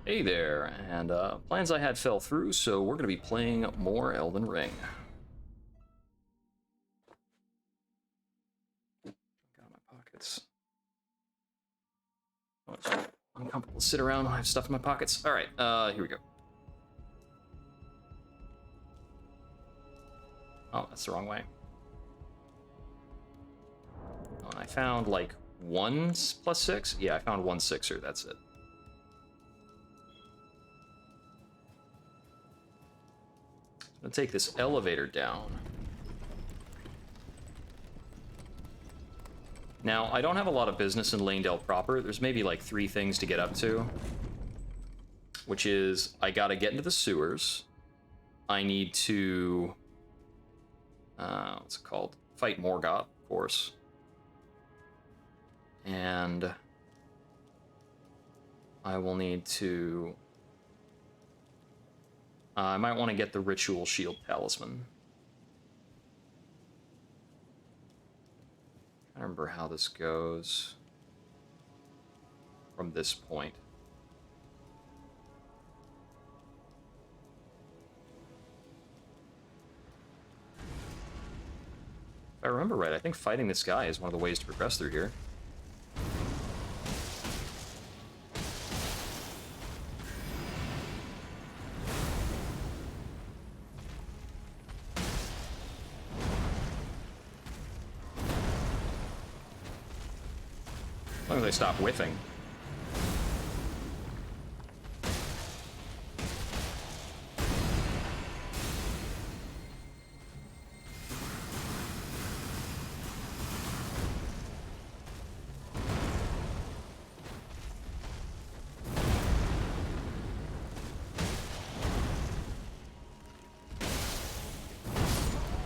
Hey there, and plans I had fell through, so we're going to be playing more Elden Ring. Got my pockets. Oh, it's uncomfortable to sit around when I have stuff in my pockets. All right, here we go. Oh, that's the wrong way. Oh, and I found like 1 + 6? Yeah, I found 1 6er, that's it. I'm gonna take this elevator down. Now, I don't have a lot of business in Lanedale proper. There's maybe like 3 things to get up to. Which is, I gotta get into the sewers. I need to... what's it called? Fight Morgoth, of course. And... I will need to... I might want to get the Ritual Shield Talisman. I don't remember how this goes from this point. If I remember right, I think fighting this guy is one of the ways to progress through here. As long as I stop whiffing.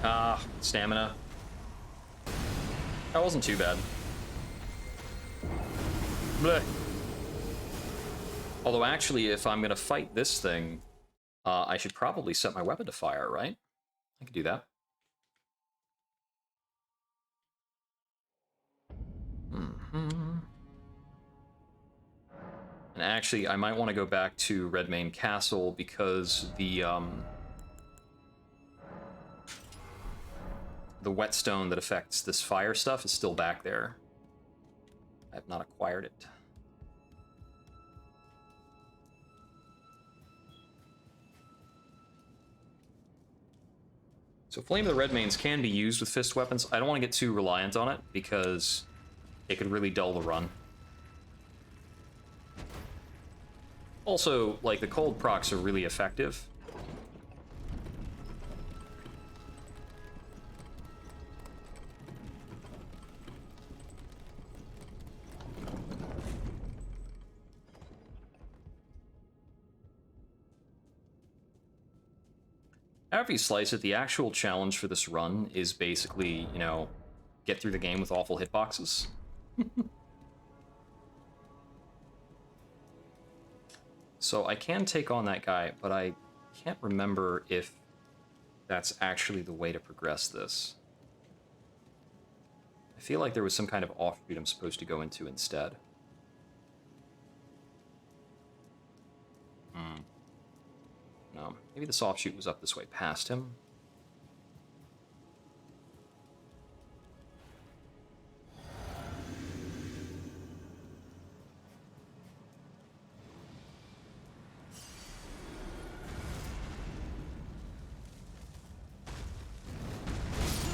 Ah, stamina. That wasn't too bad. Blech. Although, actually, if I'm going to fight this thing, I should probably set my weapon to fire, right? I could do that. Mm-hmm. And actually, I might want to go back to Redmane Castle because the whetstone that affects this fire stuff is still back there. I have not acquired it. So Flame of the Redmanes can be used with fist weapons. I don't want to get too reliant on it because it could really dull the run. Also, like, the cold procs are really effective. However you slice it, the actual challenge for this run is basically, you know, get through the game with awful hitboxes. So I can take on that guy, but I can't remember if that's actually the way to progress this. I feel like there was some kind of offshoot I'm supposed to go into instead. No, maybe this offshoot was up this way past him.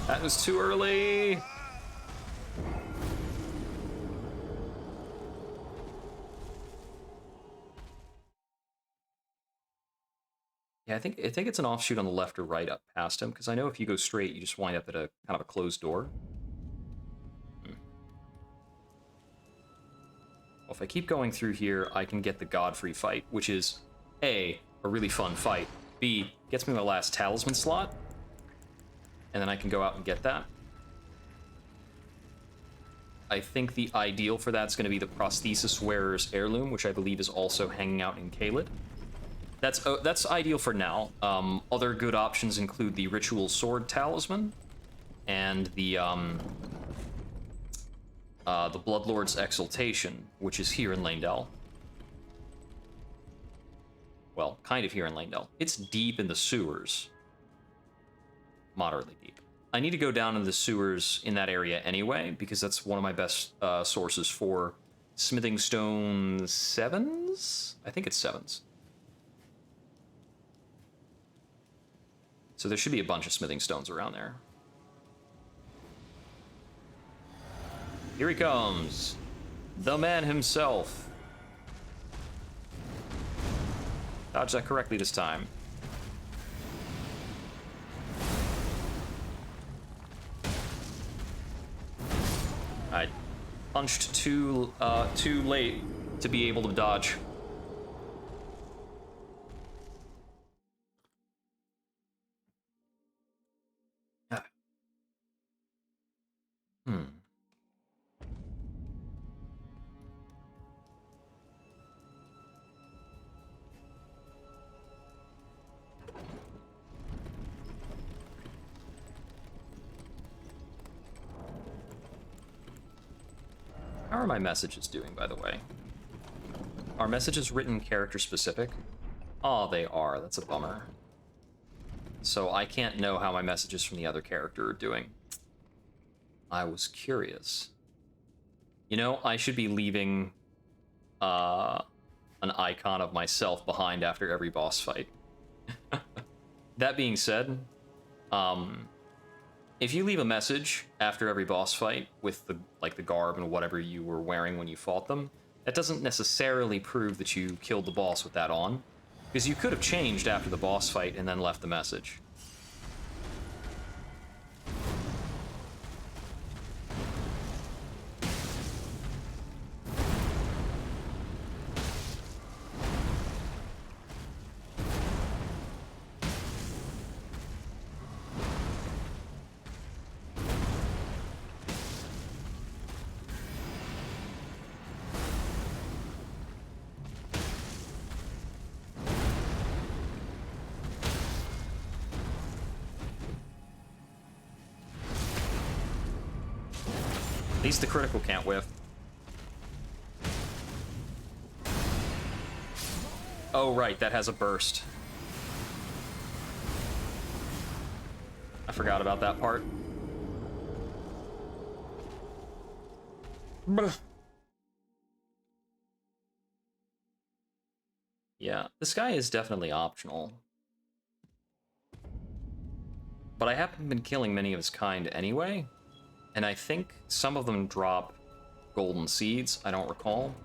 That was too early! Yeah, I think it's an offshoot on the left or right up past him, because I know if you go straight, you just wind up at a kind of a closed door. Well, if I keep going through here, I can get the Godfrey fight, which is A, a really fun fight, B, gets me my last talisman slot, and then I can go out and get that. I think the ideal for that's going to be the Prosthesis Wearer's Heirloom, which I believe is also hanging out in Caelid. That's ideal for now. Other good options include the Ritual Sword Talisman and the Bloodlord's Exaltation, which is here in Lanedale. Well, kind of here in Lanedale. It's deep in the sewers. Moderately deep. I need to go down into the sewers in that area anyway, because that's one of my best sources for smithing stone 7s? I think it's 7s. So there should be a bunch of smithing stones around there. Here he comes. The man himself. Dodge that correctly this time. I punched too late to be able to dodge. How are my messages doing, by the way? Are messages written character specific? Oh, they are. That's a bummer. So I can't know how my messages from the other character are doing. I was curious. You know, I should be leaving an icon of myself behind after every boss fight. That being said, if you leave a message after every boss fight with the garb and whatever you were wearing when you fought them, that doesn't necessarily prove that you killed the boss with that on, because you could have changed after the boss fight and then left the message. At least the critical can't whiff. Oh, right, that has a burst. I forgot about that part. Yeah, this guy is definitely optional. But I haven't been killing many of his kind anyway. And I think some of them drop golden seeds. I don't recall.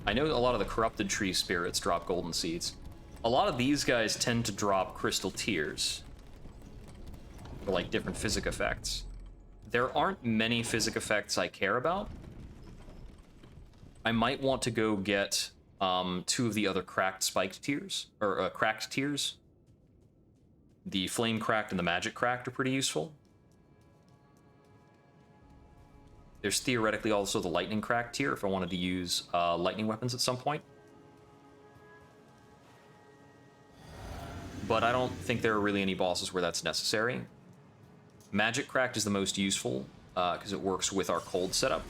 I know a lot of the corrupted tree spirits drop golden seeds. A lot of these guys tend to drop crystal tears. For like different physic effects. There aren't many physic effects I care about. I might want to go get 2 of the other cracked spiked tears. Or cracked tears. The flame cracked and the magic cracked are pretty useful. There's theoretically also the lightning crack tier if I wanted to use lightning weapons at some point. But I don't think there are really any bosses where that's necessary. Magic cracked is the most useful because it works with our cold setup.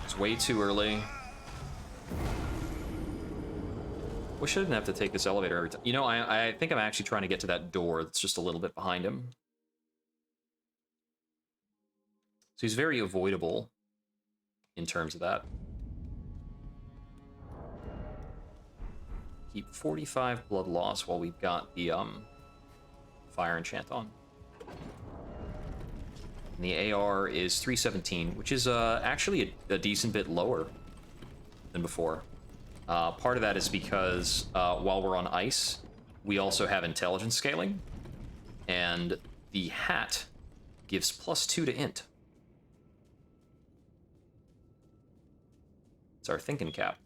It's way too early. Wish I didn't have to take this elevator every time. You know, I think I'm actually trying to get to that door that's just a little bit behind him. So he's very avoidable in terms of that. Keep 45 blood loss while we've got the fire enchant on. And the AR is 317, which is actually a decent bit lower than before. Part of that is because while we're on ice, we also have intelligence scaling, and the hat gives +2 to int. It's our thinking cap.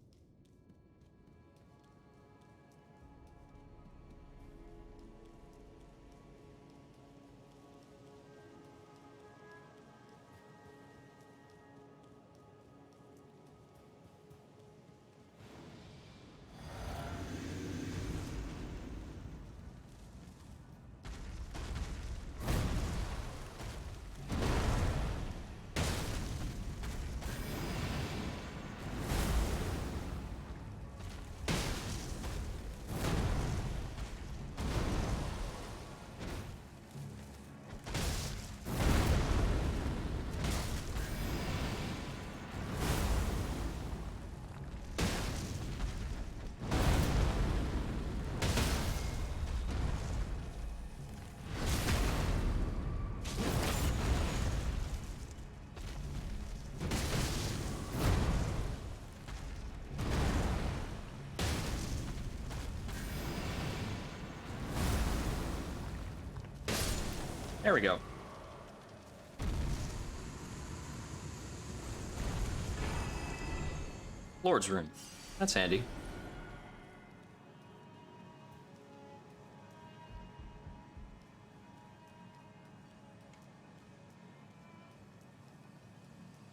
There we go. Lord's Rune. That's handy.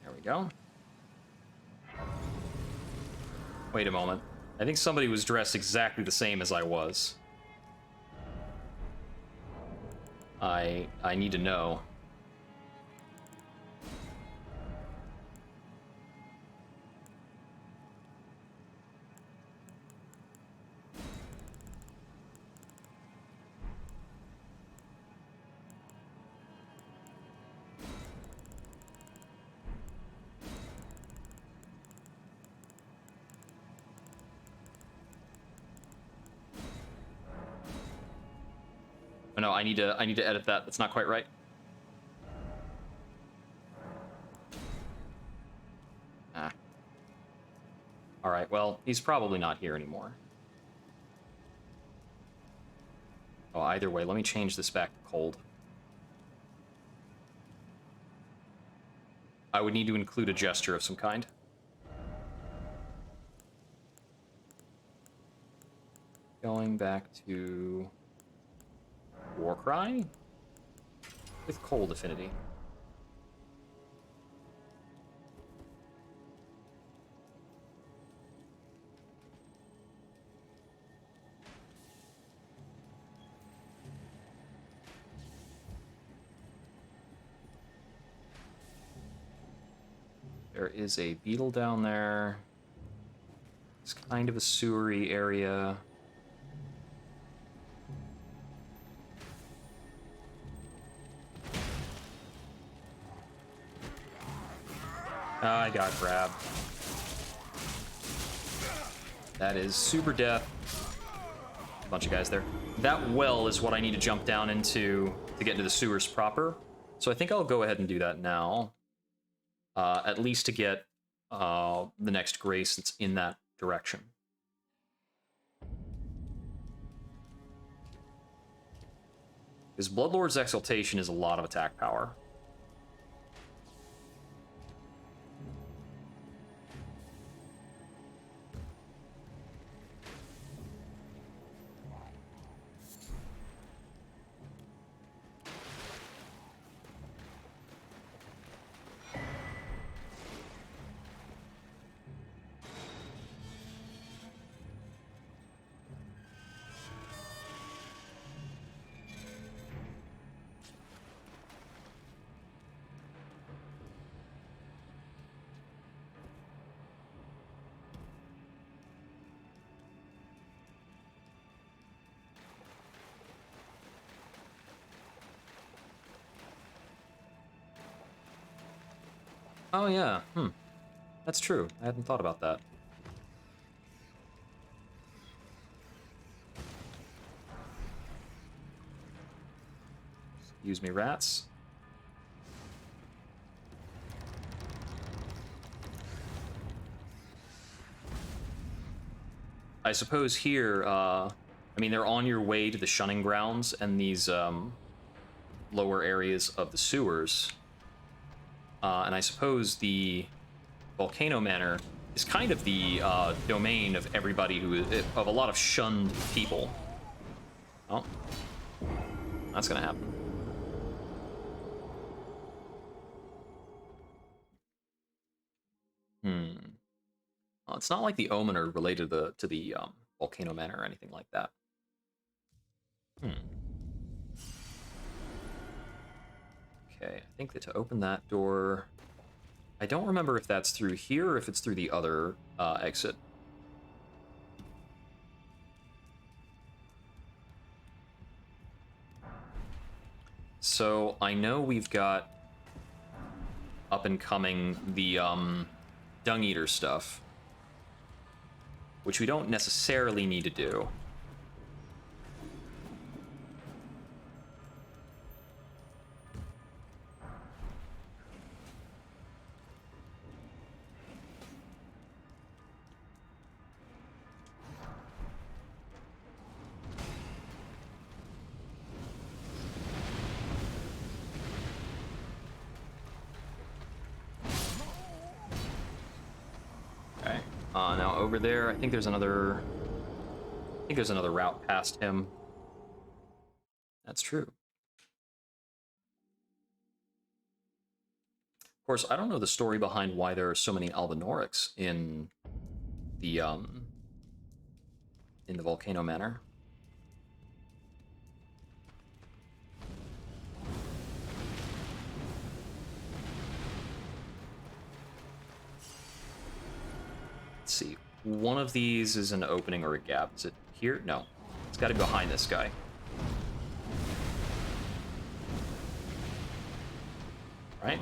There we go. Wait a moment. I think somebody was dressed exactly the same as I was. I need to know. Oh, no, I need to edit that. That's not quite right. Ah. All right. Well, he's probably not here anymore. Oh, either way, let me change this back to cold. I would need to include a gesture of some kind. Going back to Warcry with cold affinity. There is a beetle down there. It's kind of a sewery area. I got grabbed. That is super death. A bunch of guys there. That well is what I need to jump down into to get into the sewers proper. So I think I'll go ahead and do that now. At least to get the next grace that's in that direction. Because Bloodlord's Exaltation is a lot of attack power. Oh, yeah. That's true. I hadn't thought about that. Excuse me, rats. I suppose here, I mean, they're on your way to the shunning grounds and these lower areas of the sewers. And I suppose the Volcano Manor is kind of the domain of everybody of a lot of shunned people. Oh, that's gonna happen. Well, it's not like the Omen are related to the Volcano Manor or anything like that. Okay, I think that to open that door, I don't remember if that's through here or if it's through the other exit. So I know we've got up and coming the Dung Eater stuff, which we don't necessarily need to do. over there. I think there's another route past him. That's true. Of course, I don't know the story behind why there are so many Albinorics in the Volcano Manor. Let's see. One of these is an opening or a gap. Is it here? No. It's got to be behind this guy. Right?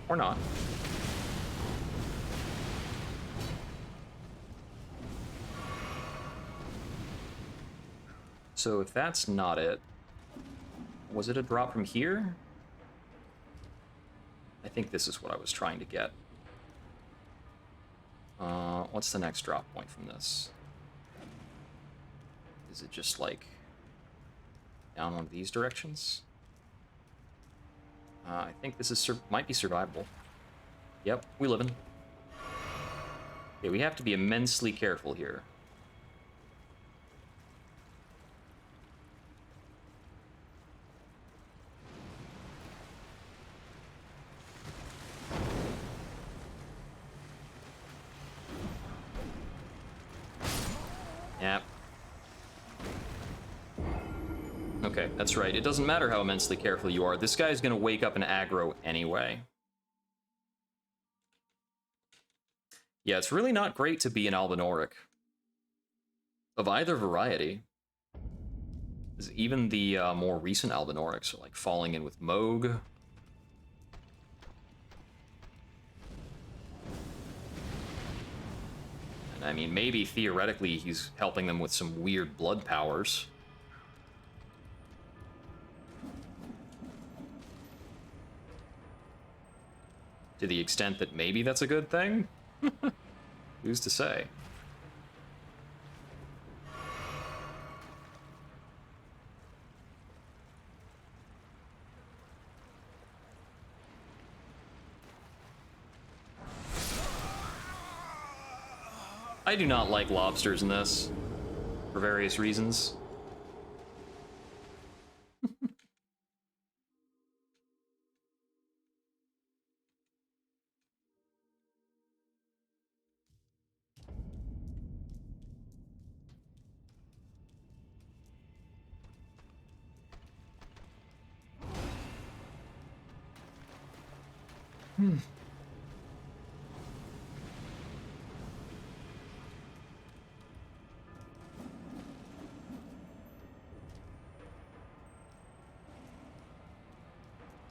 Or not. So if that's not it, was it a drop from here? I think this is what I was trying to get. What's the next drop point from this? Is it just like down one of these directions? I think this is might be survivable. Yep, we living. Okay, we have to be immensely careful here. Yep. Okay, that's right. It doesn't matter how immensely careful you are. This guy's gonna wake up and aggro anyway. Yeah, it's really not great to be an Albinoric. Of either variety. Even the more recent Albinorics are like falling in with Moog. And I mean, maybe theoretically he's helping them with some weird blood powers. To the extent that maybe that's a good thing? Who's to say? I do not like lobsters in this, for various reasons.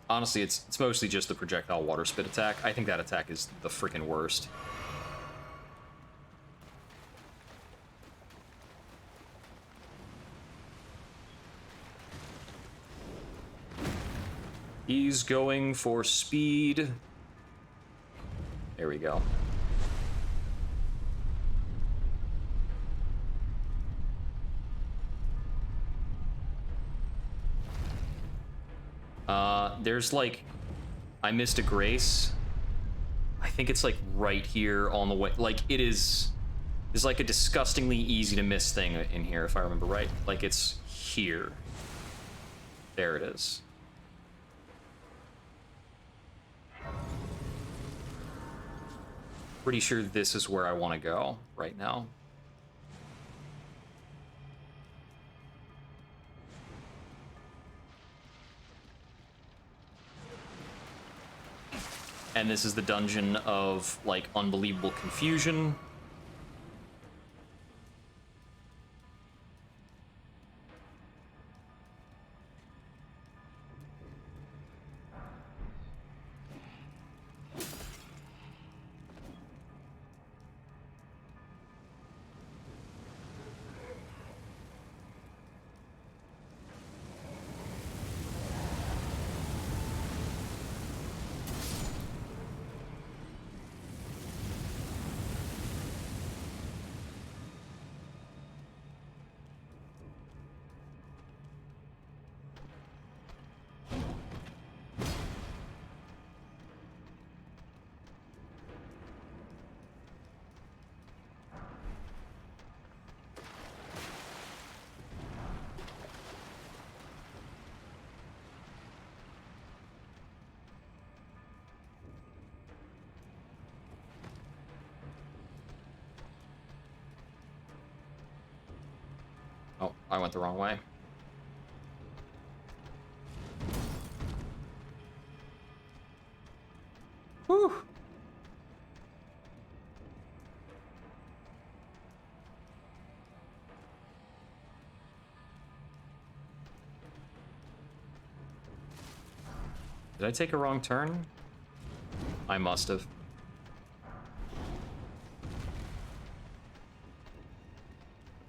Honestly, it's mostly just the projectile water spit attack. I think that attack is the freaking worst. He's going for speed. There we go. There's like, I missed a grace. I think it's like right here on the way. Like it is, there's like a disgustingly easy to miss thing in here if I remember right. Like it's here. There it is. Pretty sure this is where I want to go right now. And this is the dungeon of, like, unbelievable confusion. I went the wrong way. Whew. Did I take a wrong turn? I must have.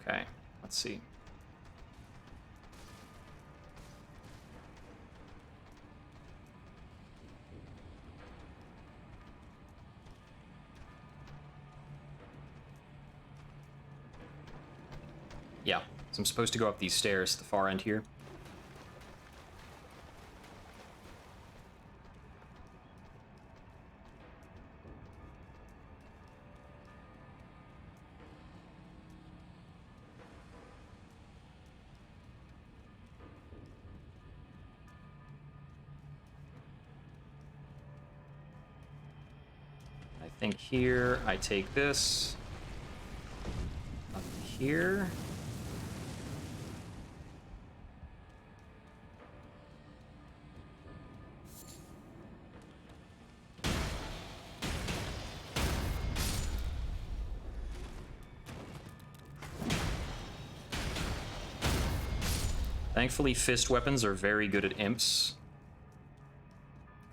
Okay, let's see. Yeah, so I'm supposed to go up these stairs at the far end here. I think here I take this up here. Thankfully, fist weapons are very good at imps.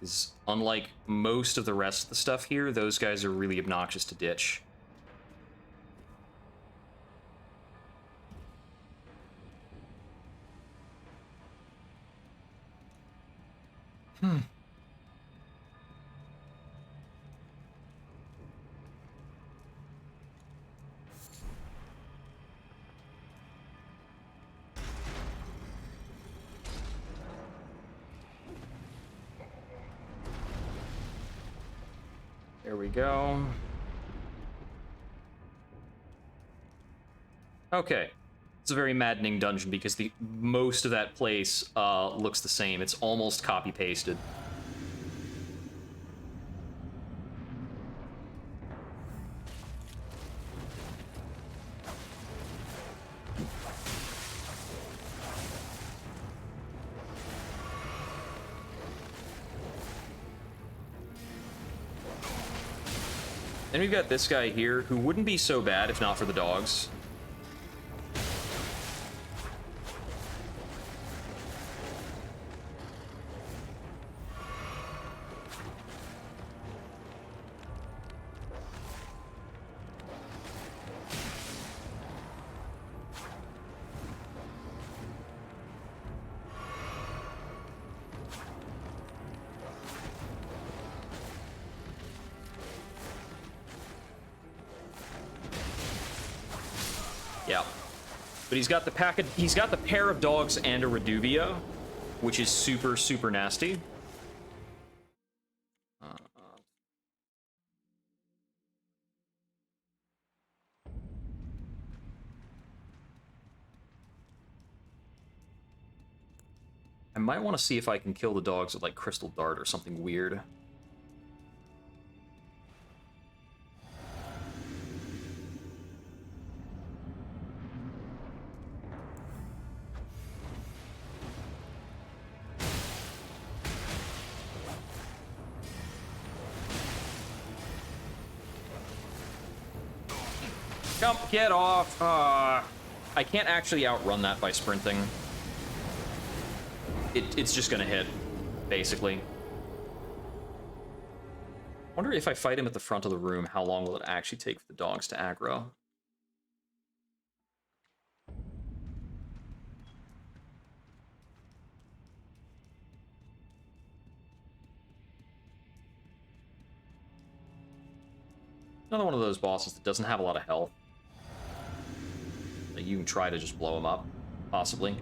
Because unlike most of the rest of the stuff here, those guys are really obnoxious to ditch. There we go. Okay. It's a very maddening dungeon because most of that place looks the same. It's almost copy-pasted. Then we've got this guy here, who wouldn't be so bad if not for the dogs. Yeah. But he's got the pair of dogs and a Reduvia, which is super, super nasty. I might want to see if I can kill the dogs with, like, Crystal Dart or something weird. Come, get off! I can't actually outrun that by sprinting. It's just gonna hit, basically. Wonder if I fight him at the front of the room, how long will it actually take for the dogs to aggro? Another one of those bosses that doesn't have a lot of health. Like, you can try to just blow him up, possibly.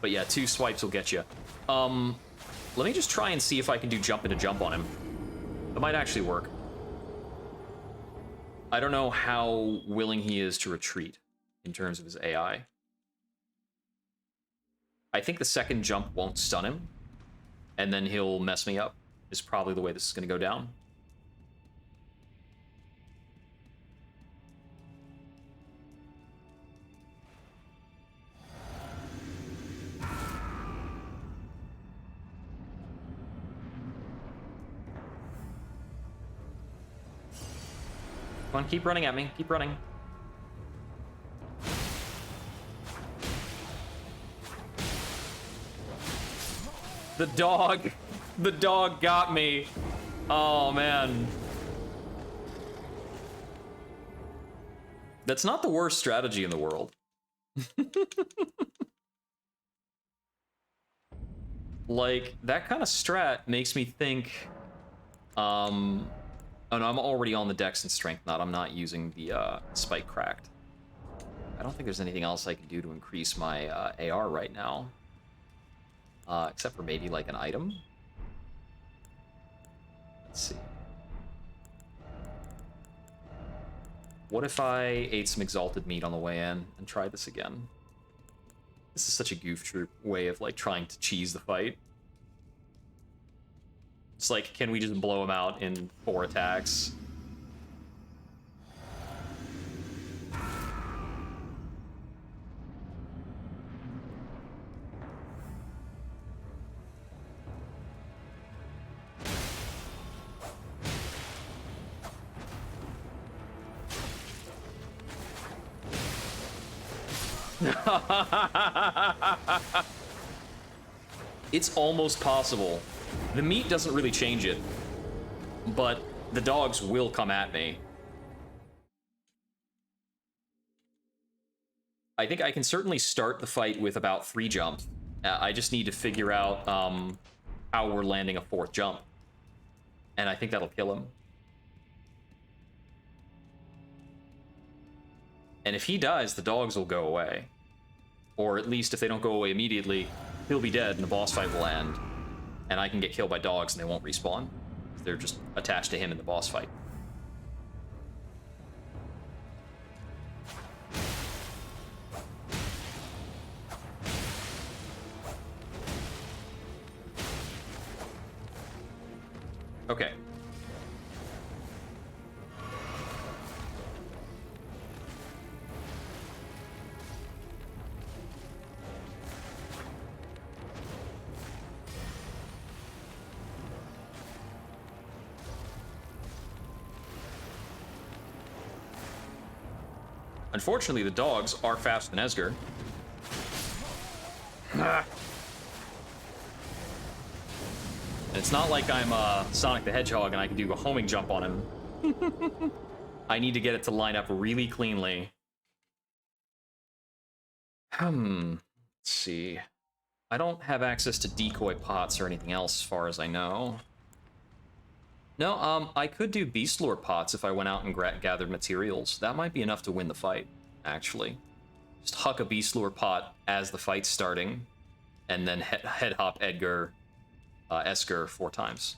But yeah, 2 swipes will get you. Let me just try and see if I can do jump into jump on him. That might actually work. I don't know how willing he is to retreat in terms of his AI. I think the second jump won't stun him, and then he'll mess me up. is probably the way this is going to go down. Come on, keep running at me. Keep running. The dog. The dog got me. Oh, man. That's not the worst strategy in the world. Like, that kind of strat makes me think... Oh, no, I'm already on the Dex and Strength Knot. I'm not using the Spike Cracked. I don't think there's anything else I can do to increase my AR right now. Except for maybe, like, an item. Let's see. What if I ate some Exalted Meat on the way in and tried this again? This is such a goof troop way of, like, trying to cheese the fight. It's like, can we just blow him out in 4 attacks? It's almost possible. The meat doesn't really change it, but the dogs will come at me. I think I can certainly start the fight with about 3 jumps. I just need to figure out how we're landing a 4th jump. And I think that'll kill him. And if he dies, the dogs will go away. Or at least if they don't go away immediately, he'll be dead and the boss fight will end. And I can get killed by dogs and they won't respawn. They're just attached to him in the boss fight. Okay. Unfortunately, the dogs are faster than Esger. And it's not like I'm Sonic the Hedgehog and I can do a homing jump on him. I need to get it to line up really cleanly. Let's see. I don't have access to decoy pots or anything else as far as I know. No, I could do Beast Lore pots if I went out and gathered materials. That might be enough to win the fight, actually. Just huck a Beast Lore pot as the fight's starting, and then head hop Esker 4 times.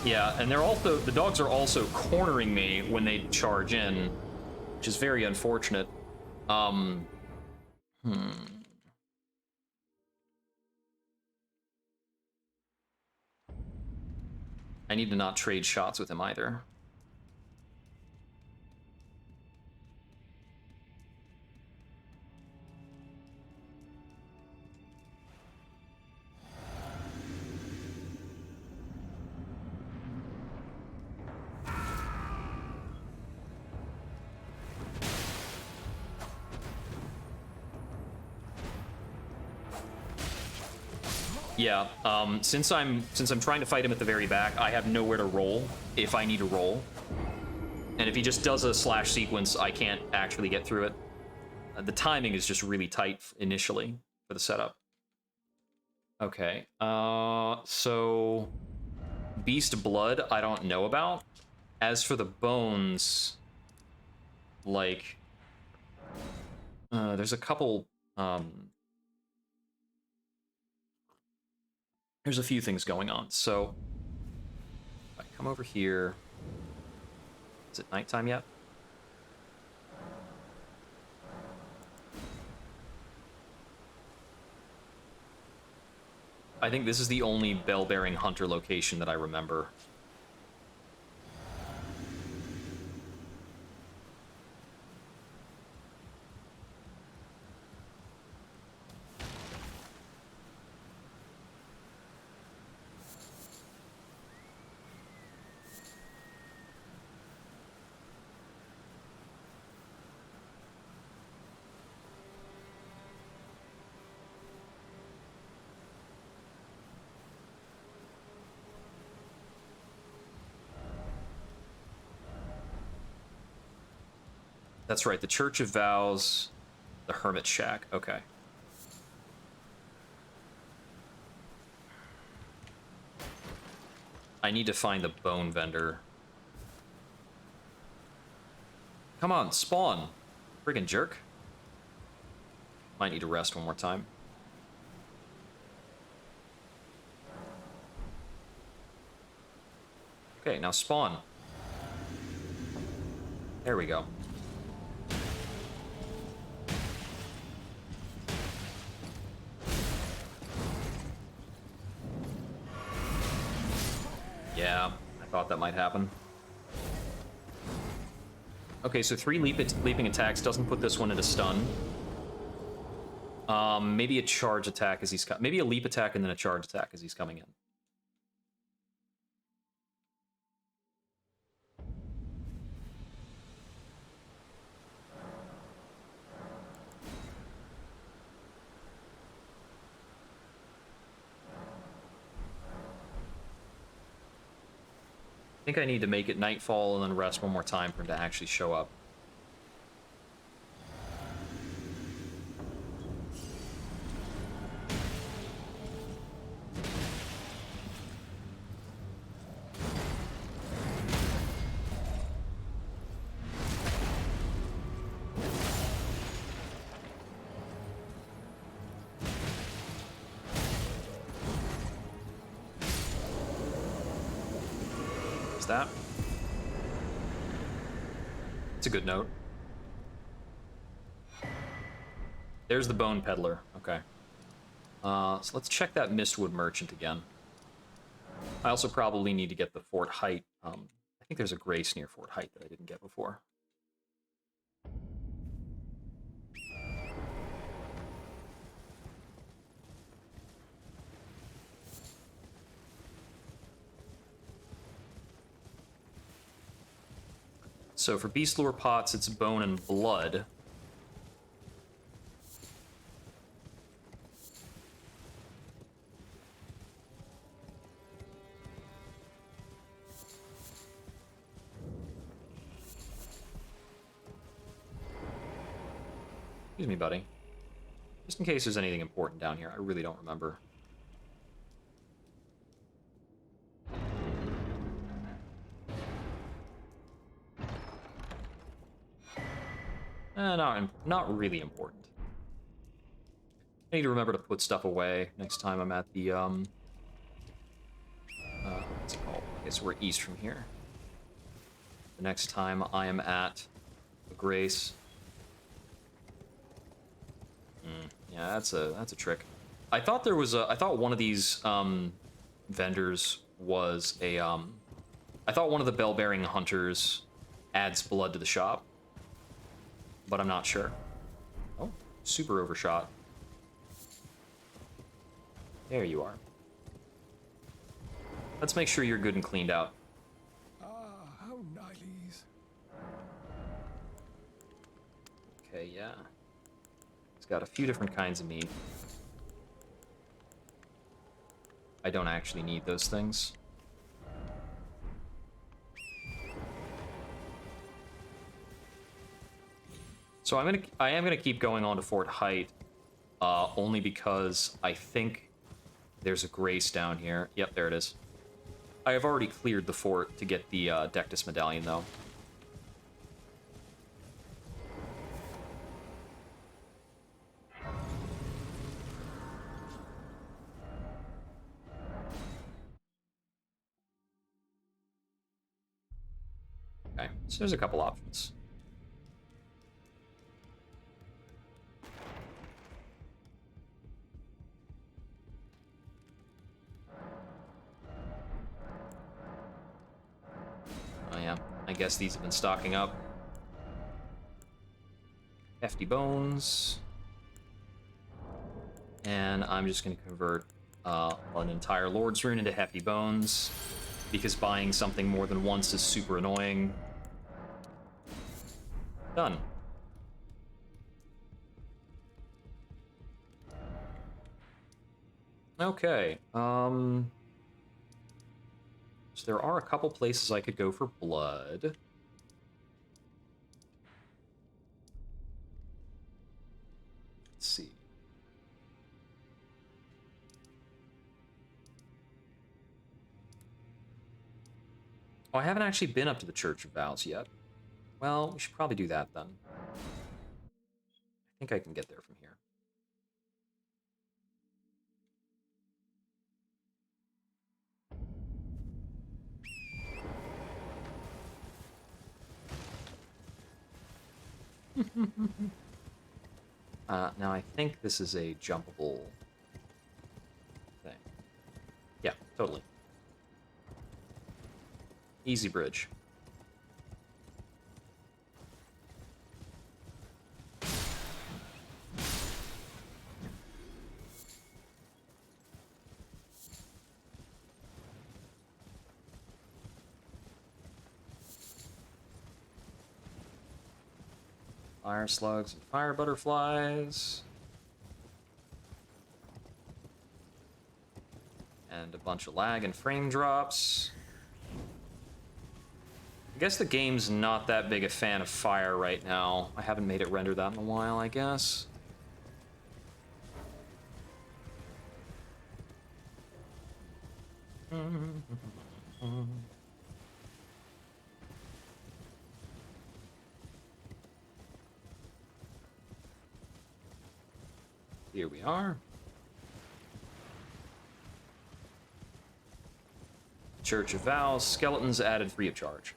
Yeah, and the dogs are also cornering me when they charge in, which is very unfortunate. I need to not trade shots with him either. Yeah, since I'm trying to fight him at the very back, I have nowhere to roll if I need to roll. And if he just does a slash sequence, I can't actually get through it. The timing is just really tight initially for the setup. Okay, so Beast Blood I don't know about. As for the bones, like, there's a couple, there's a few things going on. So if I come over here, is it nighttime yet? I think this is the only bell-bearing hunter location that I remember. That's right, the Church of Vows, the Hermit Shack. Okay. I need to find the bone vendor. Come on, spawn. Friggin' jerk. Might need to rest one more time. Okay, now spawn. There we go. Yeah, I thought that might happen. Okay, so 3 leaping attacks doesn't put this one into stun. Maybe a charge attack as he's maybe a leap attack and then a charge attack as he's coming in. I think I need to make it nightfall and then rest one more time for him to actually show up. That. It's a good note. There's the Bone Peddler. Okay. So let's check that Mistwood Merchant again. I also probably need to get the Fort Height. I think there's a Grace near Fort Height that I didn't get before. So for Beast Lure pots, it's bone and blood. Excuse me, buddy. Just in case there's anything important down here. I really don't remember. Not really important. I need to remember to put stuff away next time I'm at the, what's it called? I guess we're east from here. The next time I am at the Grace. Yeah, that's a trick. I thought there was I thought one of these, vendors was a, I thought one of the bell-bearing hunters adds blood to the shop. But I'm not sure. Oh, super overshot. There you are. Let's make sure you're good and cleaned out. Ah, how nice. Okay, yeah. It's got a few different kinds of meat. I don't actually need those things. So I am gonna keep going on to Fort Height, only because I think there's a Grace down here. Yep, there it is. I have already cleared the fort to get the Dectus Medallion, though. So there's a couple options. Oh yeah, I guess these have been stocking up. Hefty bones. And I'm just going to convert an entire Lord's Rune into Hefty Bones, because buying something more than once is super annoying. Done. Okay, so there are a couple places I could go for blood. Let's see. Oh, I haven't actually been up to the Church of Vows yet. Well, we should probably do that then. I think I can get there from here. Now I think this is a jumpable thing. Yeah, totally. Easy bridge. Fire slugs and fire butterflies. And a bunch of lag and frame drops. I guess the game's not that big a fan of fire right now. I haven't made it render that in a while, I guess. Here we are. Church of Vows, skeletons added free of charge.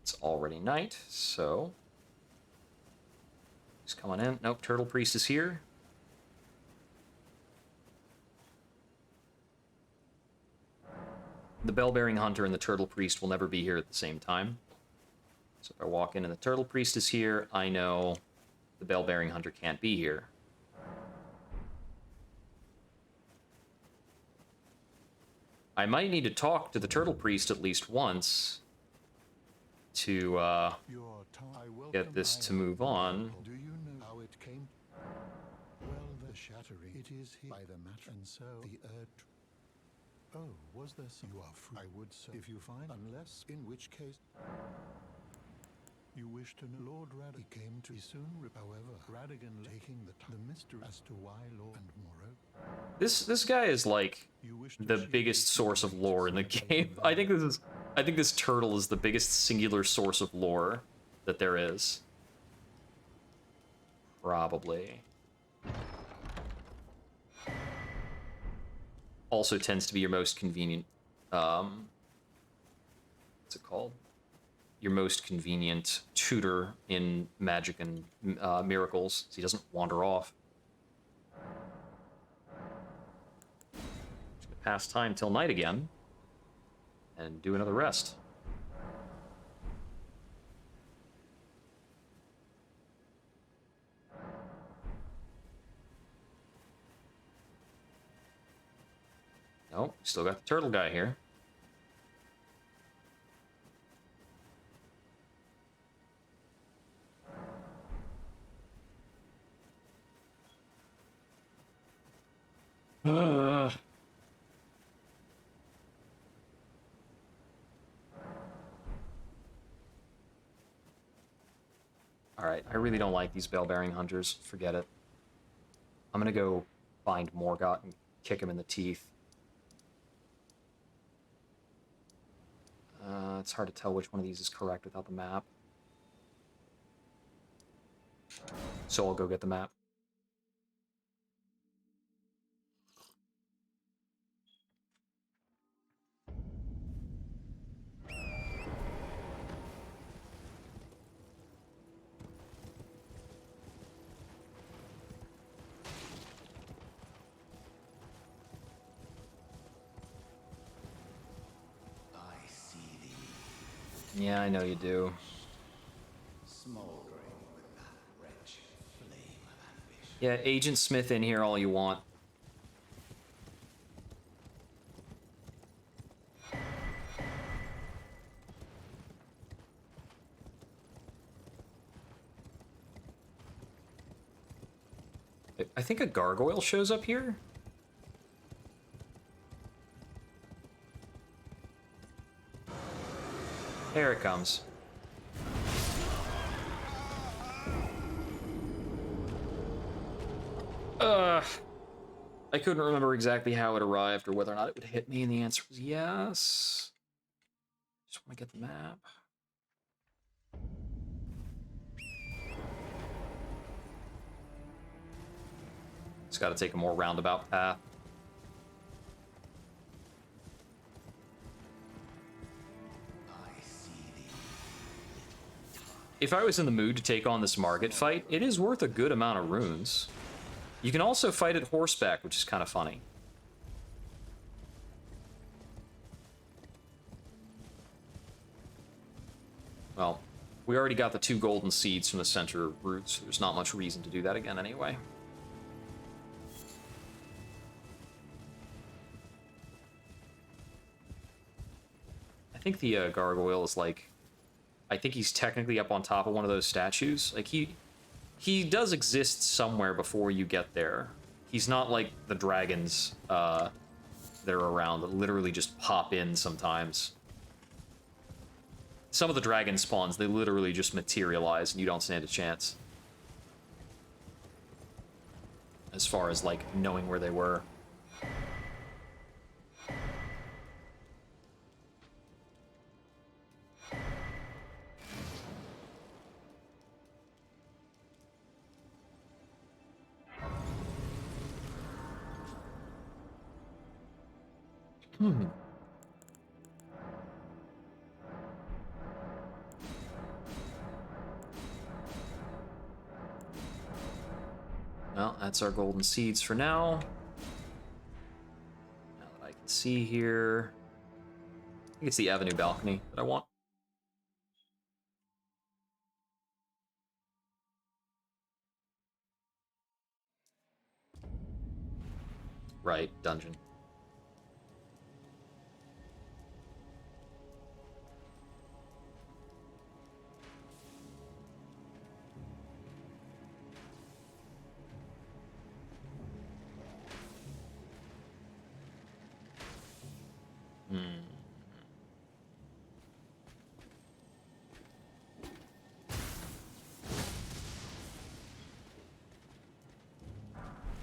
It's already night, so... He's coming in. Nope, Turtle Priest is here. The Bell-Bearing Hunter and the Turtle Priest will never be here at the same time. So if I walk in and the Turtle Priest is here, I know the Bell-Bearing Hunter can't be here. I might need to talk to the Turtle Priest at least once to get this to move on. Do you know how it came? Well, the shattering. It is by the matter, and so the earth. Oh, was there some? You are free. I would say if you find, unless in which case. You wish to know Lord Radigan came to soon. However, Radigan taking the mystery as to why Lord and Morrow. This guy is like the biggest source of lore in the game. I think this turtle is the biggest singular source of lore that there is. Probably. Also tends to be your most convenient what's it called? Your most convenient tutor in magic and miracles, so he doesn't wander off. Just gonna pass time till night again, and do another rest. Nope, still got the turtle guy here. Alright, I really don't like these bell-bearing hunters. Forget it. I'm gonna go find Morgott and kick him in the teeth. It's hard to tell which one of these is correct without the map. So I'll go get the map. Yeah, I know you do. Smoldering with that wretched flame of ambition. Yeah, Agent Smith in here all you want. I think a gargoyle shows up here. There it comes. I couldn't remember exactly how it arrived or whether or not it would hit me, and the answer was yes. Just want to get the map. Just got to take a more roundabout path. If I was in the mood to take on this Margit fight, it is worth a good amount of runes. You can also fight at horseback, which is kind of funny. Well, we already got the 2 golden seeds from the center route, so there's not much reason to do that again anyway. I think the gargoyle is like... I think he's technically up on top of one of those statues. Like, he does exist somewhere before you get there. He's not like the dragons that are around that literally just pop in sometimes. Some of the dragon spawns, they literally just materialize and you don't stand a chance. As far as, like, knowing where they were. Well, that's our golden seeds for now. Now that I can see here... I think it's the avenue balcony that I want. Right, dungeon.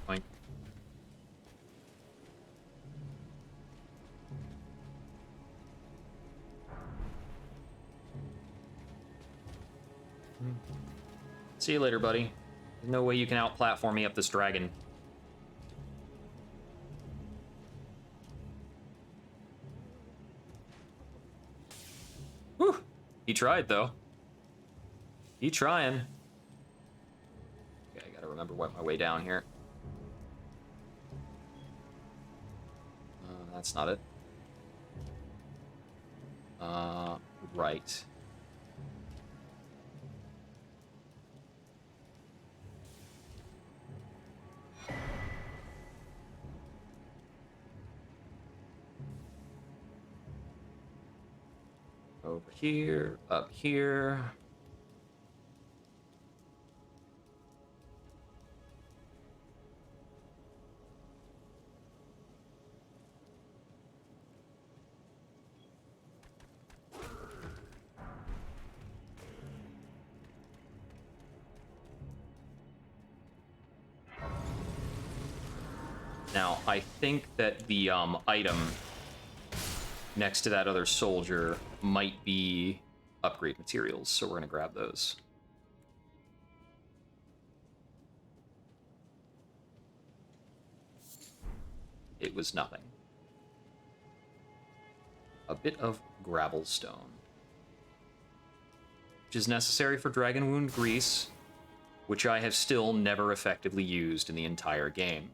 Fine. See you later, buddy. There's no way you can out-platform me up this dragon. Whew! He tried, though. He trying. Okay, I gotta remember what my way down here. That's not it. Right. Over here, up here. Now, I think that the item next to that other soldier might be upgrade materials, so we're gonna grab those. It was nothing. A bit of gravel stone, which is necessary for Dragon Wound Grease, which I have still never effectively used in the entire game.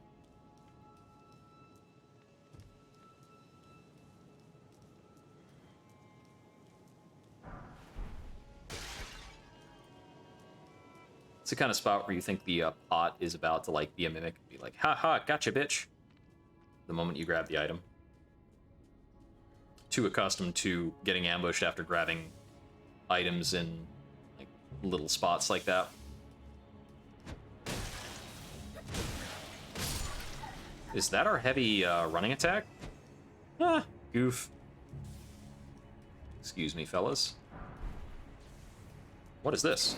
It's the kind of spot where you think the pot is about to like be a mimic, be like, "Ha ha, gotcha, bitch!" The moment you grab the item. Too accustomed to getting ambushed after grabbing items in like little spots like that. Is that our heavy running attack? Ah, goof. Excuse me, fellas. What is this?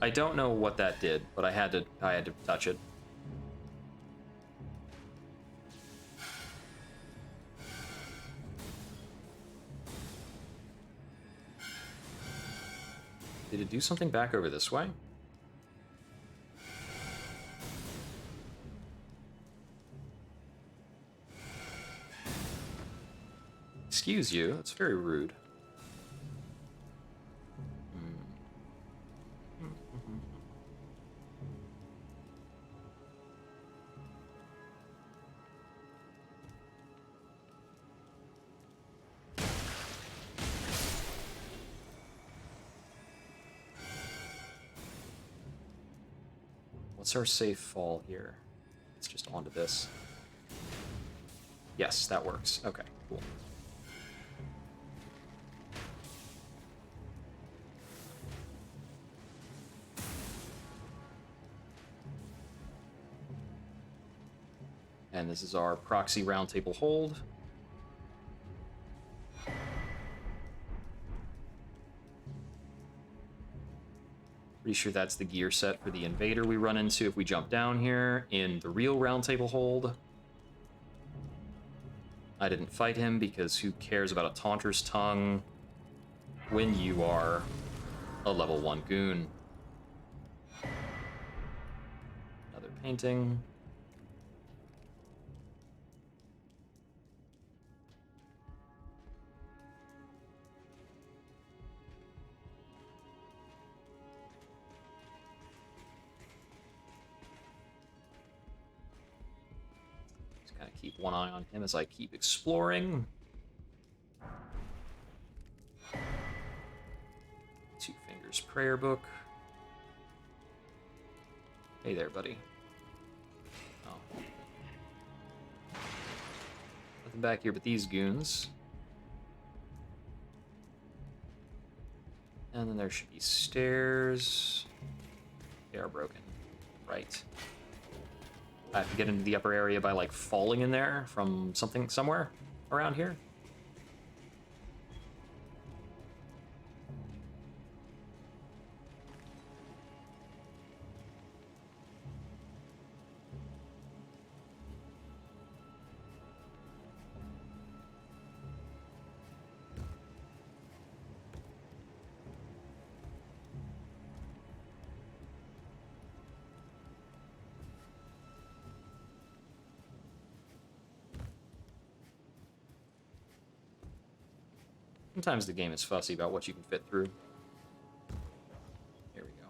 I don't know what that did, but I had to touch it. Did it do something back over this way? Excuse you, that's very rude. What's our safe fall here? It's just onto this. Yes, that works. Okay, cool. And this is our proxy roundtable hold. Pretty sure that's the gear set for the invader we run into if we jump down here in the real roundtable hold. I didn't fight him because who cares about a taunter's tongue when you are a level 1 goon. Another painting. Keep one eye on him as I keep exploring. Two Fingers Prayer Book. Hey there, buddy. Oh. Nothing back here but these goons. And then there should be stairs. They are broken. Right. I have to get into the upper area by, like, falling in there from something somewhere around here. Sometimes the game is fussy about what you can fit through. Here we go.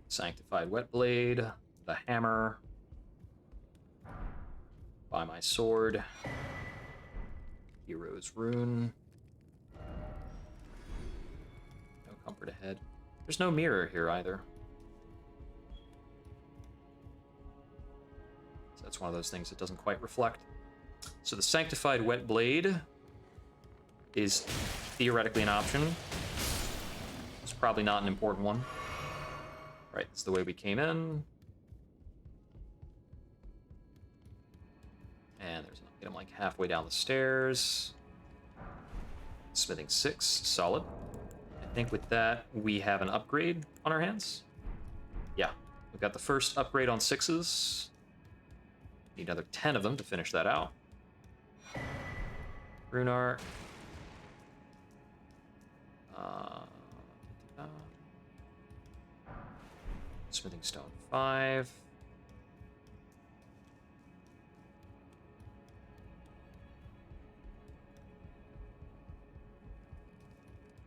Sanctified Wet Blade, the hammer, buy my sword. Hero's Rune. No comfort ahead. There's no mirror here either. So that's one of those things that doesn't quite reflect. So the Sanctified Wet Blade is theoretically an option. It's probably not an important one. Right, it's the way we came in. And there's an item like halfway down the stairs. Smithing 6, solid. I think with that, we have an upgrade on our hands. Yeah, we've got the first upgrade on 6s. Need another 10 of them to finish that out. Runar. Smithing stone 5.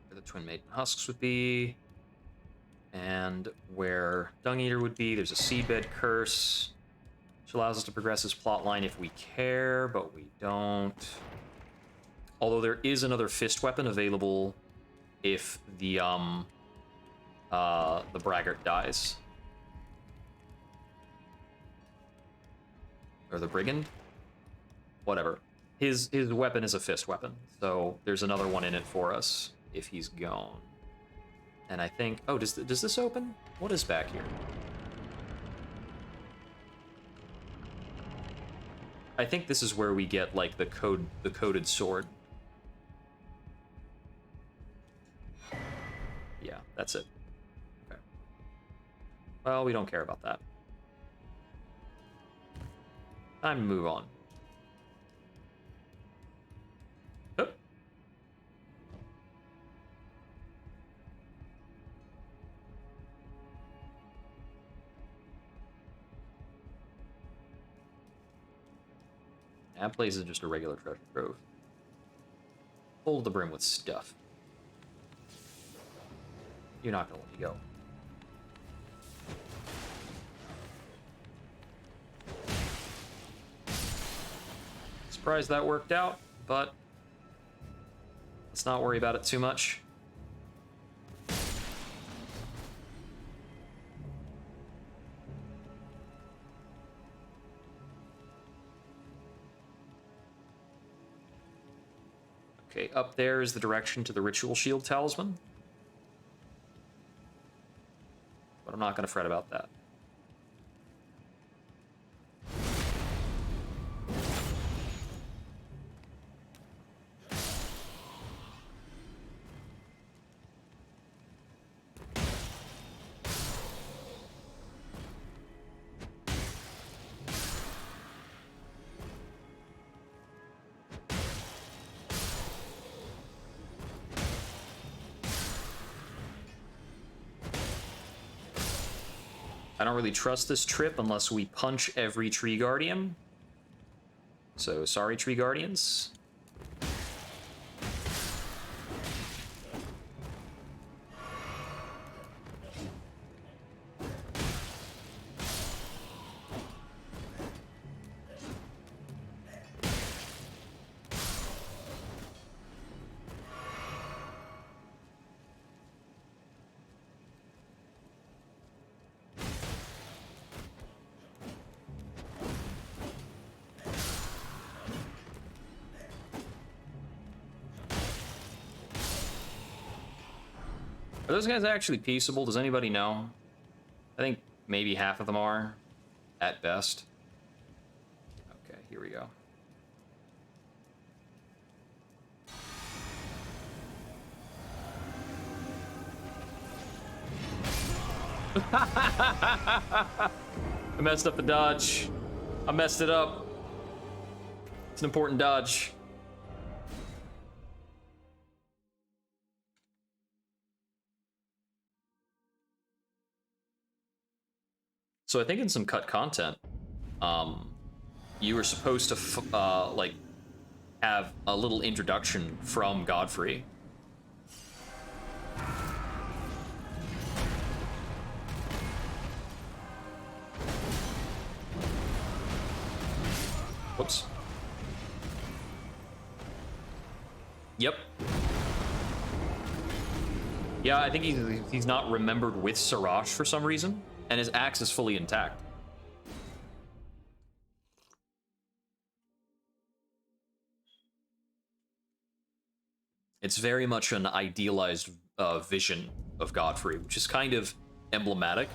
Where the Twin Maiden Husks would be. And where Dung Eater would be, there's a Seedbed Curse, which allows us to progress this plotline if we care, but we don't. Although there is another fist weapon available if the Braggart dies. Or the Brigand? Whatever. His weapon is a fist weapon, so there's another one in it for us if he's gone. And I think... Oh, does this open? What is back here? I think this is where we get, like, the coded sword. Yeah, that's it. Okay. Well, we don't care about that. Time to move on. Oh. That place is just a regular treasure trove. Full to the brim with stuff. You're not gonna let me go. Surprised that worked out, but let's not worry about it too much. Okay, up there is the direction to the Ritual Shield Talisman. But I'm not going to fret about that. I don't really trust this trip unless we punch every Tree Guardian. So, sorry, Tree Guardians. Are those guys actually peaceable? Does anybody know? I think maybe half of them are, at best. Okay, here we go. I messed up the dodge. I messed it up. It's an important dodge. So I think in some cut content, you were supposed to like have a little introduction from Godfrey. Whoops. Yep. Yeah, I think he's not remembered with Siraj for some reason. And his axe is fully intact. It's very much an idealized vision of Godfrey, which is kind of emblematic,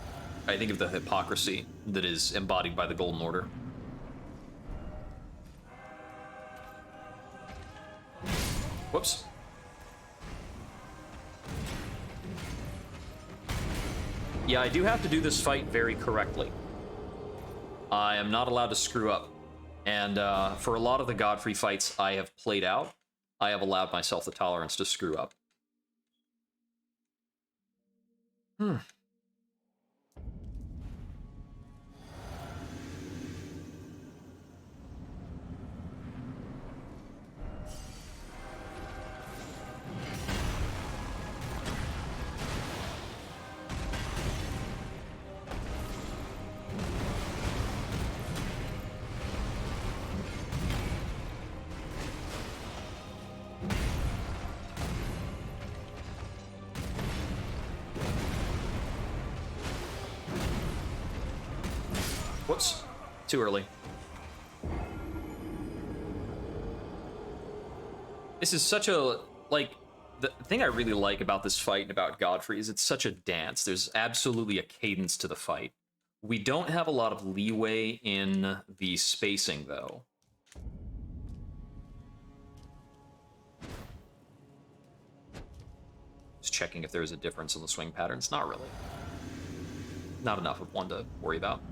I think, of the hypocrisy that is embodied by the Golden Order. Whoops. Yeah, I do have to do this fight very correctly. I am not allowed to screw up. And for a lot of the Godfrey fights I have played out, I have allowed myself the tolerance to screw up. Whoops. Too early. This is such a, like, the thing I really like about this fight and about Godfrey is it's such a dance. There's absolutely a cadence to the fight. We don't have a lot of leeway in the spacing, though. Just checking if there's a difference in the swing patterns. Not really. Not enough of one to worry about.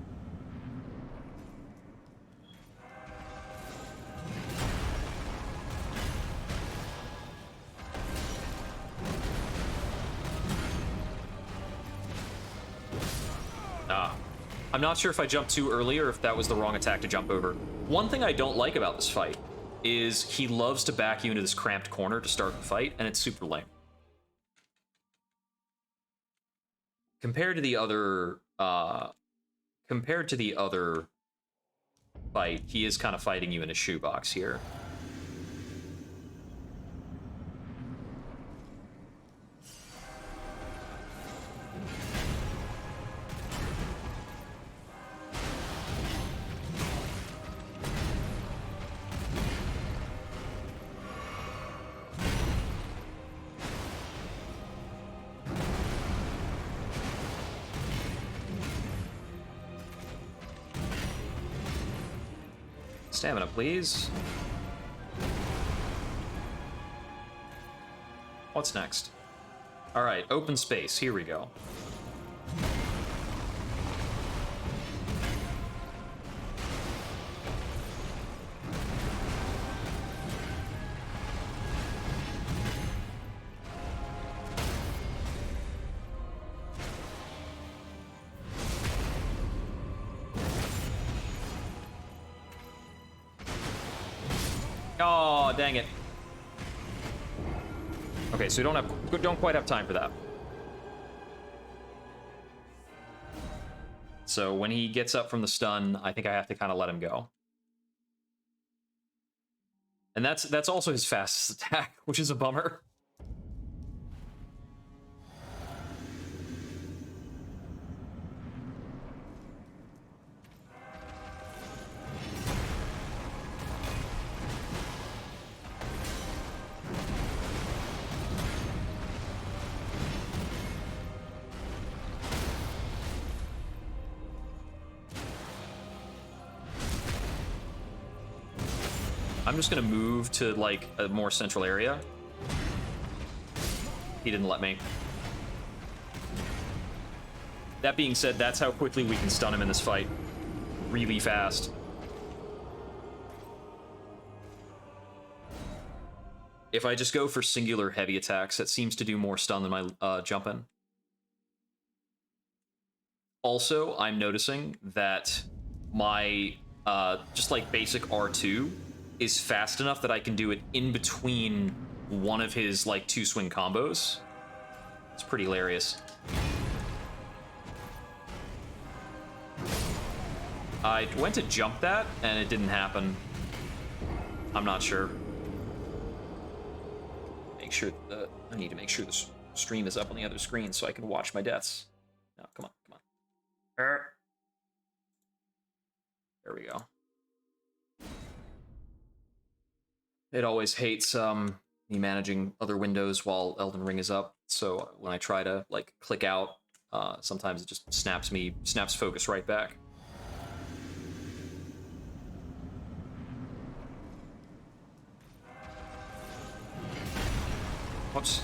I'm not sure if I jumped too early or if that was the wrong attack to jump over. One thing I don't like about this fight is he loves to back you into this cramped corner to start the fight, and it's super lame. Compared to the other fight, he is kind of fighting you in a shoebox here. Stamina, please. What's next? All right, open space. Here we go. Oh, dang it. Okay, so we don't quite have time for that. So when he gets up from the stun, I think I have to kind of let him go. And that's also his fastest attack, which is a bummer. I'm just gonna move to, like, a more central area. He didn't let me. That being said, that's how quickly we can stun him in this fight. Really fast. If I just go for singular heavy attacks, that seems to do more stun than my jump-in. Also, I'm noticing that my, just like basic R2 is fast enough that I can do it in between one of his, like, 2-swing combos. It's pretty hilarious. I went to jump that, and it didn't happen. I'm not sure. Make sure, I need to make sure the stream is up on the other screen so I can watch my deaths. No, come on, come on. There we go. It always hates me managing other windows while Elden Ring is up, so when I try to, like, click out, sometimes it just snaps focus right back. Whoops.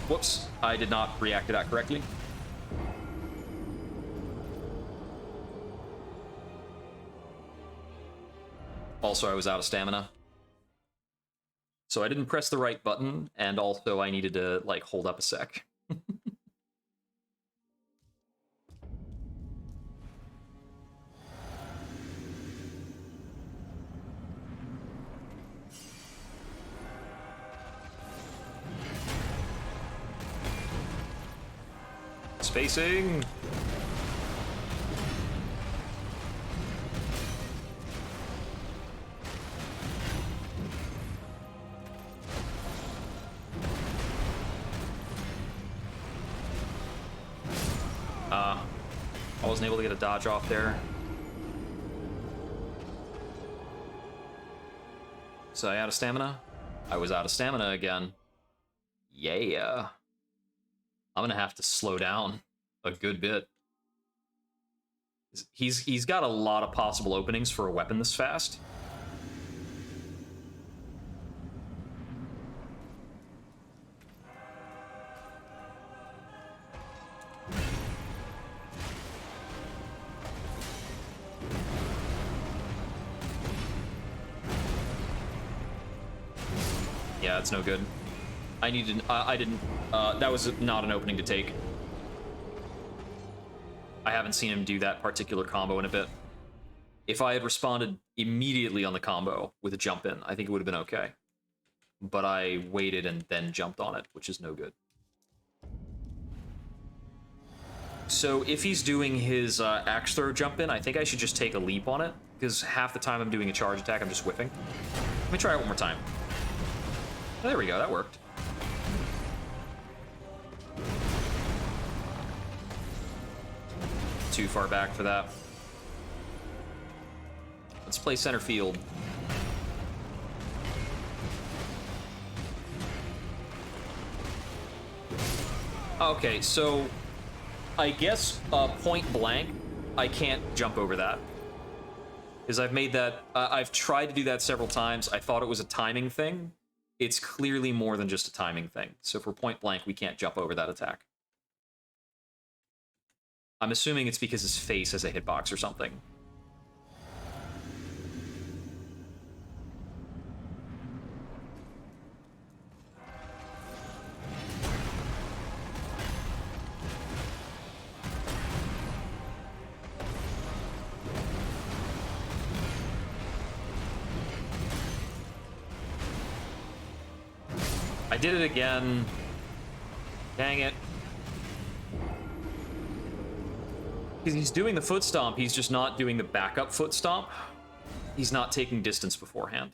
Whoops, I did not react to that correctly. Also, I was out of stamina. So I didn't press the right button, and also I needed to, like, hold up a sec. Spacing. wasn't able to get a dodge off there. So I out of stamina? I was out of stamina again. Yeah. I'm gonna have to slow down a good bit. He's got a lot of possible openings for a weapon this fast. Yeah, it's no good. I didn't, that was not an opening to take. I haven't seen him do that particular combo in a bit. If I had responded immediately on the combo with a jump in, I think it would have been okay. But I waited and then jumped on it, which is no good. So if he's doing his axe throw jump in, I think I should just take a leap on it, because half the time I'm doing a charge attack, I'm just whiffing. Let me try it one more time. Oh, there we go, that worked. Too far back for that. Let's play center field. Okay, so I guess point blank, I can't jump over that. Because I've made that, I've tried to do that several times. I thought it was a timing thing. It's clearly more than just a timing thing. So for point blank, we can't jump over that attack. I'm assuming it's because his face has a hitbox or something. I did it again. Dang it. Because he's doing the foot stomp, he's just not doing the backup foot stomp. He's not taking distance beforehand.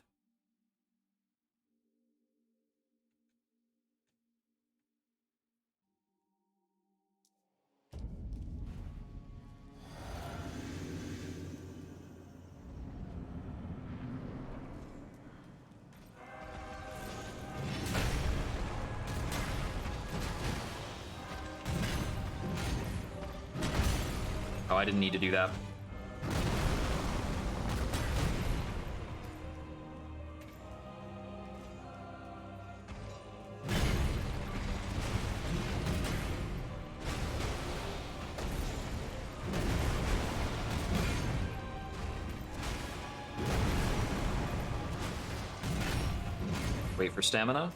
Oh, I didn't need to do that. Wait for stamina.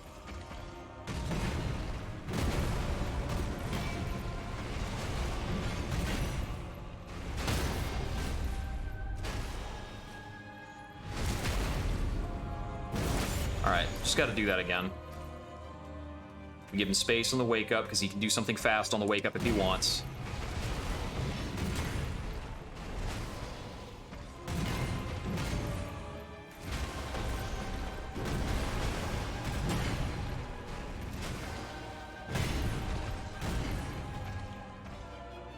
Alright, just gotta do that again. Give him space on the wake up, because he can do something fast on the wake up if he wants.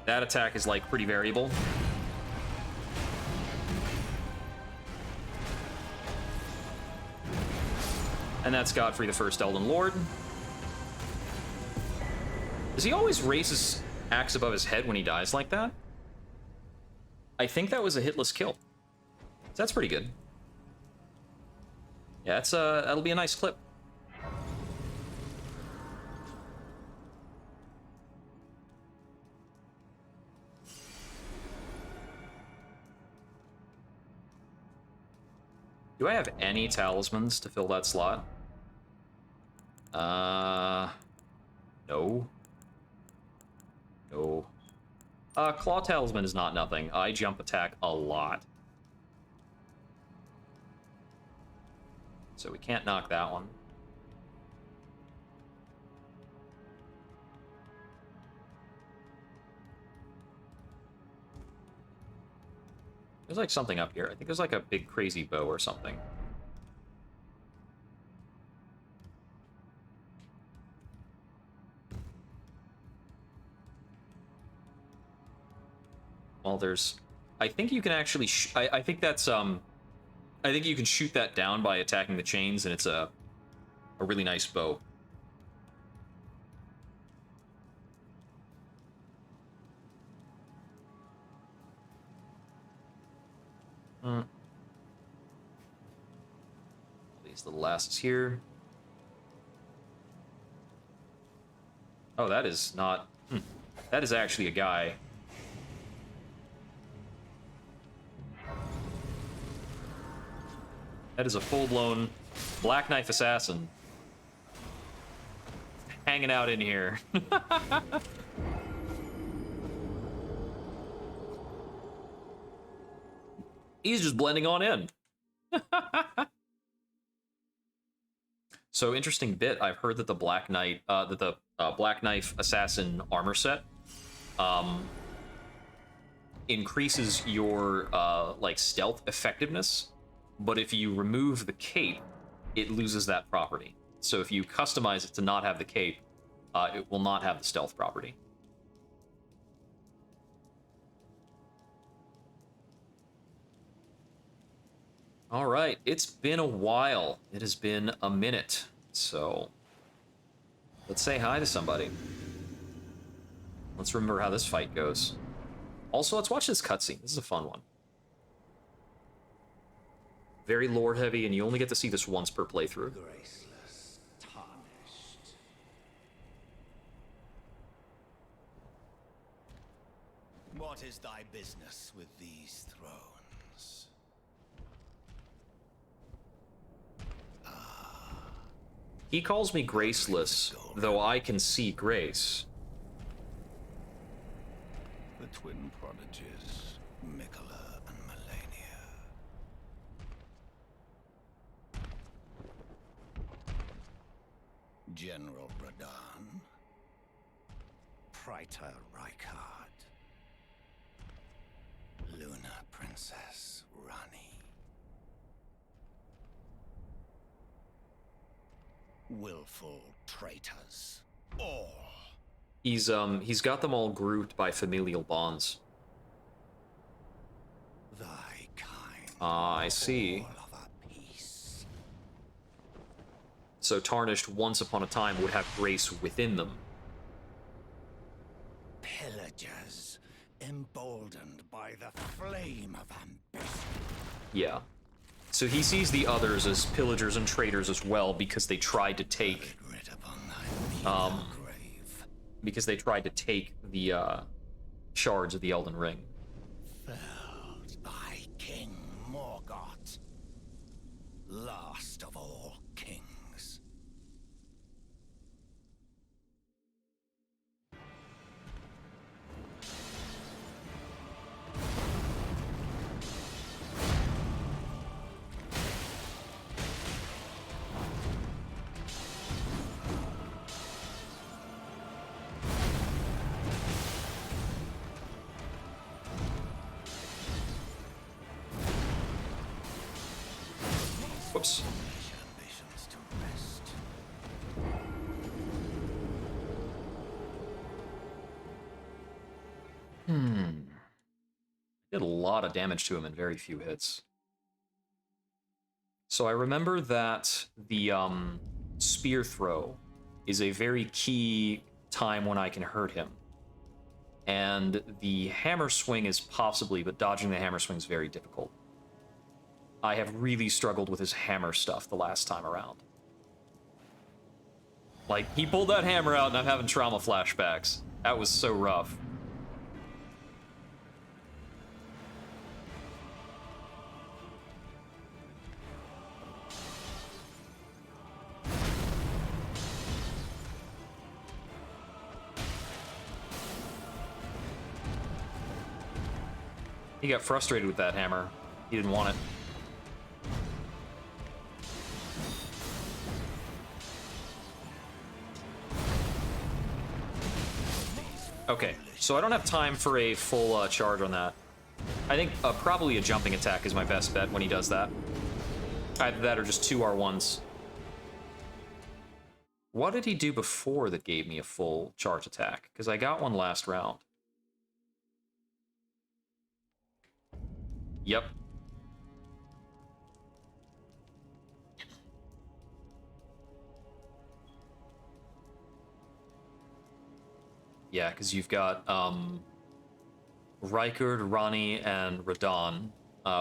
That attack is like pretty variable. And that's Godfrey the First Elden Lord. Does he always raise his axe above his head when he dies like that? I think that was a hitless kill. So that's pretty good. Yeah, that's that'll be a nice clip. Do I have any talismans to fill that slot? No. No. Claw Talisman is not nothing. I jump attack a lot. So we can't knock that one. There's like something up here. I think there's like a big crazy bow or something. Well, there's... I think you can actually... I think that's... I think you can shoot that down by attacking the chains, and it's a really nice bow. These little asses here. Oh, that is not... That is actually a guy. That is a full-blown Black Knife assassin. Hanging out in here. He's just blending on in. So, interesting bit. I've heard that the Black Knight, Black Knife assassin armor set, increases your like stealth effectiveness, but if you remove the cape, it loses that property. So if you customize it to not have the cape, it will not have the stealth property. All right, it's been a while. It has been a minute, so let's say hi to somebody. Let's remember how this fight goes. Also, let's watch this cutscene. This is a fun one. Very lore heavy, and you only get to see this once per playthrough. Graceless, tarnished. What is thy business with these thrones? He calls me graceless, though I can see grace. The twin prodigies, Mikola and Melania. General Radahn, Praetor Rykard, Luna Princess Rani. Willful traitors, all. He's got them all grouped by familial bonds. Thy kind. Ah, I see. All of a piece. So Tarnished, once upon a time, would have grace within them. Pillagers, emboldened by the flame of ambition. Yeah. So he sees the others as pillagers and traitors as well because they tried to take... Writ upon thy meaner grave. Because they tried to take the shards of the Elden Ring. Felled by King Morgoth, last of all kings. Whoops. Ambitions to rest. Did a lot of damage to him in very few hits. So I remember that the spear throw is a very key time when I can hurt him. And the hammer swing is possibly, but dodging the hammer swing is very difficult. I have really struggled with his hammer stuff the last time around. Like, he pulled that hammer out and I'm having trauma flashbacks. That was so rough. He got frustrated with that hammer. He didn't want it. Okay, so I don't have time for a full charge on that. I think probably a jumping attack is my best bet when he does that. Either that or just two R1s. What did he do before that gave me a full charge attack? Because I got one last round. Yep. Yeah, because you've got Rykard, Rani, and Radon,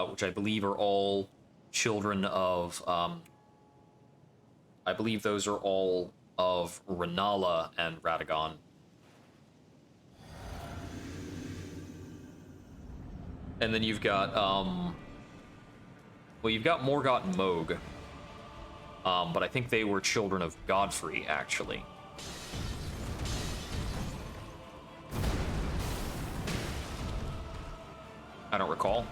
which I believe are all children of I believe those are all of Renala and Radagon. And then you've got well, you've got Morgott and Moog, but I think they were children of Godfrey, actually. I don't recall.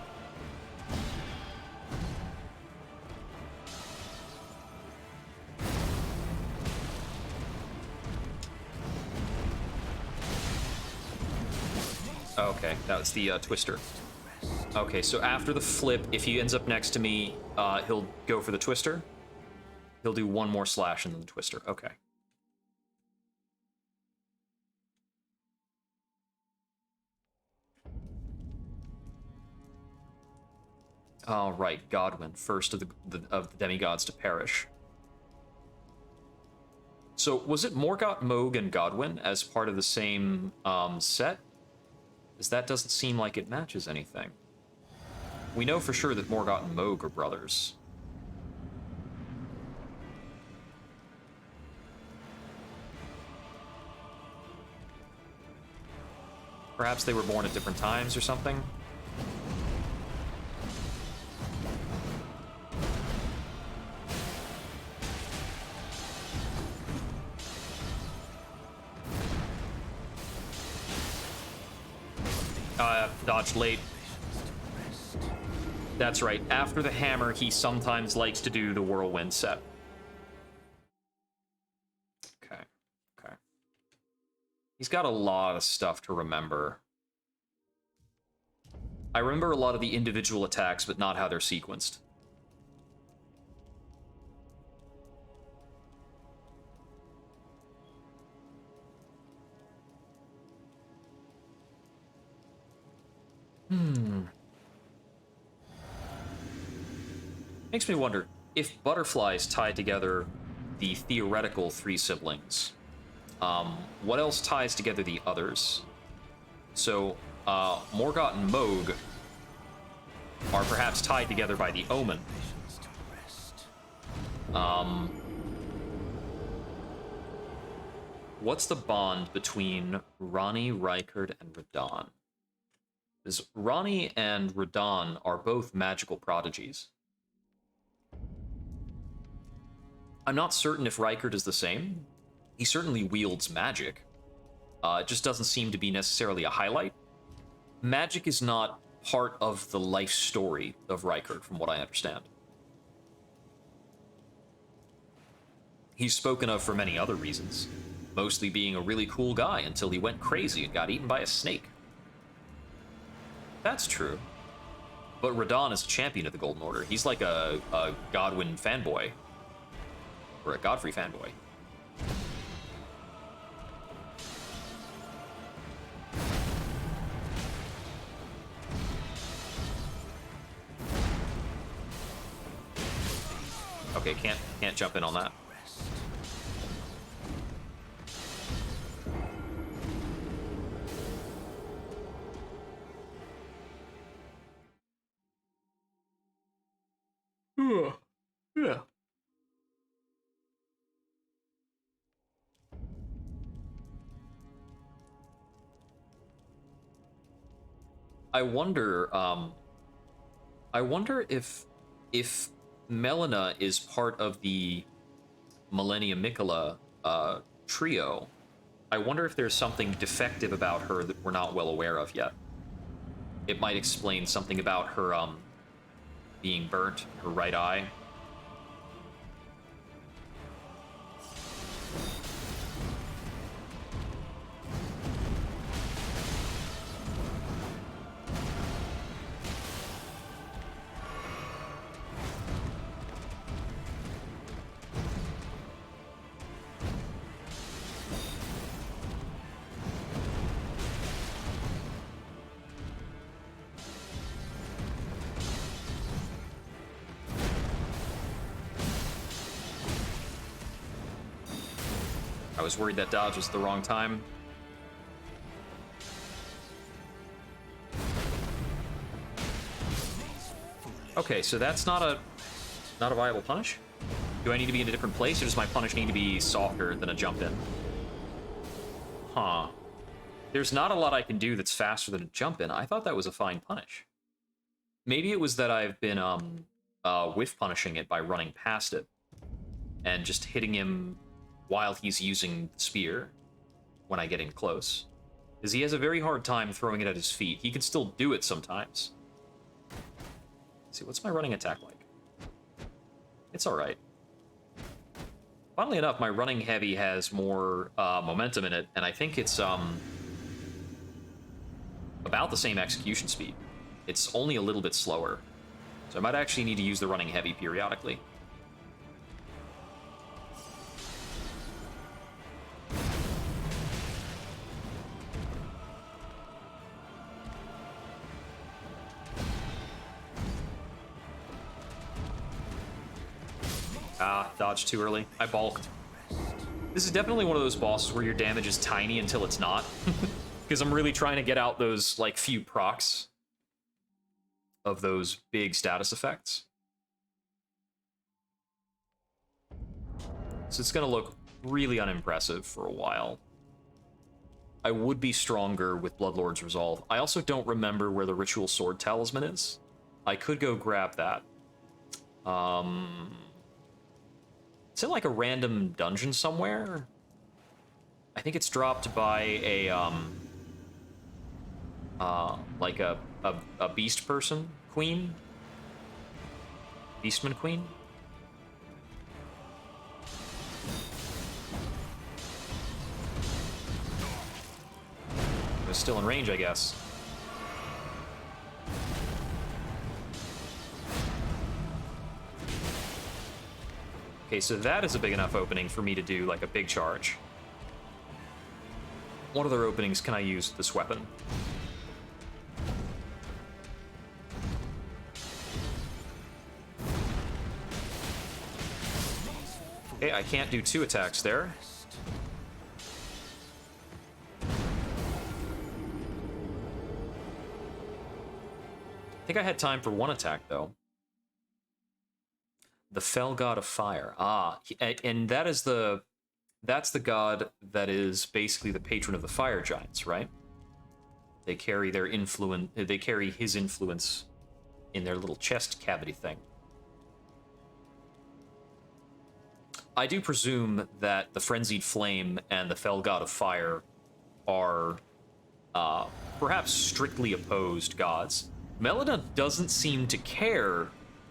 Okay, that was the Twister. Okay, so after the flip, if he ends up next to me, he'll go for the Twister. He'll do one more slash and then the Twister. Okay. All right, Godwyn, first of the demigods to perish. So was it Morgott, Moog, and Godwyn as part of the same set? Because that doesn't seem like it matches anything. We know for sure that Morgott and Moog are brothers. Perhaps they were born at different times or something? Dodged late. That's right. After the hammer, he sometimes likes to do the whirlwind set. Okay. Okay. He's got a lot of stuff to remember. I remember a lot of the individual attacks, but not how they're sequenced. Makes me wonder, if butterflies tied together the theoretical three siblings, what else ties together the others? So, Morgott and Moog are perhaps tied together by the Omen. What's the bond between Rani, Rykard, and Radon? Because Rani and Radon are both magical prodigies. I'm not certain if Rykard is the same. He certainly wields magic. It just doesn't seem to be necessarily a highlight. Magic is not part of the life story of Rykard, from what I understand. He's spoken of for many other reasons, mostly being a really cool guy until he went crazy and got eaten by a snake. That's true. But Radon is a champion of the Golden Order. He's like a Godwyn fanboy. Or a Godfrey fanboy. Okay, can't jump in on that. Yeah. I wonder if Melina is part of the Millennium Mikola trio. I wonder if there's something defective about her that we're not well aware of yet. It might explain something about her being burnt, her right eye. I was worried that dodge was the wrong time. Okay, so that's not a viable punish? Do I need to be in a different place, or does my punish need to be softer than a jump in? Huh. There's not a lot I can do that's faster than a jump in. I thought that was a fine punish. Maybe it was that I've been whiff punishing it by running past it and just hitting him while he's using the spear when I get in close. Because he has a very hard time throwing it at his feet. He can still do it sometimes. Let's see, what's my running attack like? It's alright. Funnily enough, my running heavy has more momentum in it, and I think it's about the same execution speed. It's only a little bit slower. So I might actually need to use the running heavy periodically. Ah, dodged too early. I balked. This is definitely one of those bosses where your damage is tiny until it's not. Because I'm really trying to get out those, like, few procs of those big status effects. So it's going to look really unimpressive for a while. I would be stronger with Bloodlord's Resolve. I also don't remember where the Ritual Sword Talisman is. I could go grab that. It's in like a random dungeon somewhere. I think it's dropped by a like a beast person queen, beastman queen. It was still in range, I guess. Okay, so that is a big enough opening for me to do, like, a big charge. What other openings can I use with this weapon? Okay, I can't do 2 attacks there. I think I had time for 1 attack, though. The Fell God of Fire. Ah, and that's the god that is basically the patron of the fire giants, right? They carry their influence. They carry his influence in their little chest cavity thing. I do presume that the Frenzied Flame and the Fell God of Fire are perhaps strictly opposed gods. Melina doesn't seem to care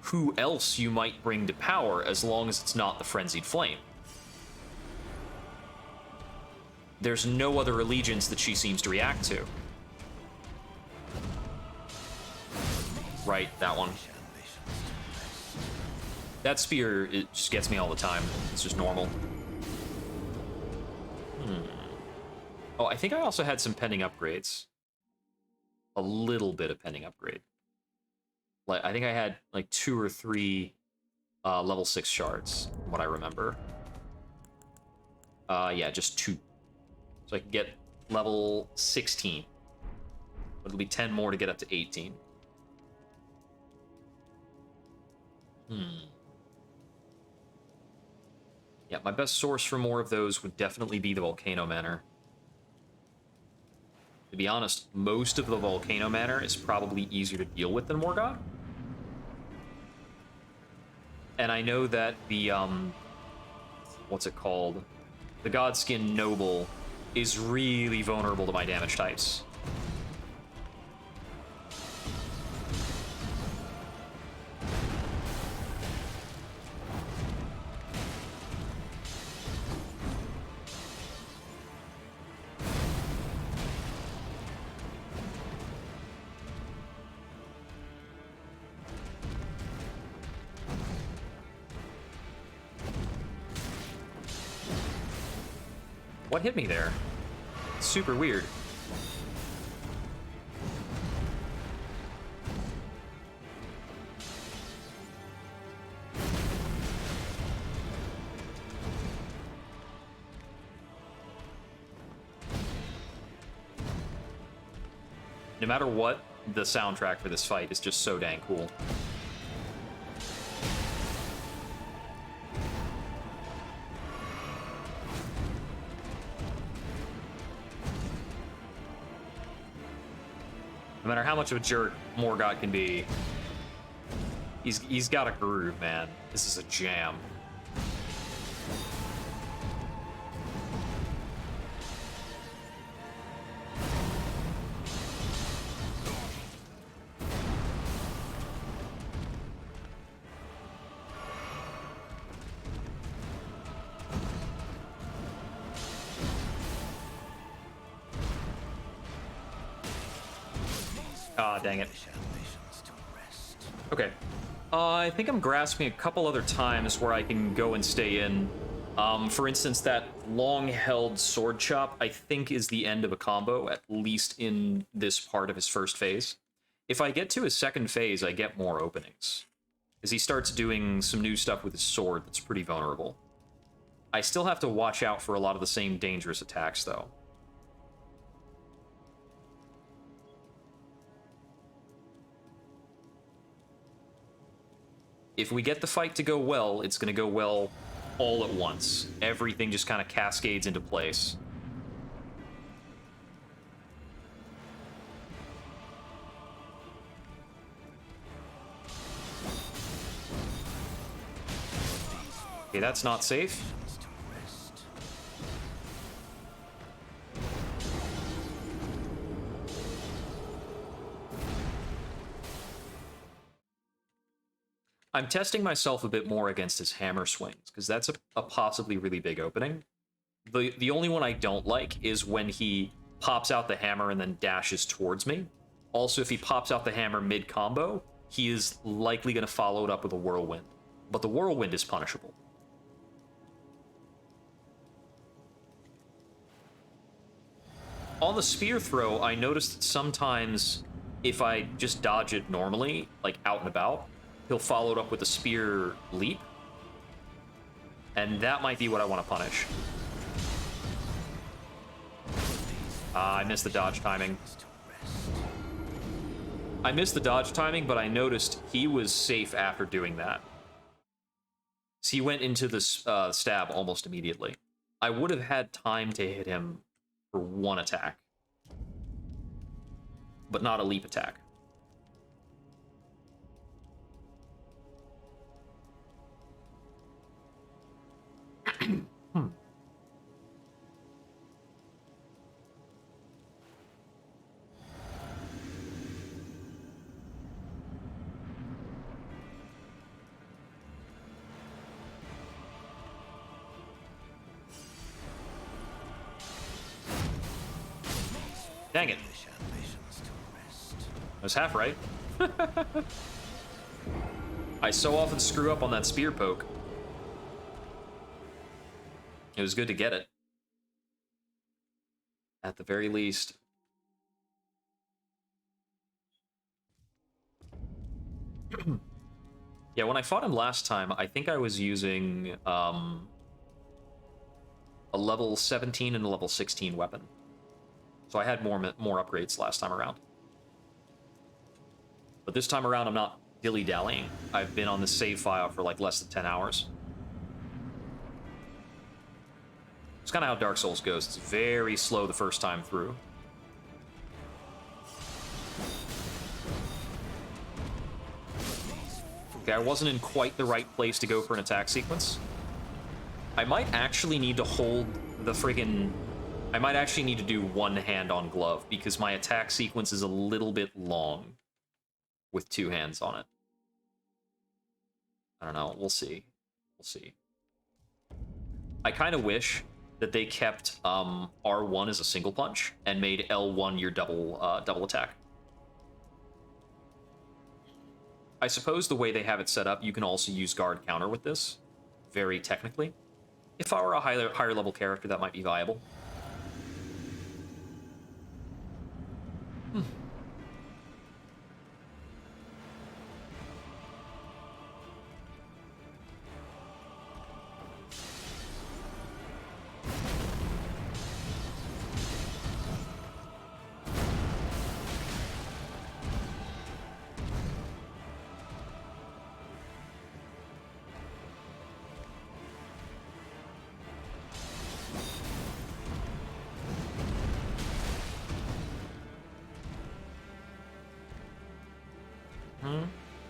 who else you might bring to power as long as it's not the Frenzied Flame. There's no other allegiance that she seems to react to. Right, that one. That spear, it just gets me all the time. It's just normal. Oh, I think I also had some pending upgrades. A little bit of pending upgrade. Like, I think I had like 2 or 3 level 6 shards, from what I remember. Yeah, just 2. So I can get level 16. But it'll be 10 more to get up to 18. Yeah, my best source for more of those would definitely be the Volcano Manor. To be honest, most of the Volcano Manor is probably easier to deal with than Morgoth. And I know that the, what's it called? The Godskin Noble is really vulnerable to my damage types. What hit me there? Super weird. No matter what, the soundtrack for this fight is just so dang cool. No matter how much of a jerk Morgott can be, he's got a groove, man. This is a jam. Ah, dang it. Okay. I think I'm grasping a couple other times where I can go and stay in. For instance, that long-held sword chop, I think, is the end of a combo, at least in this part of his first phase. If I get to his second phase, I get more openings, as he starts doing some new stuff with his sword that's pretty vulnerable. I still have to watch out for a lot of the same dangerous attacks, though. If we get the fight to go well, it's going to go well all at once. Everything just kind of cascades into place. Okay, that's not safe. I'm testing myself a bit more against his hammer swings, because that's a possibly really big opening. The only one I don't like is when he pops out the hammer and then dashes towards me. Also, if he pops out the hammer mid-combo, he is likely going to follow it up with a whirlwind. But the whirlwind is punishable. On the spear throw, I noticed that sometimes if I just dodge it normally, like out and about, he'll follow it up with a spear leap. And that might be what I want to punish. I missed the dodge timing. I missed the dodge timing, but I noticed he was safe after doing that. So he went into the stab almost immediately. I would have had time to hit him for one attack, but not a leap attack. Dang it. I was half right. I so often screw up on that spear poke. It was good to get it. At the very least. Yeah, when I fought him last time, I think I was using a level 17 and a level 16 weapon. So I had more upgrades last time around. But this time around, I'm not dilly-dallying. I've been on the save file for like less than 10 hours. It's kind of how Dark Souls goes. It's very slow the first time through. Okay, I wasn't in quite the right place to go for an attack sequence. I might actually need to hold the friggin'... I might actually need to do one hand on glove, because my attack sequence is a little bit long with two hands on it. I don't know. We'll see. We'll see. I kind of wish that they kept R1 as a single punch and made L1 your double attack. I suppose the way they have it set up, you can also use guard counter with this, very technically. If I were a higher level character, that might be viable.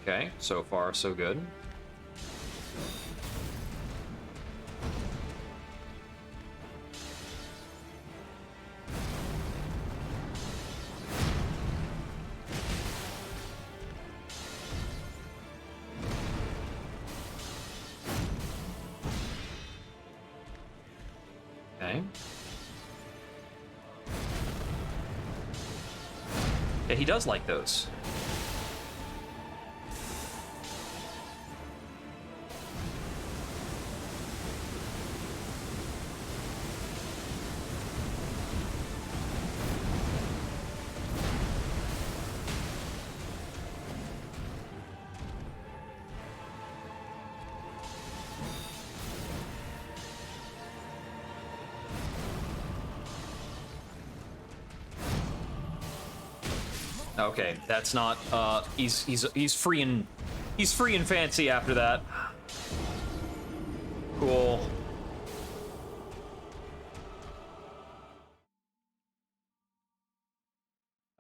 Okay, so far so good. Okay. Yeah, he does like those. Okay, that's not. He's free and fancy after that. Cool.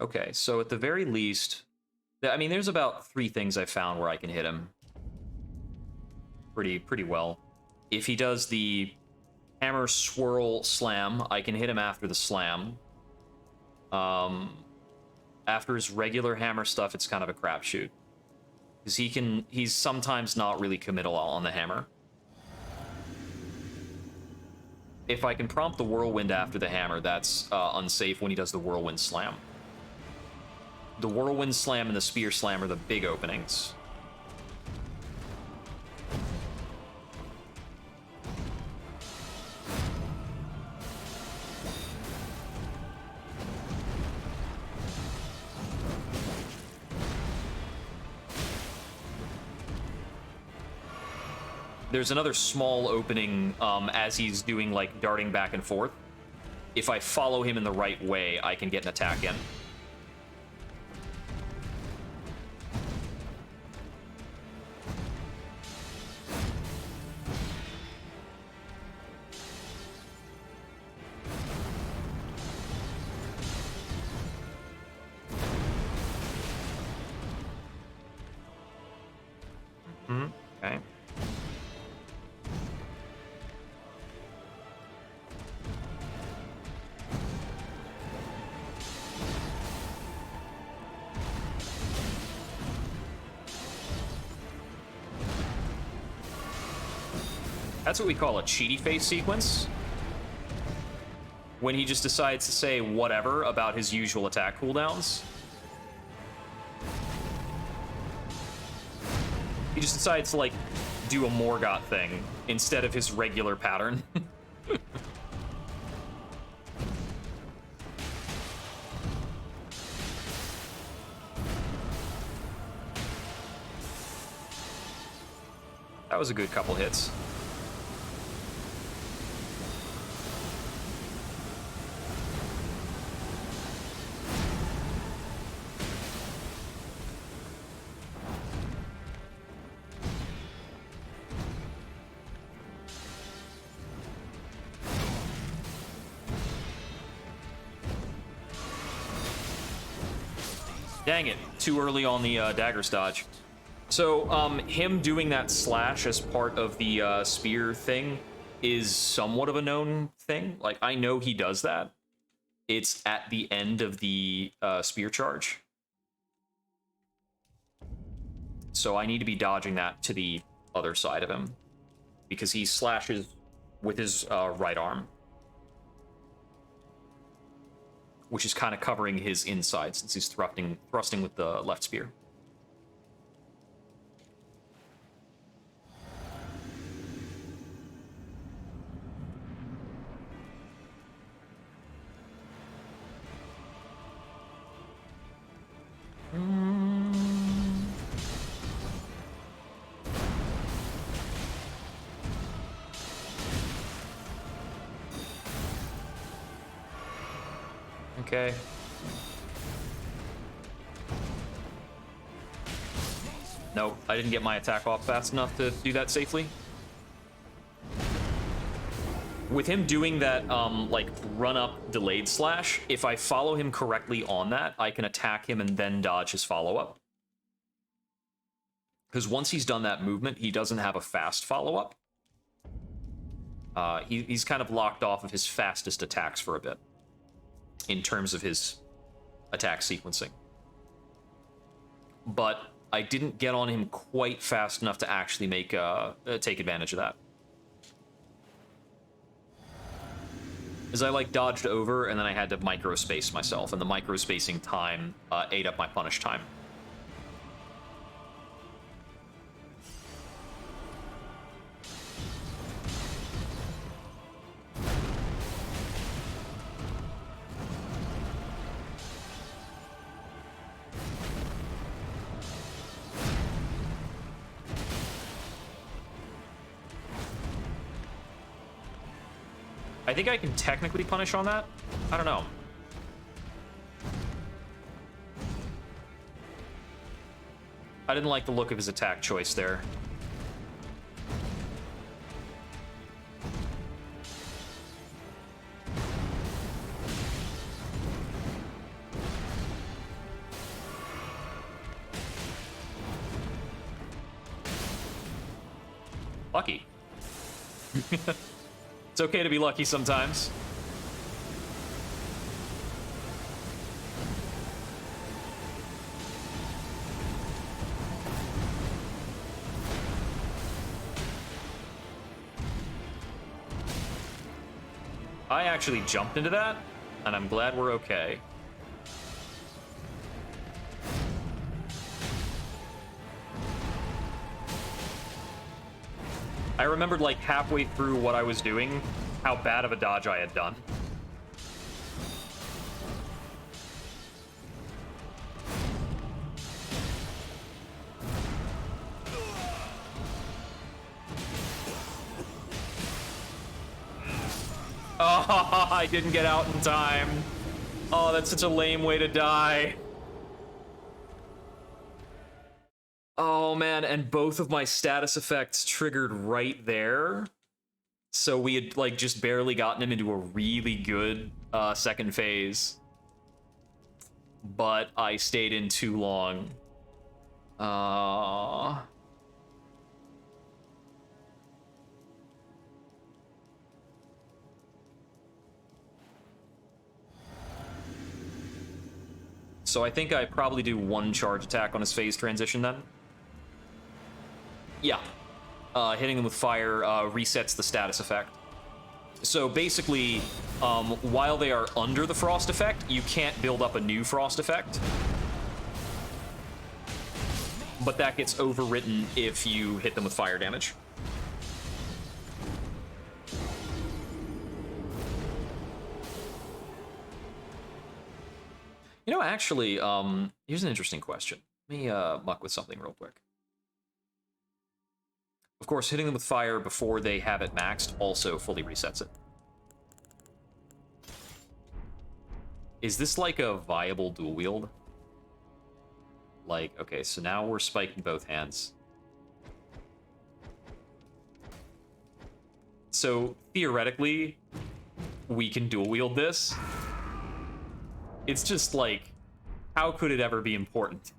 Okay, so at the very least, I mean, there's about 3 things I found where I can hit him pretty well. If he does the hammer swirl slam, I can hit him after the slam. After his regular hammer stuff, it's kind of a crapshoot. Because he's sometimes not really committal on the hammer. If I can prompt the whirlwind after the hammer, that's unsafe when he does the whirlwind slam. The whirlwind slam and the spear slam are the big openings. There's another small opening as he's doing, like, darting back and forth. If I follow him in the right way, I can get an attack in. Okay. That's what we call a cheaty face sequence. When he just decides to say whatever about his usual attack cooldowns. He just decides to, like, do a Morgott thing instead of his regular pattern. That was a good couple hits. Dang it, too early on the dagger dodge. So, him doing that slash as part of the spear thing is somewhat of a known thing. Like, I know he does that. It's at the end of the spear charge. So I need to be dodging that to the other side of him. Because he slashes with his right arm. Which is kind of covering his inside since he's thrusting with the left spear. Okay. Nope, I didn't get my attack off fast enough to do that safely. With him doing that, like, run-up delayed slash, if I follow him correctly on that, I can attack him and then dodge his follow-up. Because once he's done that movement, he doesn't have a fast follow-up. He's kind of locked off of his fastest attacks for a bit in terms of his attack sequencing. But I didn't get on him quite fast enough to actually take advantage of that. As I dodged over, and then I had to micro-space myself, and the micro-spacing time ate up my punish time. I think I can technically punish on that. I don't know. I didn't like the look of his attack choice there. Lucky. It's okay to be lucky sometimes. I actually jumped into that, and I'm glad we're okay. I remembered halfway through what I was doing, how bad of a dodge I had done. Oh, I didn't get out in time. Oh, that's such a lame way to die. Oh man, and both of my status effects triggered right there. So we had just barely gotten him into a really good second phase. But I stayed in too long. So I think I probably do one charge attack on his phase transition then. Yeah. Hitting them with fire resets the status effect. So basically, while they are under the frost effect, you can't build up a new frost effect. But that gets overwritten if you hit them with fire damage. You know, actually, here's an interesting question. Let me muck with something real quick. Of course, hitting them with fire before they have it maxed also fully resets it. Is this a viable dual wield? Okay, so now we're spiking both hands. So, theoretically, we can dual wield this. It's just how could it ever be important?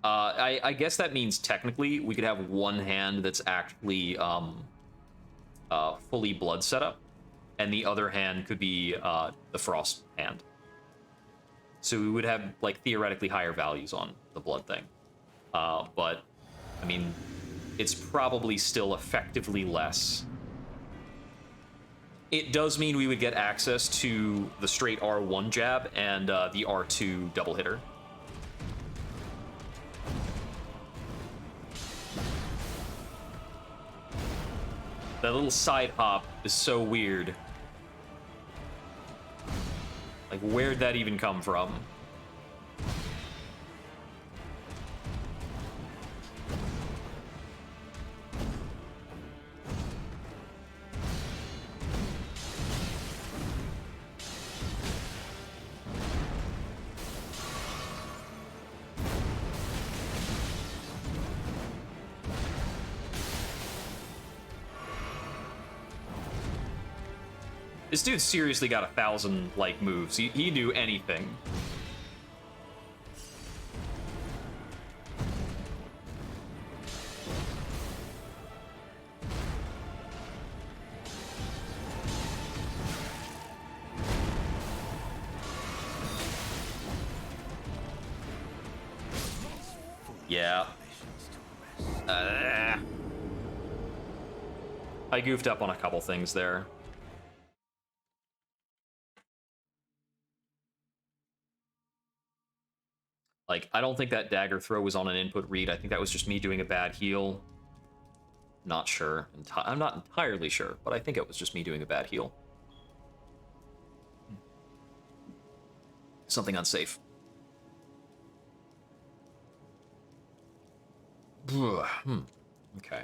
I guess that means technically we could have one hand that's actually fully blood setup, and the other hand could be the frost hand. So we would have theoretically higher values on the blood thing. But I mean, it's probably still effectively less. It does mean we would get access to the straight R1 jab and the R2 double hitter. That little side hop is so weird. Where'd that even come from? This dude seriously got 1,000 moves. He knew anything. Yeah. I goofed up on a couple things there. Like, I don't think that dagger throw was on an input read. I think that was just me doing a bad heal. Not sure. I'm not entirely sure, but I think it was just me doing a bad heal. Something unsafe. Okay.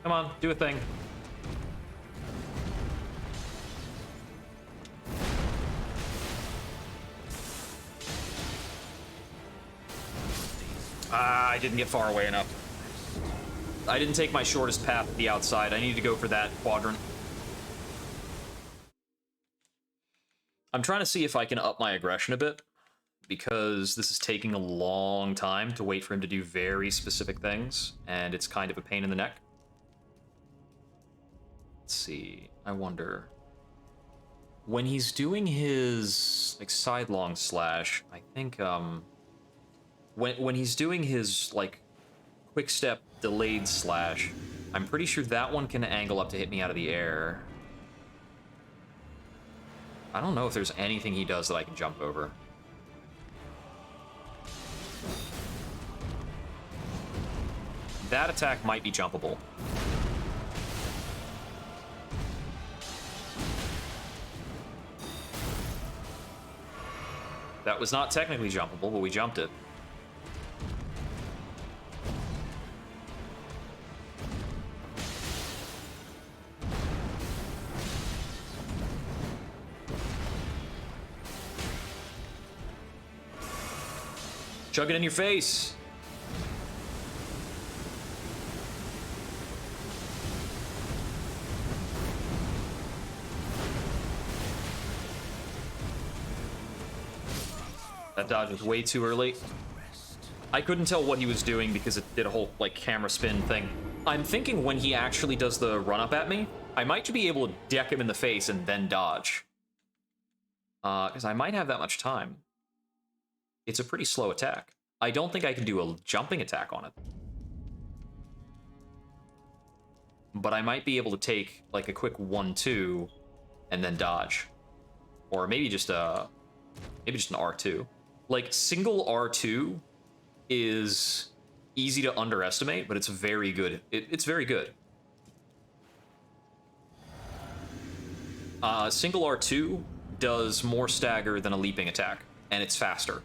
Come on, do a thing. I didn't get far away enough. I didn't take my shortest path to the outside. I need to go for that quadrant. I'm trying to see if I can up my aggression a bit, because this is taking a long time to wait for him to do very specific things, and it's kind of a pain in the neck. Let's see. I wonder. When he's doing his like sidelong slash, I think when he's doing his like quick step delayed slash, I'm pretty sure that one can angle up to hit me out of the air. I don't know if there's anything he does that I can jump over. That attack might be jumpable. That was not technically jumpable, but we jumped it. Chug it in your face. That dodge was way too early. I couldn't tell what he was doing because it did a whole like camera spin thing. I'm thinking when he actually does the run up at me, I might be able to deck him in the face and then dodge. Because I might have that much time. It's a pretty slow attack. I don't think I can do a jumping attack on it. But I might be able to take like a quick 1-2 and then dodge. Or maybe just an R2. Like single R2 is easy to underestimate, but it's very good. It's very good. Single R2 does more stagger than a leaping attack, and it's faster.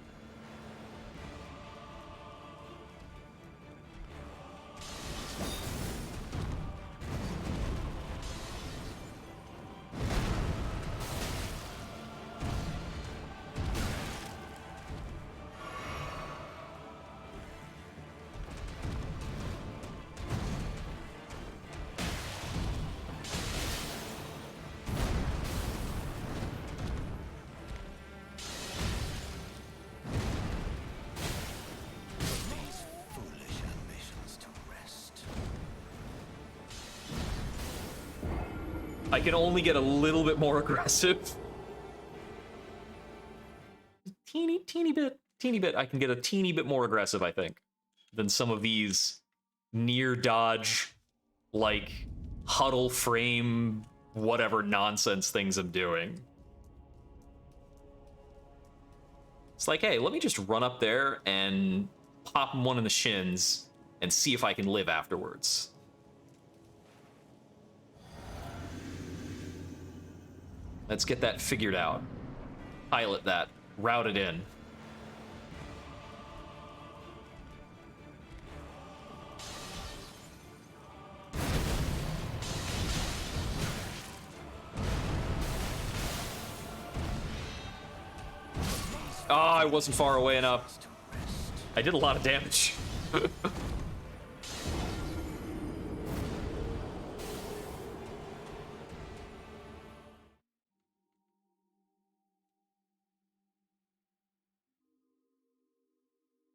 I can only get a little bit more aggressive. Teeny bit. I can get a teeny bit more aggressive, I think, than some of these near dodge, like huddle frame, whatever nonsense things I'm doing. It's like, hey, let me just run up there and pop him one in the shins and see if I can live afterwards. Let's get that figured out. Pilot that. Route it in. I wasn't far away enough. I did a lot of damage.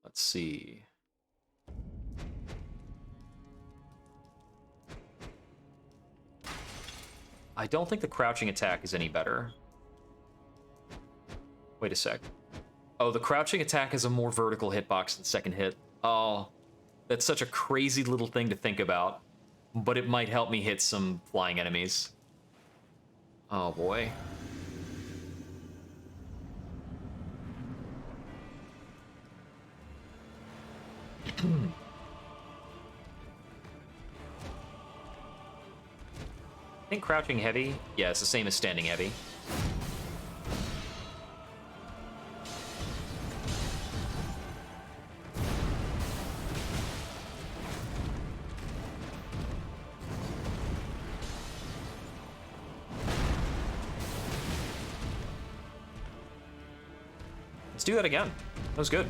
Let's see. I don't think the crouching attack is any better. Wait a sec. Oh, the crouching attack has a more vertical hitbox than second hit. Oh, that's such a crazy little thing to think about. But it might help me hit some flying enemies. Oh boy. I think crouching heavy, yeah, it's the same as standing heavy. Let's do that again. That was good.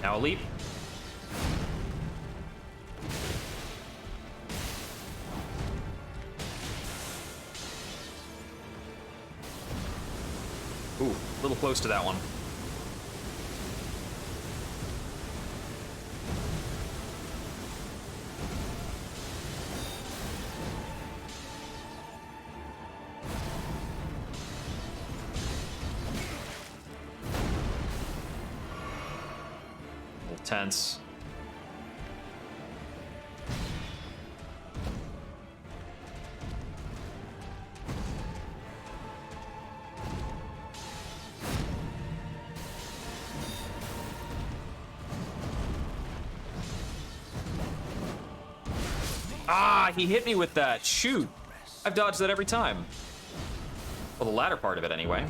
Now a leap. Ooh, a little close to that one. Tense. Ah, he hit me with that. Shoot. I've dodged that every time. Well, the latter part of it, anyway.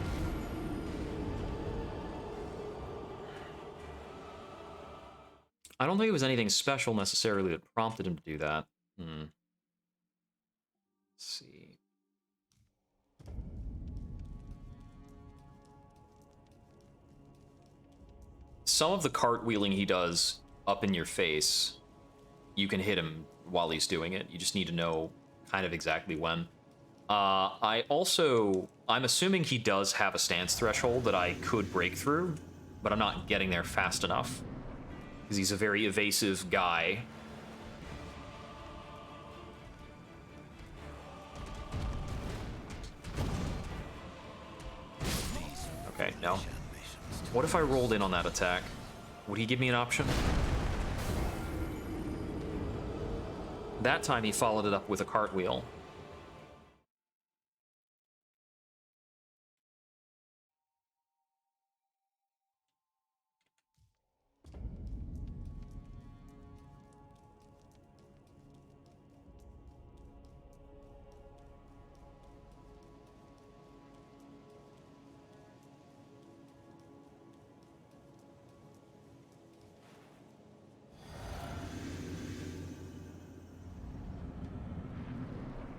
I don't think it was anything special necessarily that prompted him to do that. Let's see. Some of the cartwheeling he does up in your face, you can hit him while he's doing it. You just need to know kind of exactly when. I'm assuming he does have a stance threshold that I could break through, but I'm not getting there fast enough. Because he's a very evasive guy. Okay, no. What if I rolled in on that attack? Would he give me an option? That time he followed it up with a cartwheel.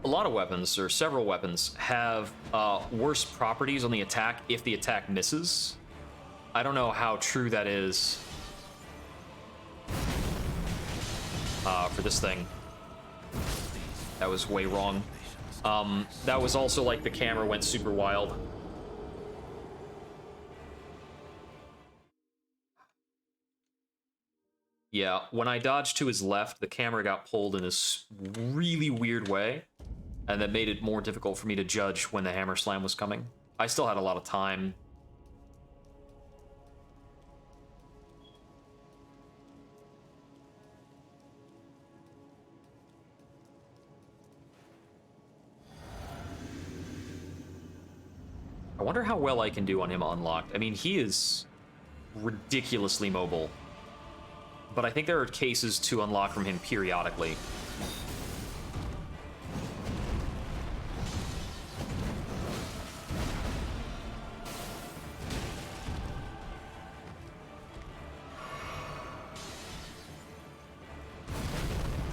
A lot of weapons, or several weapons, have worse properties on the attack if the attack misses. I don't know how true that is for this thing. That was way wrong. That was also like the camera went super wild. Yeah, when I dodged to his left, the camera got pulled in this really weird way, and that made it more difficult for me to judge when the hammer slam was coming. I still had a lot of time. I wonder how well I can do on him unlocked. I mean, he is ridiculously mobile. But I think there are cases to unlock from him periodically.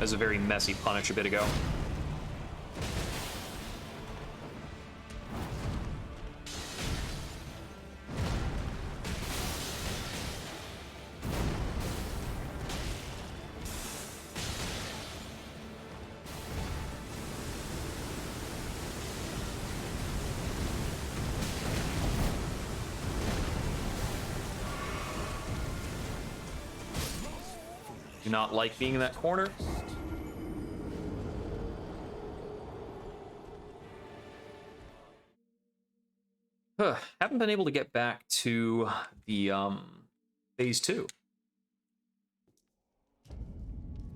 That was a very messy punish a bit ago. Do not like being in that corner. Haven't been able to get back to the phase 2.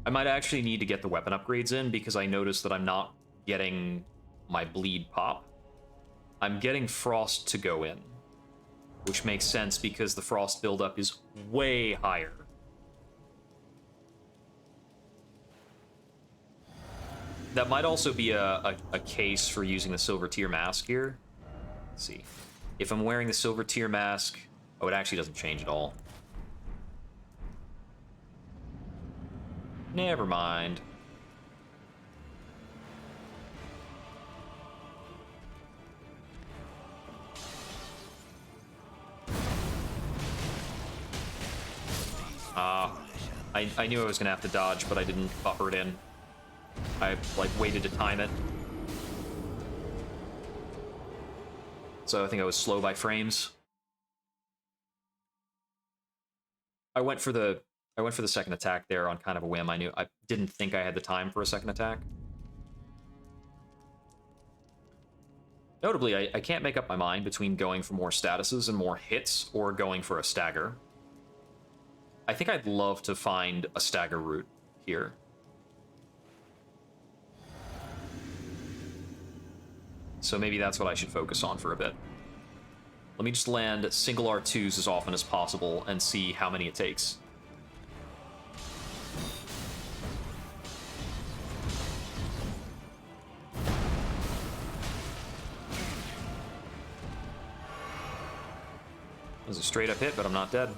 I might actually need to get the weapon upgrades in because I noticed that I'm not getting my bleed pop. I'm getting frost to go in, which makes sense because the frost buildup is way higher. That might also be a case for using the silver tier mask here. Let's see. If I'm wearing the silver tier mask... Oh, it actually doesn't change at all. Never mind. I knew I was going to have to dodge, but I didn't buffer it in. I, like, waited to time it. So I think I was slow by frames. I went for the second attack there on kind of a whim. I didn't think I had the time for a second attack. Notably, I can't make up my mind between going for more statuses and more hits or going for a stagger. I think I'd love to find a stagger route here. So maybe that's what I should focus on for a bit. Let me just land single R2s as often as possible and see how many it takes. That was a straight up hit, but I'm not dead.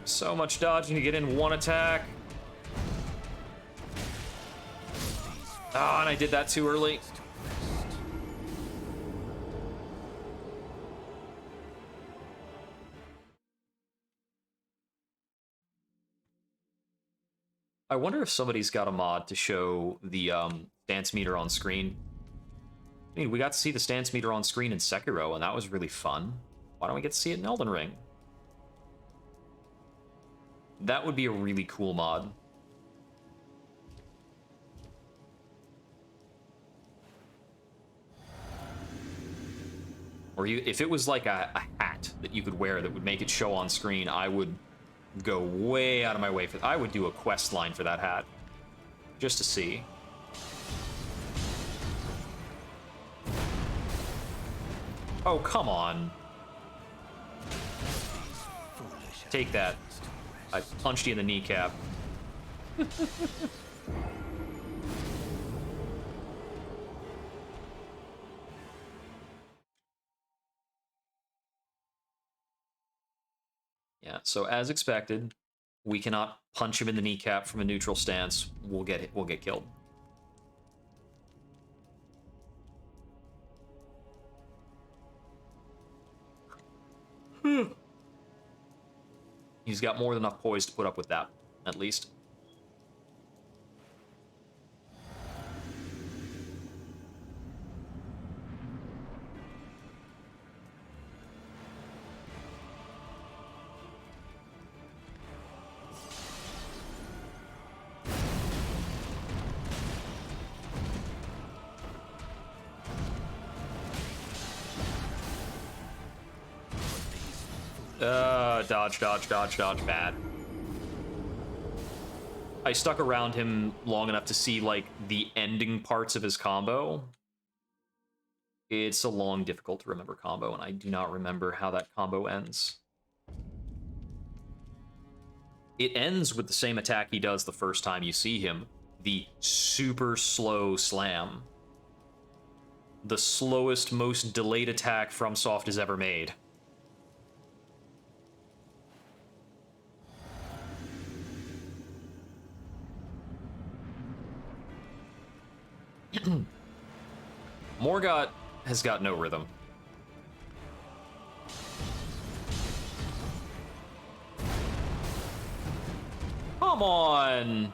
So much dodging to get in one attack. Ah, and I did that too early. I wonder if somebody's got a mod to show the stance meter on screen. I mean, we got to see the stance meter on screen in Sekiro, and that was really fun. Why don't we get to see it in Elden Ring? That would be a really cool mod. Or if it was like a hat that you could wear that would make it show on screen, I would go way out of my way for... I would do a quest line for that hat. Just to see. Oh, come on. Take that. I punched you in the kneecap. Yeah, so as expected, we cannot punch him in the kneecap from a neutral stance. We'll get killed. He's got more than enough poise to put up with that, at least. Dodge, dodge, dodge, dodge, bad. I stuck around him long enough to see, like, the ending parts of his combo. It's a long, difficult to remember combo, and I do not remember how that combo ends. It ends with the same attack he does the first time you see him. The super slow slam. The slowest, most delayed attack FromSoft has ever made. Morgott has got no rhythm. Come on!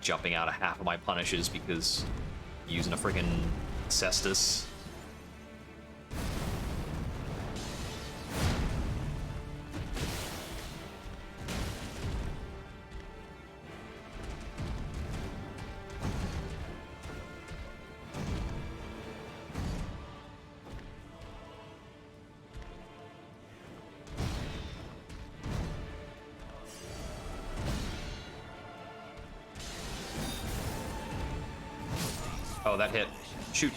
Jumping out of half of my punishes because using a friggin' Cestus. Oh, that hit. Shoot.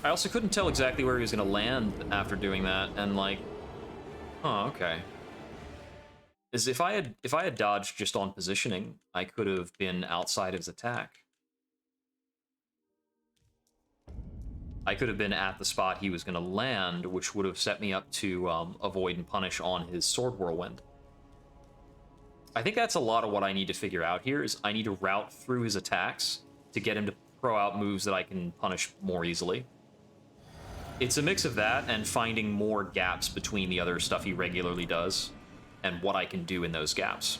I also couldn't tell exactly where he was going to land after doing that, and like, oh, okay. As if I had dodged just on positioning, I could have been outside of his attack. I could have been at the spot he was going to land, which would have set me up to avoid and punish on his Sword Whirlwind. I think that's a lot of what I need to figure out here, is I need to route through his attacks to get him to throw out moves that I can punish more easily. It's a mix of that and finding more gaps between the other stuff he regularly does and what I can do in those gaps.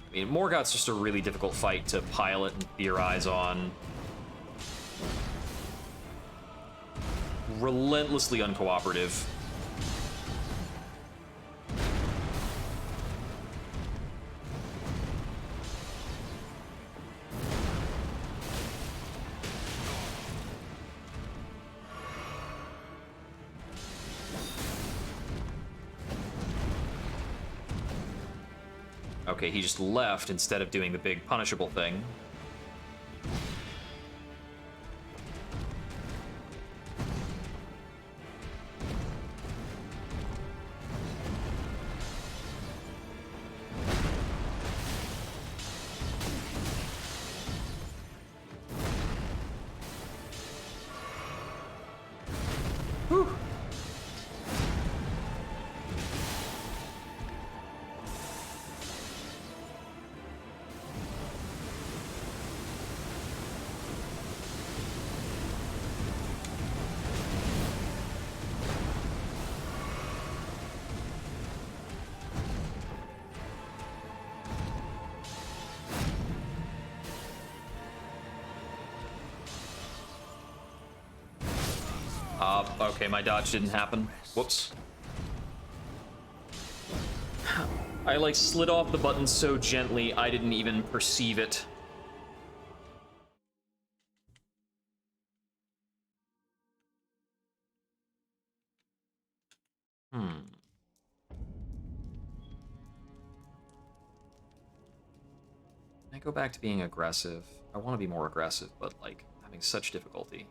I mean, Morgott's just a really difficult fight to pilot and theorize on. Relentlessly uncooperative. Okay, he just left instead of doing the big punishable thing. Whew. Okay, my dodge didn't happen. Whoops. I, like, slid off the button so gently, I didn't even perceive it. I go back to being aggressive. I want to be more aggressive, but, like, having such difficulty.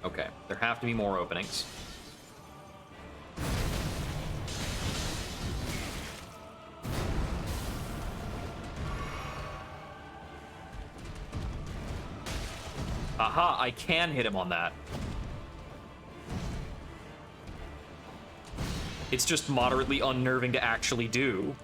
Okay, there have to be more openings. Aha, I can hit him on that. It's just moderately unnerving to actually do.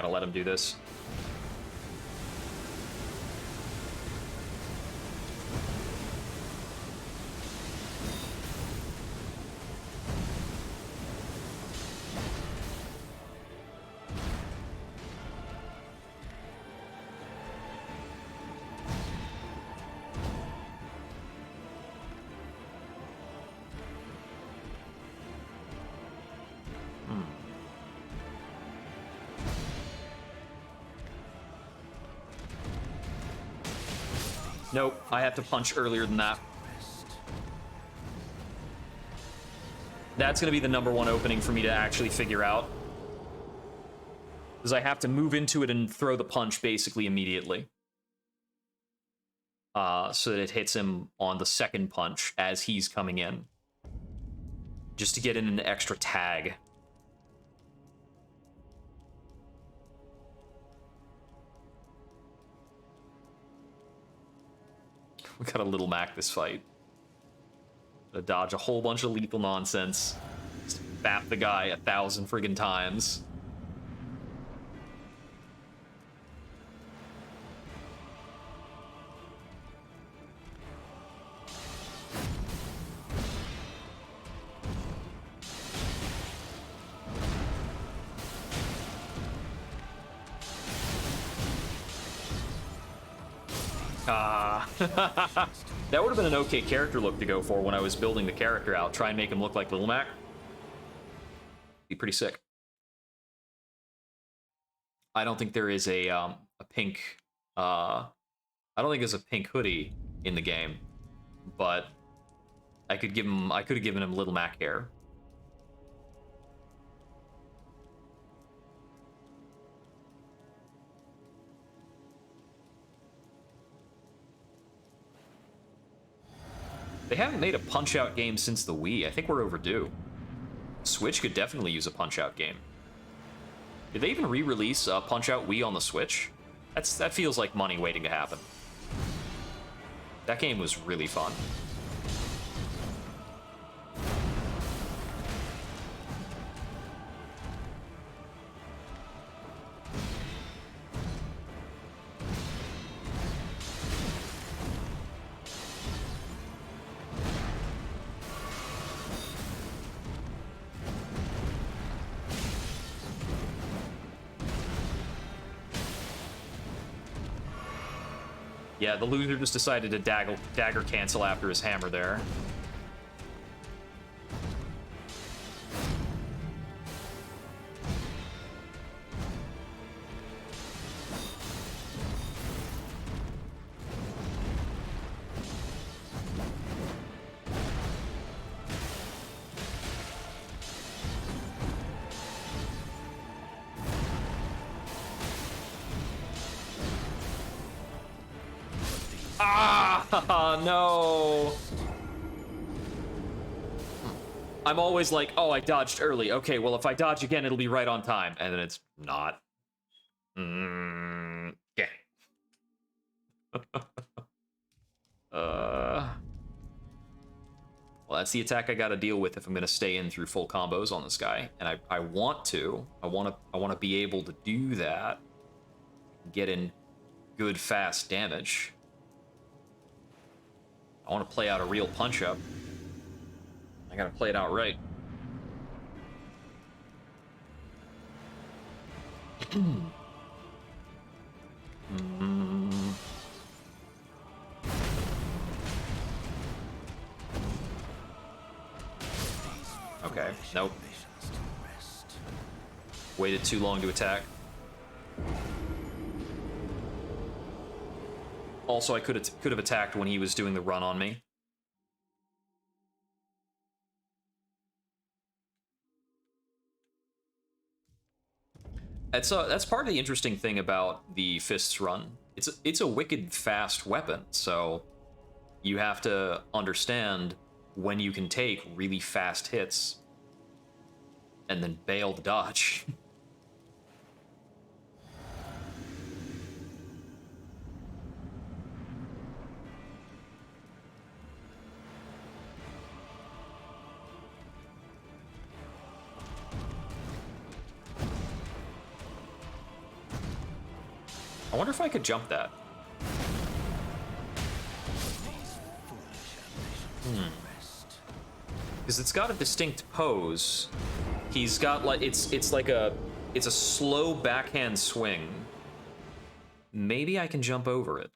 gotta let him do this. Nope, I have to punch earlier than that. That's going to be the #1 opening for me to actually figure out. Because I have to move into it and throw the punch basically immediately. So that it hits him on the second punch as he's coming in. Just to get in an extra tag. We got a little Mac this fight. Gotta dodge a whole bunch of lethal nonsense. Just bap the guy 1,000 friggin' times. That would have been an okay character look to go for when I was building the character out. Try and make him look like Little Mac. Be pretty sick. I don't think there is a pink. I don't think there's a pink hoodie in the game, but I could give him. I could have given him Little Mac hair. They haven't made a Punch-Out game since the Wii. I think we're overdue. Switch could definitely use a Punch-Out game. Did they even re-release Punch-Out Wii on the Switch? That feels like money waiting to happen. That game was really fun. Yeah, the loser just decided to dagger cancel after his hammer there. No. I'm always like, oh, I dodged early. Okay, well, if I dodge again, it'll be right on time. And then it's not. Yeah. Well, that's the attack I gotta deal with if I'm gonna stay in through full combos on this guy. And I want to. I wanna be able to do that. Get in good, fast damage. I want to play out a real punch-up. I gotta play it out right. Okay, nope. Waited too long to attack. Also, I could have attacked when he was doing the run on me. That's part of the interesting thing about the Fists run. It's a wicked fast weapon, so you have to understand when you can take really fast hits and then bail the dodge. I wonder if I could jump that. Because it's got a distinct pose. He's got like it's a slow backhand swing. Maybe I can jump over it.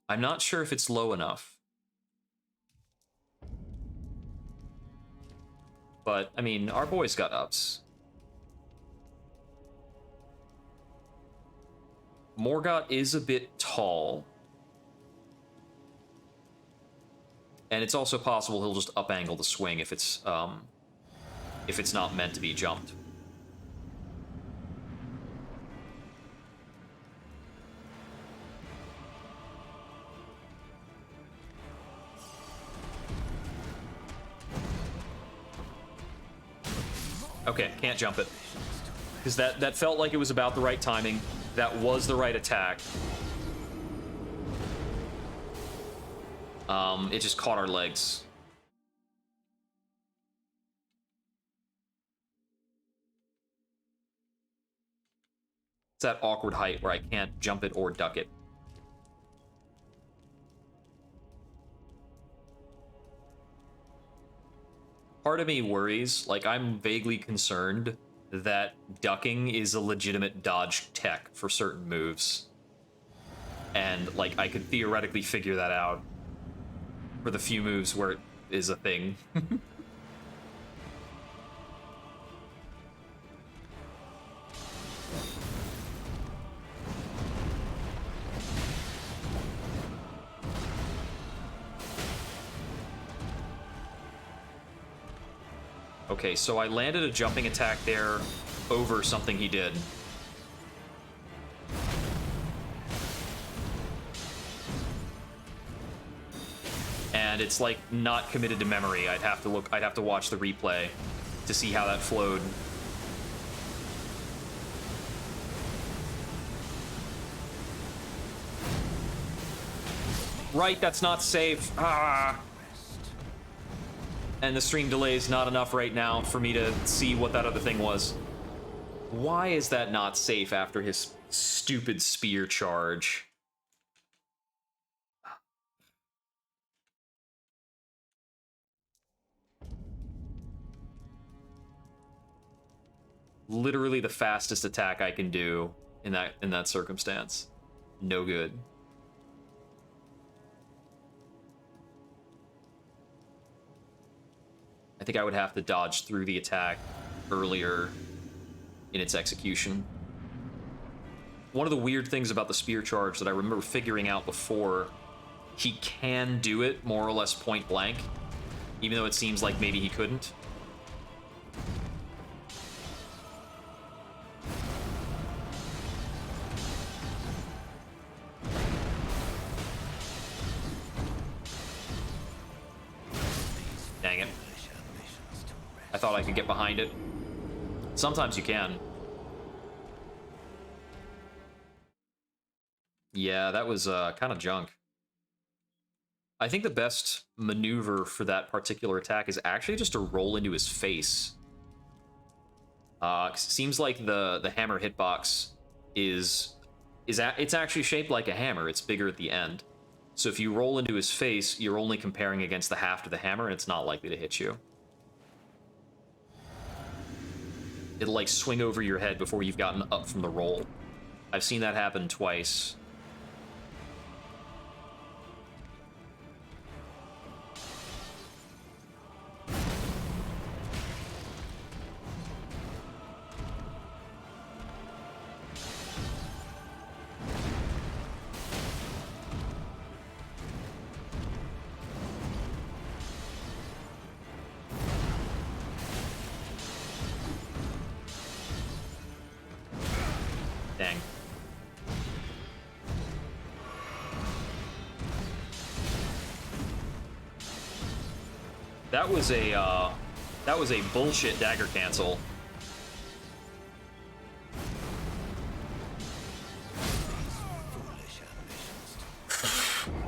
I'm not sure if it's low enough. But, I mean, our boy's got ups. Morgott is a bit tall. And it's also possible he'll just up-angle the swing if it's not meant to be jumped. Okay, can't jump it. Because that felt like it was about the right timing. That was the right attack. It just caught our legs. It's that awkward height where I can't jump it or duck it. Part of me worries, like, I'm vaguely concerned that ducking is a legitimate dodge tech for certain moves. And, like, I could theoretically figure that out for the few moves where it is a thing. Okay, so I landed a jumping attack there over something he did. And it's like not committed to memory. I'd have to watch the replay to see how that flowed. Right, that's not safe. Ah. And the stream delay is not enough right now for me to see what that other thing was. Why is that not safe after his stupid spear charge? Literally the fastest attack I can do in that circumstance. No good. I think I would have to dodge through the attack earlier in its execution. One of the weird things about the spear charge that I remember figuring out before, he can do it more or less point blank, even though it seems like maybe he couldn't. Dang it. I thought I could get behind it. Sometimes you can. Yeah, that was kind of junk. I think the best maneuver for that particular attack is actually just to roll into his face. Seems like the hammer hitbox it's actually shaped like a hammer. It's bigger at the end. So if you roll into his face, you're only comparing against the haft of the hammer, and it's not likely to hit you. It'll like swing over your head before you've gotten up from the roll. I've seen that happen twice. Dang. That was a bullshit dagger cancel.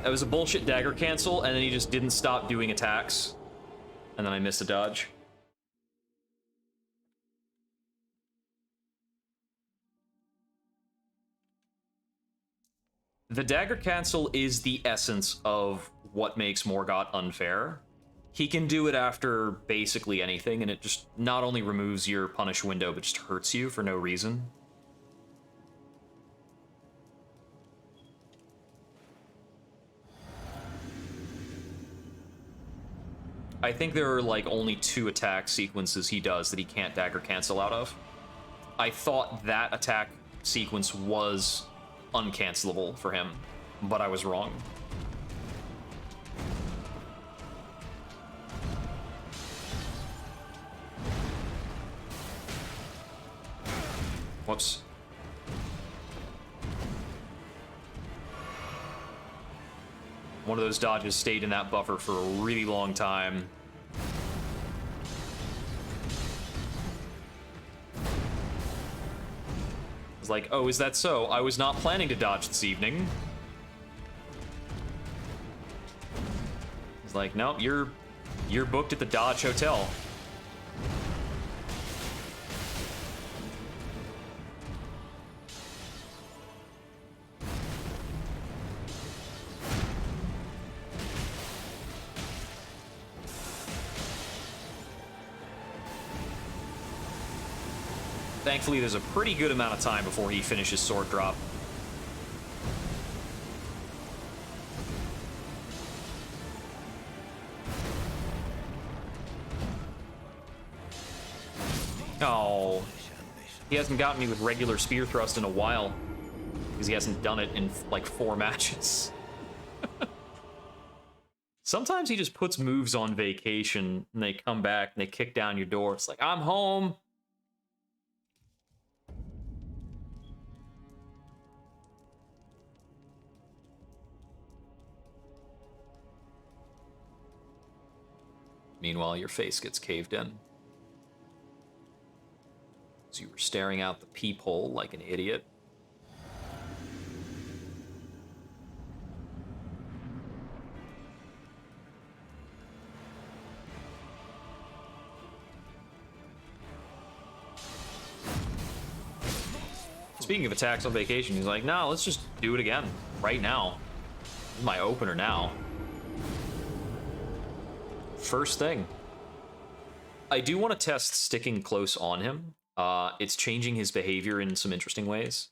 That was a bullshit dagger cancel, and then he just didn't stop doing attacks. And then I missed a dodge. The dagger cancel is the essence of what makes Morgott unfair. He can do it after basically anything, and it just not only removes your punish window, but just hurts you for no reason. I think there are like only 2 attack sequences he does that he can't dagger cancel out of. I thought that attack sequence was uncancelable for him, but I was wrong. Whoops. One of those dodges stayed in that buffer for a really long time. It's like, oh, is that so? I was not planning to dodge this evening. It's like, nope, you're booked at the Dodge Hotel. Thankfully, there's a pretty good amount of time before he finishes sword drop. Oh, he hasn't gotten me with regular spear thrust in a while because he hasn't done it in like 4 matches. Sometimes he just puts moves on vacation and they come back and they kick down your door. It's like, I'm home. Meanwhile, your face gets caved in. So you were staring out the peephole like an idiot. Speaking of attacks on vacation, he's like, no, let's just do it again. Right now. This is my opener now. First thing. I do want to test sticking close on him. It's changing his behavior in some interesting ways.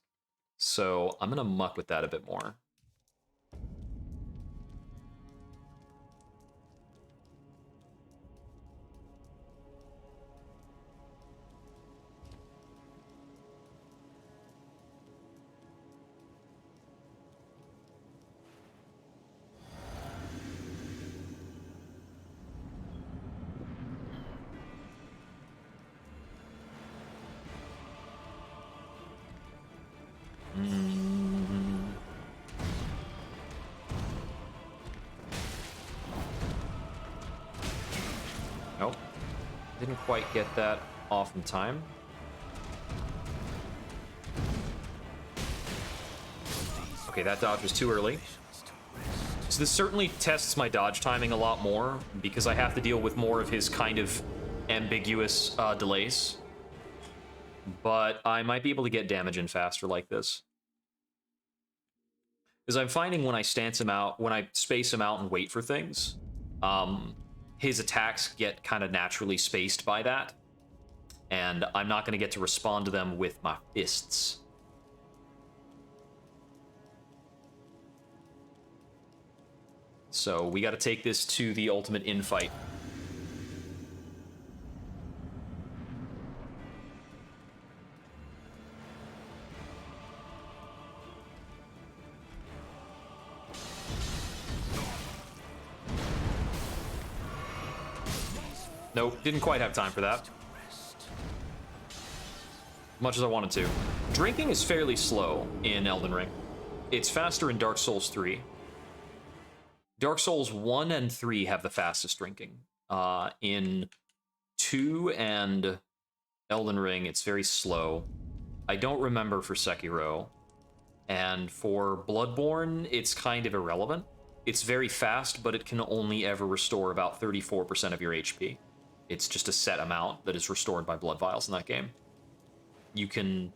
So I'm going to muck with that a bit more. Nope. Didn't quite get that off in time. Okay, that dodge was too early. So this certainly tests my dodge timing a lot more because I have to deal with more of his kind of ambiguous delays. But I might be able to get damage in faster like this. Because I'm finding when I stance him out, when I space him out and wait for things, his attacks get kind of naturally spaced by that. And I'm not going to get to respond to them with my fists. So we got to take this to the ultimate infight. Nope, didn't quite have time for that. Much as I wanted to. Drinking is fairly slow in Elden Ring. It's faster in Dark Souls 3. Dark Souls 1 and 3 have the fastest drinking. In 2 and Elden Ring, it's very slow. I don't remember for Sekiro. And for Bloodborne, it's kind of irrelevant. It's very fast, but it can only ever restore about 34% of your HP. It's just a set amount that is restored by blood vials in that game. You can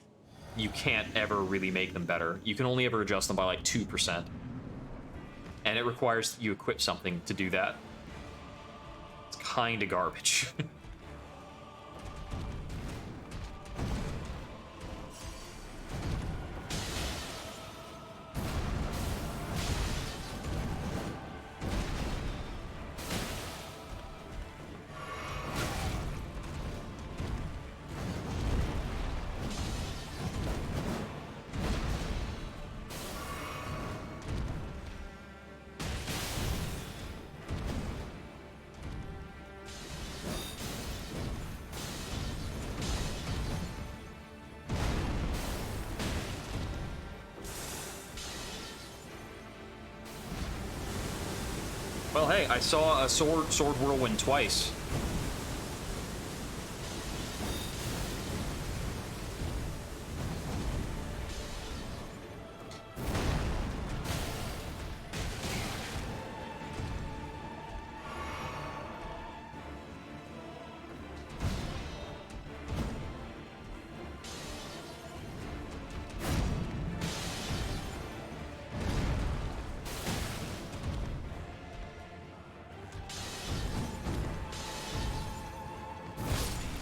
you can't ever really make them better. You can only ever adjust them by like 2%. And it requires you equip something to do that. It's kind of garbage. Well, hey, I saw a sword whirlwind twice.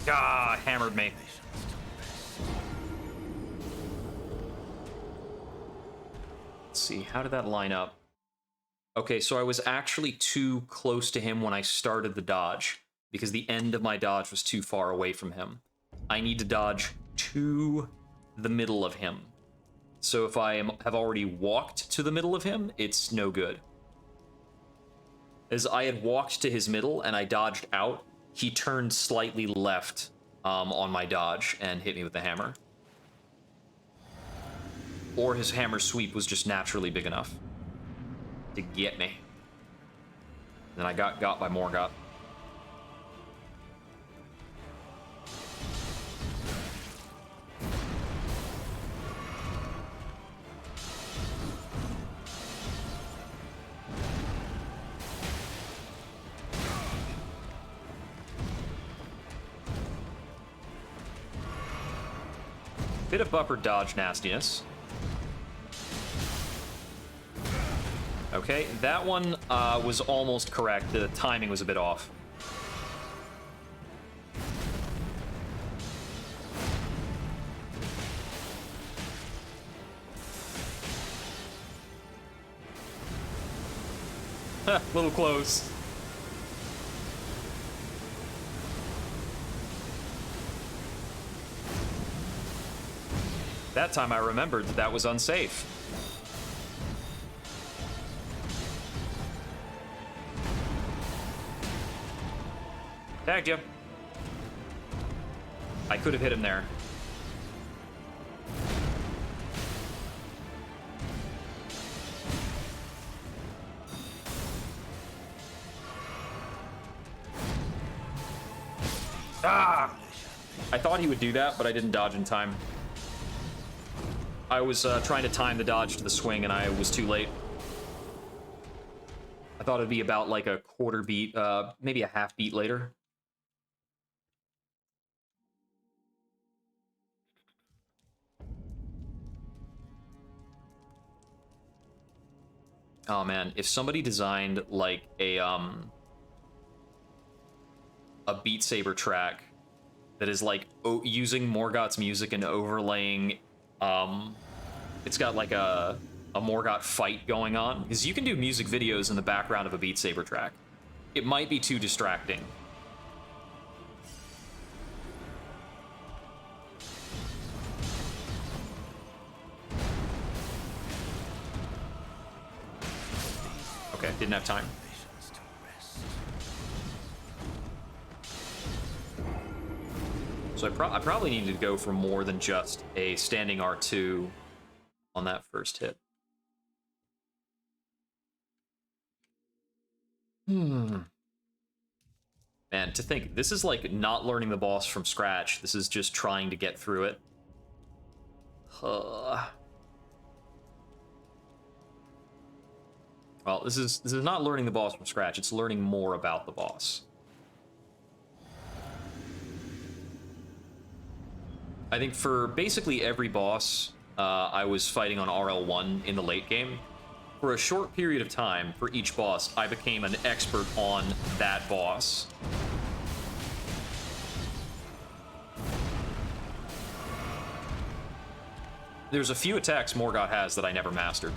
Ah, hammered me. Let's see, how did that line up? Okay, so I was actually too close to him when I started the dodge, because the end of my dodge was too far away from him. I need to dodge to the middle of him. So if I have already walked to the middle of him, it's no good. As I had walked to his middle and I dodged out, he turned slightly left on my dodge and hit me with the hammer. Or his hammer sweep was just naturally big enough to get me. Then I got by Morgott. Bit of buffer dodge nastiness. Okay, that one was almost correct. The timing was a bit off. Ha, little close. That time I remembered that was unsafe. Tagged you. I could have hit him there. Ah! I thought he would do that, but I didn't dodge in time. I was trying to time the dodge to the swing, and I was too late. I thought it'd be about like a quarter beat, maybe a half beat later. Oh man, if somebody designed like a Beat Saber track that is like using Morgott's music and overlaying, it's got like a Morgott fight going on, because you can do music videos in the background of a Beat Saber track. It might be too distracting. Okay, didn't have time. So I probably needed to go for more than just a standing R2 on that first hit. Man, to think, this is like not learning the boss from scratch. This is just trying to get through it. Well, this is not learning the boss from scratch. It's learning more about the boss. I think for basically every boss I was fighting on RL1 in the late game, for a short period of time, for each boss, I became an expert on that boss. There's a few attacks Morgoth has that I never mastered.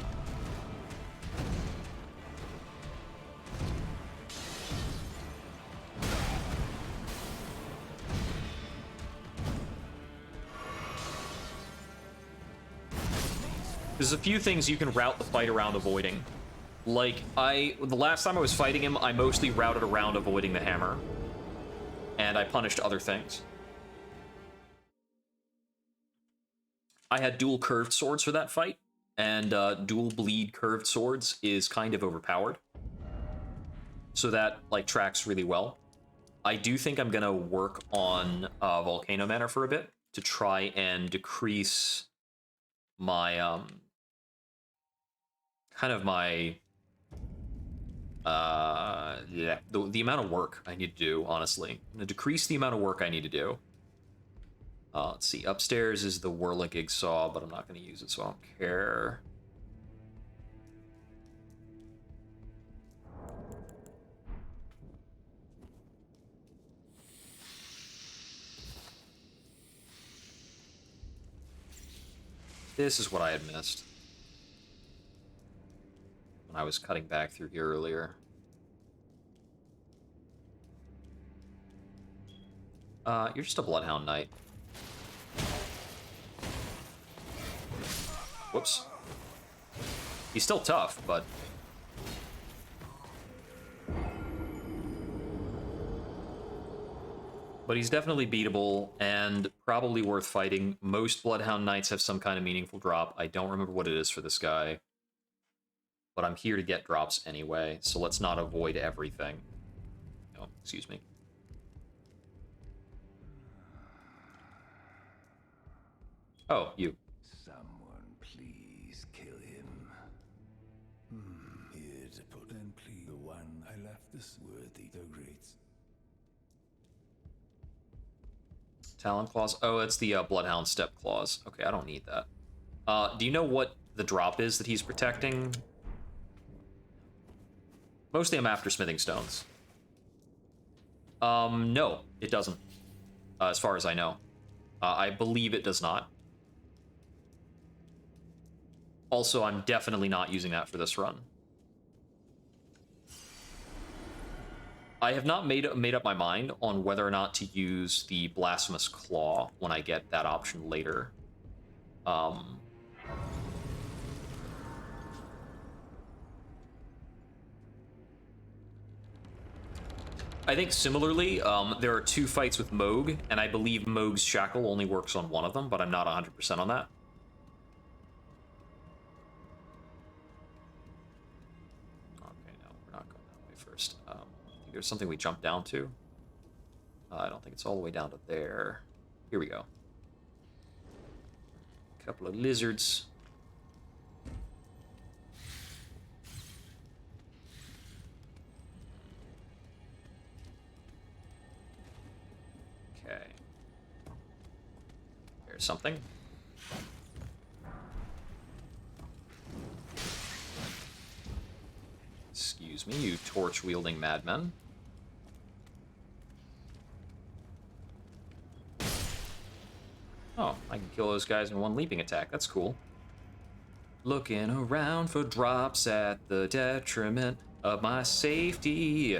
There's a few things you can route the fight around avoiding. Like, the last time I was fighting him, I mostly routed around avoiding the hammer. And I punished other things. I had dual curved swords for that fight, and dual bleed curved swords is kind of overpowered. So that, like, tracks really well. I do think I'm gonna work on Volcano Manor for a bit to try and decrease my, kind of my, yeah, the amount of work I need to do, honestly. I'm gonna decrease the amount of work I need to do. Let's see, upstairs is the Whirligig Saw, but I'm not gonna use it, so I don't care. This is what I had missed when I was cutting back through here earlier. You're just a Bloodhound Knight. Whoops. He's still tough, but... But he's definitely beatable, and probably worth fighting. Most Bloodhound Knights have some kind of meaningful drop. I don't remember what it is for this guy. But I'm here to get drops anyway, so let's not avoid everything. Oh, excuse me. Oh, you. Someone please kill him. Here to put and please the one I left this worthy the greats. Talon Claws? Oh, it's the Bloodhound Step Claws. Okay, I don't need that. Do you know what the drop is that he's protecting? Mostly I'm after Smithing Stones. No, it doesn't. As far as I know. I believe it does not. Also, I'm definitely not using that for this run. I have not made up my mind on whether or not to use the Blasphemous Claw when I get that option later. I think similarly, there are two fights with Moog, and I believe Moog's Shackle only works on one of them, but I'm not 100% on that. Okay, no, we're not going that way first. I think there's something we jumped down to. I don't think it's all the way down to there. Here we go. Couple of lizards. Okay. There's something. Excuse me, you torch-wielding madmen. Oh, I can kill those guys in one leaping attack. That's cool. Looking around for drops at the detriment of my safety.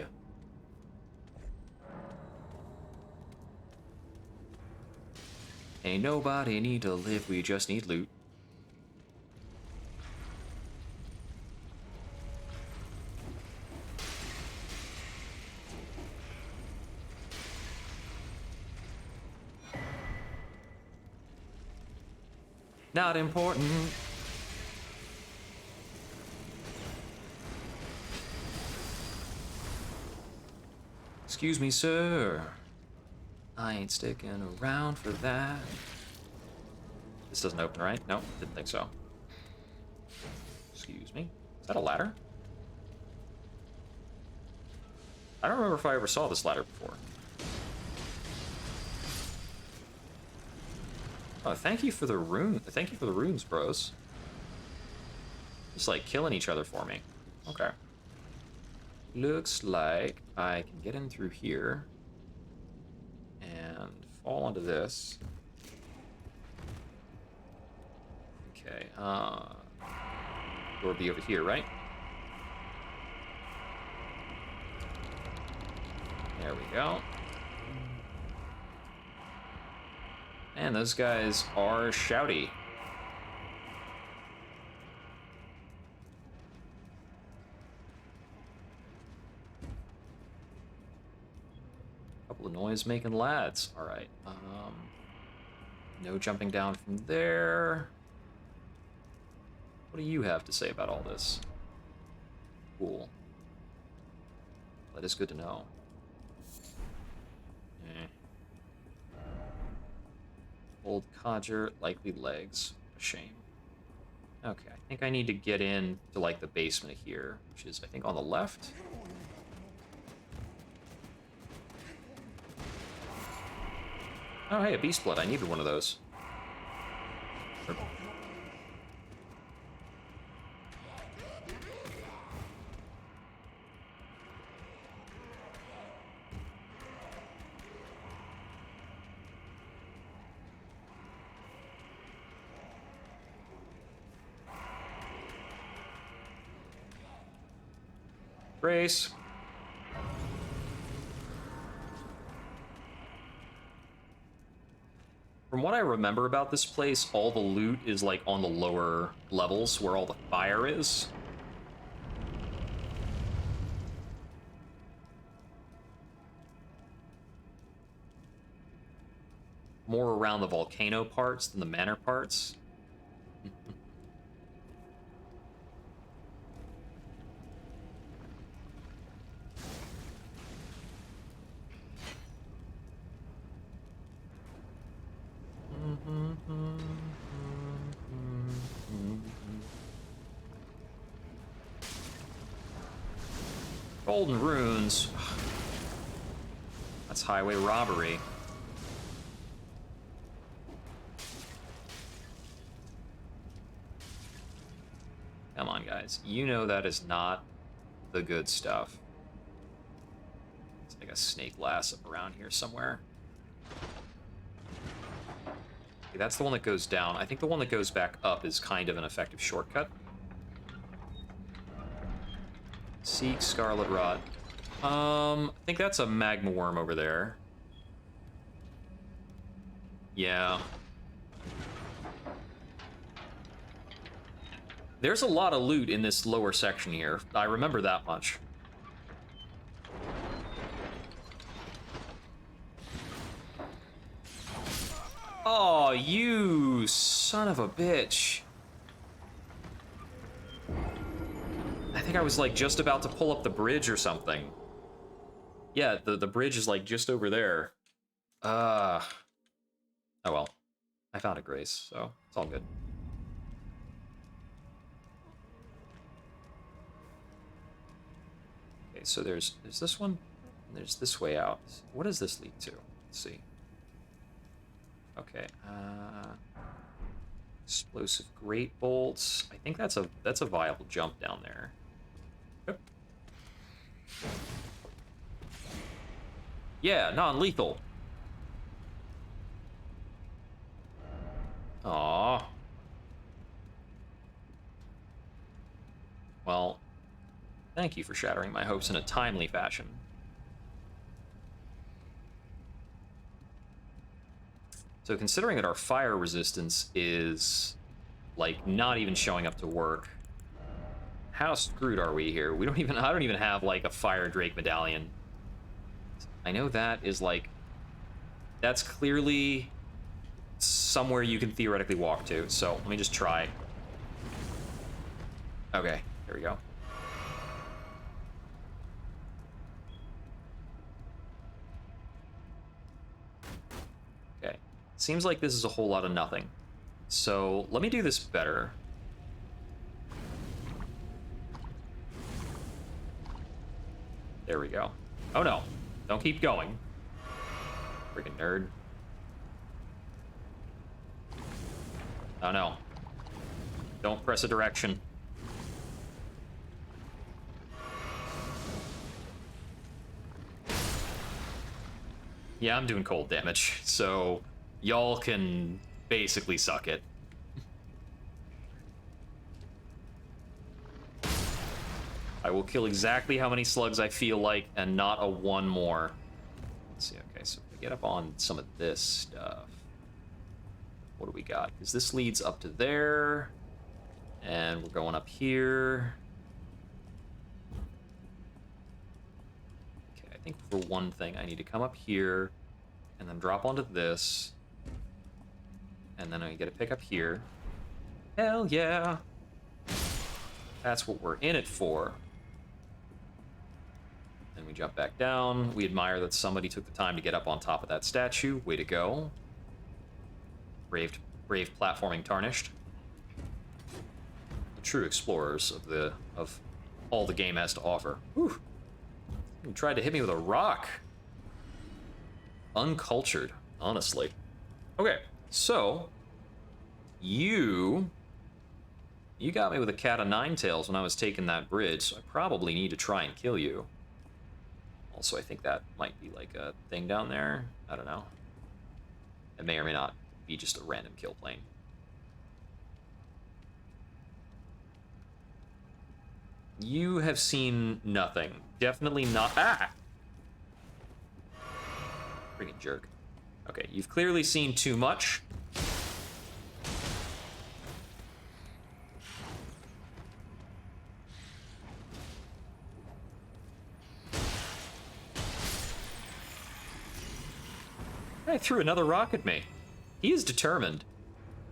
Ain't nobody need to live, we just need loot. Not important. Excuse me, sir. I ain't sticking around for that. This doesn't open, right? No, didn't think so. Excuse me. Is that a ladder? I don't remember if I ever saw this ladder before. Oh, thank you for the rune. Thank you for the runes, bros. Just like killing each other for me. Okay. Looks like I can get in through here and fall onto this. Okay. Door be over here, right? There we go. And those guys are shouty. Couple of noise-making lads. All right. No jumping down from there. What do you have to say about all this? Cool. That is good to know. Old codger, likely legs. A shame. Okay, I think I need to get in to like the basement here, which is I think on the left. Oh hey, a beast blood. I needed one of those. Grace. From what I remember about this place, all the loot is like on the lower levels where all the fire is. More around the volcano parts than the manor parts. Golden runes. That's highway robbery. Come on, guys. You know that is not the good stuff. It's like a snake lass up around here somewhere. Okay, that's the one that goes down. I think the one that goes back up is kind of an effective shortcut. Seek Scarlet Rot. I think that's a magma worm over there. Yeah. There's a lot of loot in this lower section here. I remember that much. Oh, you son of a bitch. I think I was like just about to pull up the bridge or something. Yeah, the bridge is like just over there. Oh well. I found a Grace, so it's all good. Okay, so there's this one, and there's this way out. What does this lead to? Let's see. Okay, explosive great bolts. I think that's a viable jump down there. Yep. Yeah, non-lethal. Aww. Well, thank you for shattering my hopes in a timely fashion. So considering that our fire resistance is, like, not even showing up to work, how screwed are we here? I don't even have, like, a Fire Drake medallion. I know that is, like, that's clearly somewhere you can theoretically walk to, so let me just try. Okay, there we go. Okay, seems like this is a whole lot of nothing. So let me do this better. There we go. Oh no, don't keep going. Freaking nerd. Oh no. Don't press a direction. Yeah, I'm doing cold damage, so y'all can basically suck it. I will kill exactly how many slugs I feel like, and not a one more. Let's see, okay, so if we get up on some of this stuff. What do we got? Because this leads up to there, and we're going up here. Okay, I think for one thing, I need to come up here, and then drop onto this, and then I get to pick up here. Hell yeah! That's what we're in it for. Then we jump back down. We admire that somebody took the time to get up on top of that statue. Way to go. Brave platforming tarnished. The true explorers of all the game has to offer. Whew. You tried to hit me with a rock. Uncultured, honestly. Okay, so you got me with a cat of nine tails when I was taking that bridge, so I probably need to try and kill you. Also, I think that might be like a thing down there. I don't know. It may or may not be just a random kill plane. You have seen nothing. Definitely not. Ah! Freaking jerk. Okay, you've clearly seen too much. I threw another rock at me. He is determined.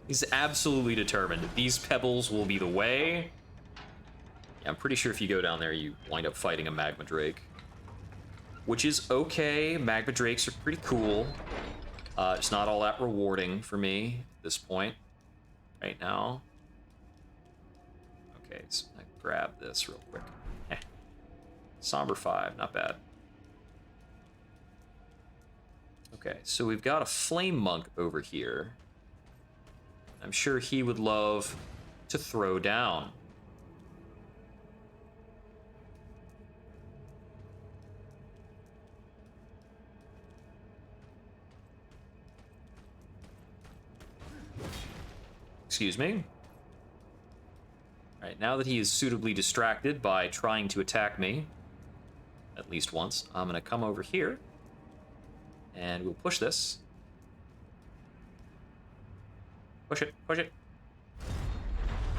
He's absolutely determined. These pebbles will be the way. Yeah, I'm pretty sure if you go down there, you wind up fighting a magma drake. Which is okay. Magma drakes are pretty cool. It's not all that rewarding for me at this point. Right now. Okay, so I grab this real quick. Somber 5, not bad. Okay, so we've got a flame monk over here. I'm sure he would love to throw down. Excuse me. Alright, now that he is suitably distracted by trying to attack me, at least once, I'm gonna come over here. And we'll push this. Push it, push it.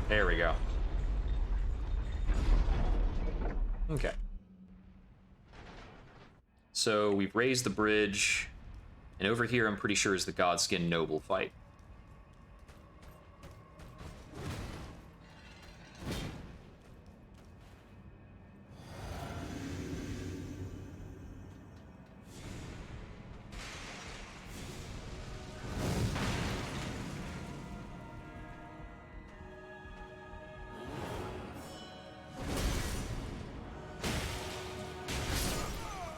There we go. Okay. So we've raised the bridge. And over here, I'm pretty sure is the Godskin Noble fight.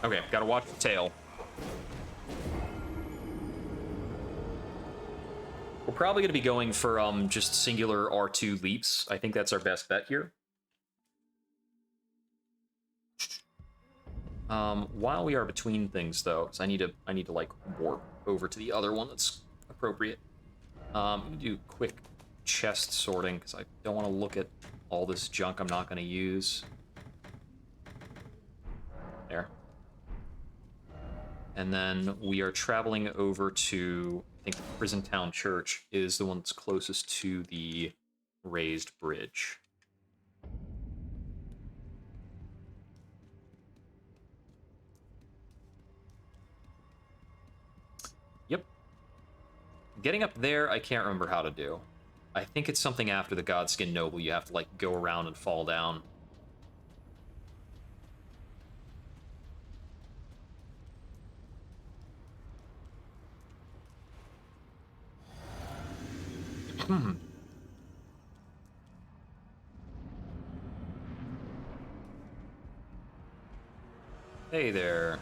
Okay, gotta watch the tail. We're probably gonna be going for just singular R2 leaps. I think that's our best bet here. While we are between things though, because I need to like warp over to the other one that's appropriate. Do quick chest sorting because I don't want to look at all this junk I'm not gonna use. There. And then we are traveling over to, I think the Prison Town Church is the one that's closest to the raised bridge. Yep. Getting up there, I can't remember how to do. I think it's something after the Godskin Noble. You have to, like, go around and fall down. Hey there.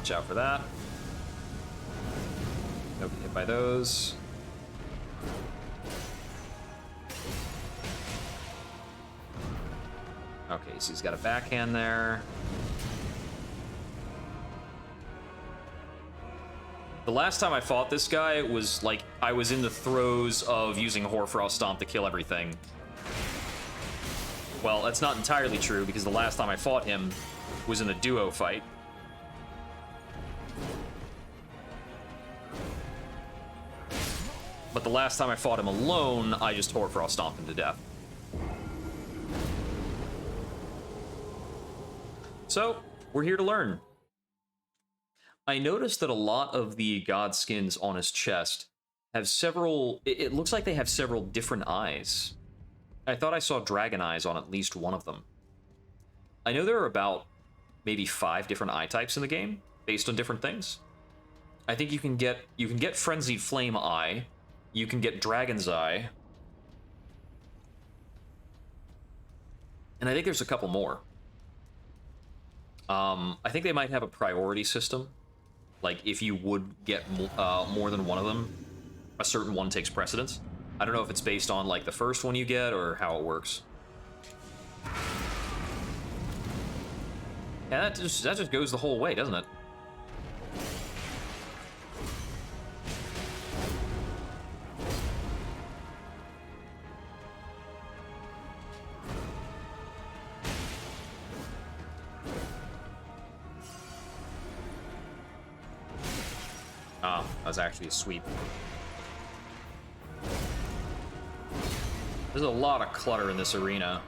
watch out for that. Don't get hit by those. Okay, so he's got a backhand there. The last time I fought this guy was like I was in the throes of using Hoarfrost Stomp to kill everything. Well, that's not entirely true because the last time I fought him was in a duo fight. But the last time I fought him alone, I just Hoarfrost Stomped him to death. So, we're here to learn. I noticed that a lot of the god skins on his chest have several... It looks like they have several different eyes. I thought I saw dragon eyes on at least one of them. I know there are about maybe 5 different eye types in the game, based on different things. I think you can get Frenzied Flame Eye, you can get Dragon's Eye, and I think there's a couple more. I think they might have a priority system. Like, if you would get more than one of them, a certain one takes precedence. I don't know if it's based on, like, the first one you get or how it works. Yeah, that just goes the whole way, doesn't it? Ah, that was actually a sweep. There's a lot of clutter in this arena.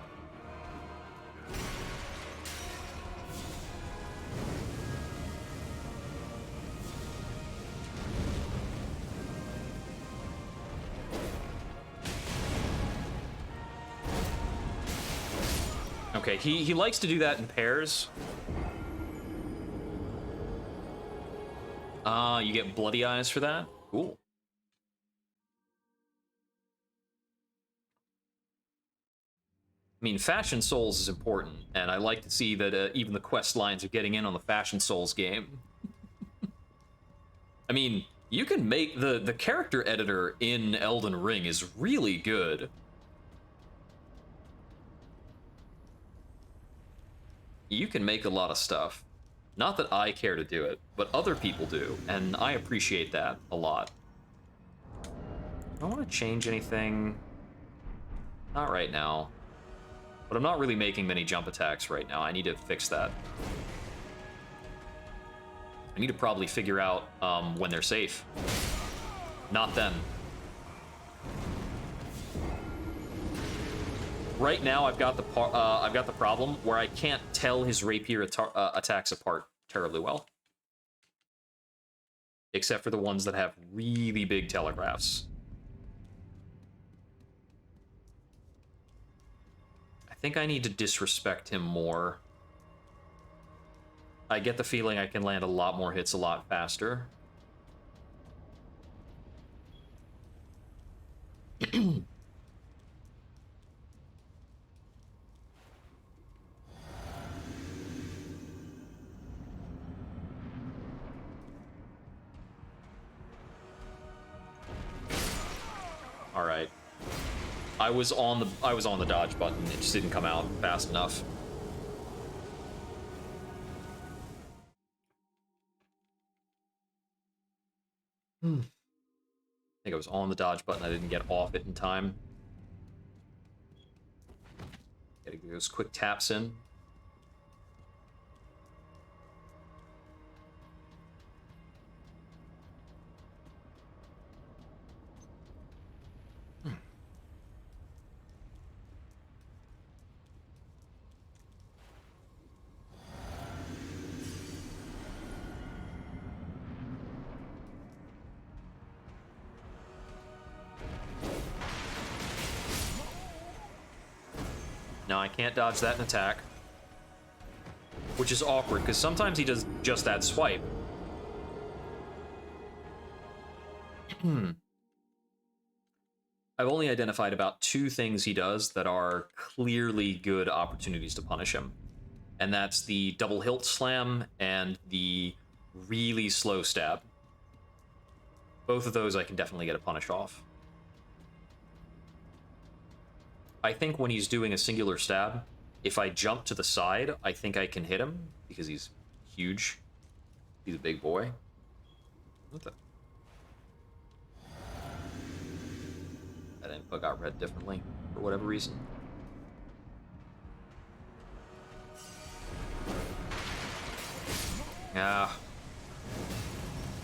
Okay, he likes to do that in pairs. You get bloody eyes for that? Cool. I mean, Fashion Souls is important, and I like to see that even the quest lines are getting in on the Fashion Souls game. I mean, you can make... The character editor in Elden Ring is really good. You can make a lot of stuff. Not that I care to do it, but other people do, and I appreciate that a lot. I don't want to change anything. Not right now. But I'm not really making many jump attacks right now. I need to fix that. I need to probably figure out when they're safe. Not then. Right now, I've got the problem where I can't tell his rapier attacks apart terribly well, except for the ones that have really big telegraphs. I think I need to disrespect him more. I get the feeling I can land a lot more hits a lot faster. All right. I was on the dodge button. It just didn't come out fast enough. I think I was on the dodge button. I didn't get off it in time. Gotta get those quick taps in. No, I can't dodge that in attack. Which is awkward, because sometimes he does just that swipe. I've only identified about 2 things he does that are clearly good opportunities to punish him. And that's the double hilt slam and the really slow stab. Both of those I can definitely get a punish off. I think when he's doing a singular stab, if I jump to the side, I think I can hit him, because he's huge. He's a big boy. What the? That input got read differently, for whatever reason. Ah.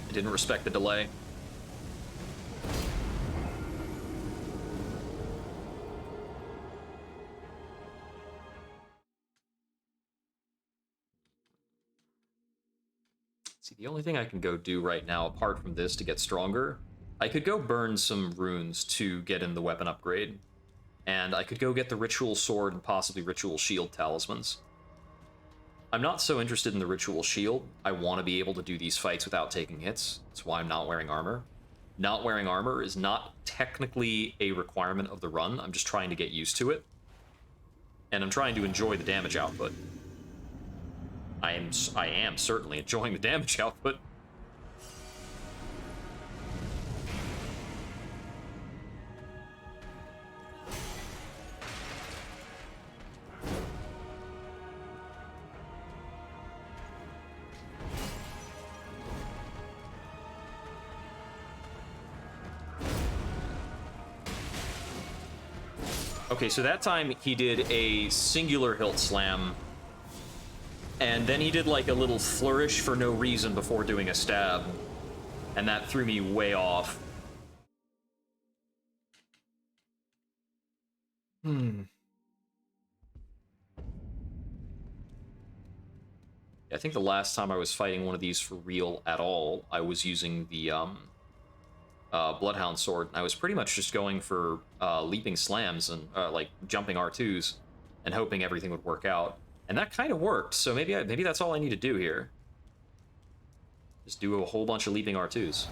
I didn't respect the delay. See, the only thing I can go do right now, apart from this to get stronger, I could go burn some runes to get in the weapon upgrade. And I could go get the Ritual Sword and possibly Ritual Shield talismans. I'm not so interested in the Ritual Shield. I want to be able to do these fights without taking hits. That's why I'm not wearing armor. Not wearing armor is not technically a requirement of the run. I'm just trying to get used to it. And I'm trying to enjoy the damage output. I am certainly enjoying the damage output. Okay, so that time he did a singular hilt slam, and then he did like a little flourish for no reason before doing a stab, and that threw me way off. I think the last time I was fighting one of these for real at all, I was using the Bloodhound sword. I was pretty much just going for leaping slams and like jumping R2s and hoping everything would work out. And that kind of worked, so maybe that's all I need to do here. Just do a whole bunch of leaping R2s.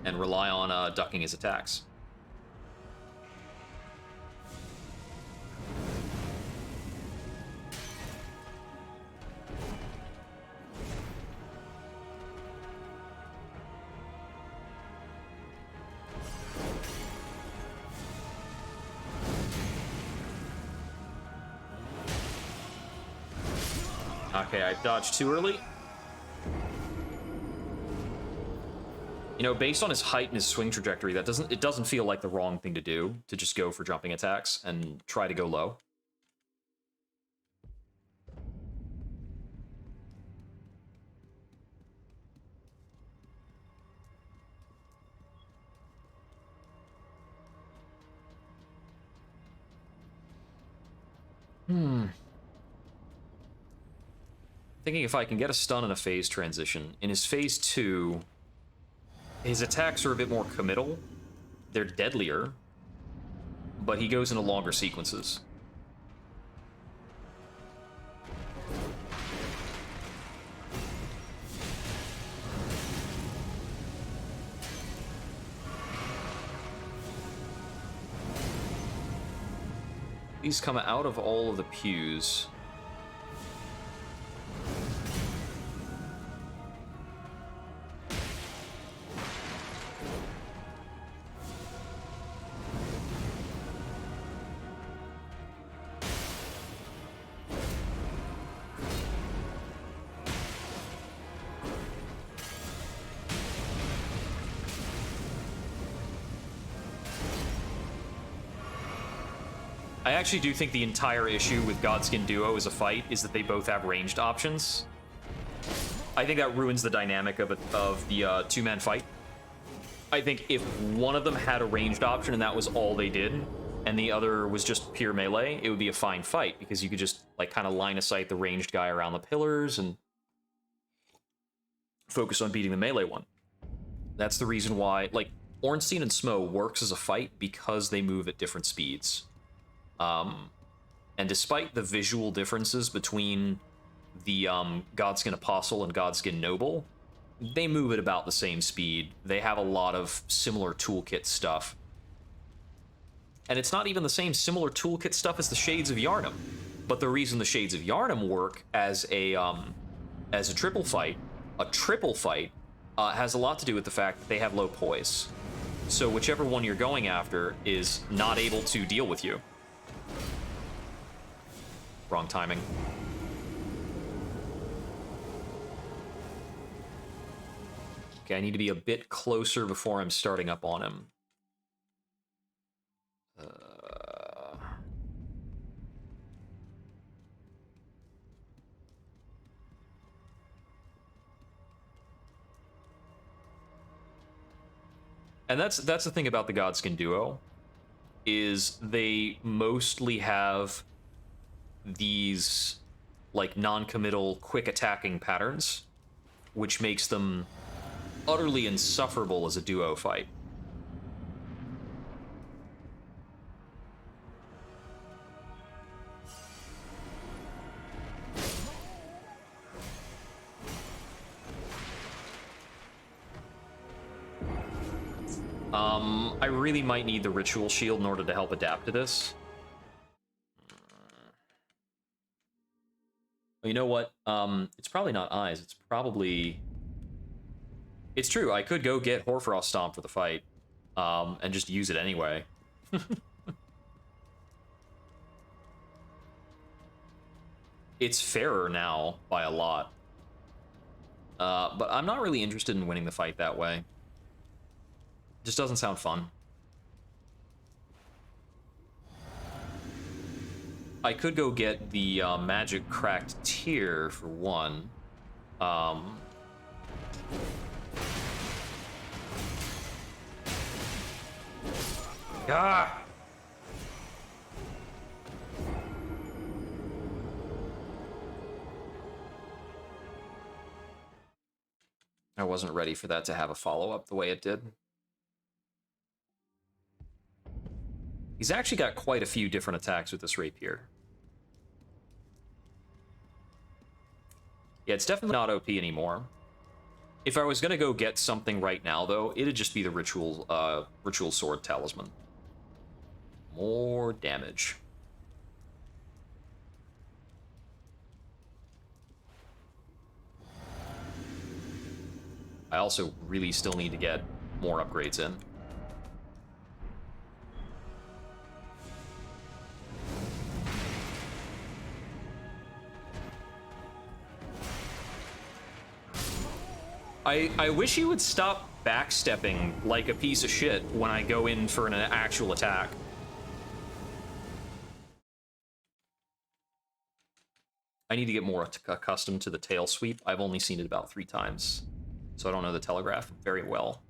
And rely on ducking his attacks. Okay, I dodged too early. You know, based on his height and his swing trajectory, it doesn't feel like the wrong thing to do, to just go for jumping attacks and try to go low. Thinking if I can get a stun in a phase transition. In his phase 2, his attacks are a bit more committal. They're deadlier, but he goes into longer sequences. These come out of all of the pews. I actually do think the entire issue with Godskin Duo as a fight is that they both have ranged options. I think that ruins the dynamic of the two-man fight. I think if one of them had a ranged option and that was all they did, and the other was just pure melee, it would be a fine fight, because you could just, like, kind of line of sight the ranged guy around the pillars and focus on beating the melee one. That's the reason why, like, Ornstein and Smo works as a fight because they move at different speeds. And despite the visual differences between the Godskin Apostle and Godskin Noble, they move at about the same speed. They have a lot of similar toolkit stuff. And it's not even the same similar toolkit stuff as the Shades of Yharnam. But the reason the Shades of Yharnam work as a triple fight, has a lot to do with the fact that they have low poise. So whichever one you're going after is not able to deal with you. Wrong timing. Okay, I need to be a bit closer before I'm starting up on him. And that's the thing about the Godskin duo, is they mostly have these like non-committal quick attacking patterns, which makes them utterly insufferable as a duo fight. I really might need the Ritual Shield in order to help adapt to this. Well, you know what? It's probably not Eyes. It's probably... It's true, I could go get Hoarfrost Stomp for the fight, and just use it anyway. It's fairer now by a lot. But I'm not really interested in winning the fight that way. Just doesn't sound fun. I could go get the Magic Cracked Tear for one. Ah! I wasn't ready for that to have a follow-up the way it did. He's actually got quite a few different attacks with this rapier. Yeah, it's definitely not OP anymore. If I was gonna go get something right now, though, it'd just be the Ritual Sword Talisman. More damage. I also really still need to get more upgrades in. I wish he would stop backstepping like a piece of shit when I go in for an actual attack. I need to get more accustomed to the tail sweep. I've only seen it about 3 times, so I don't know the telegraph very well.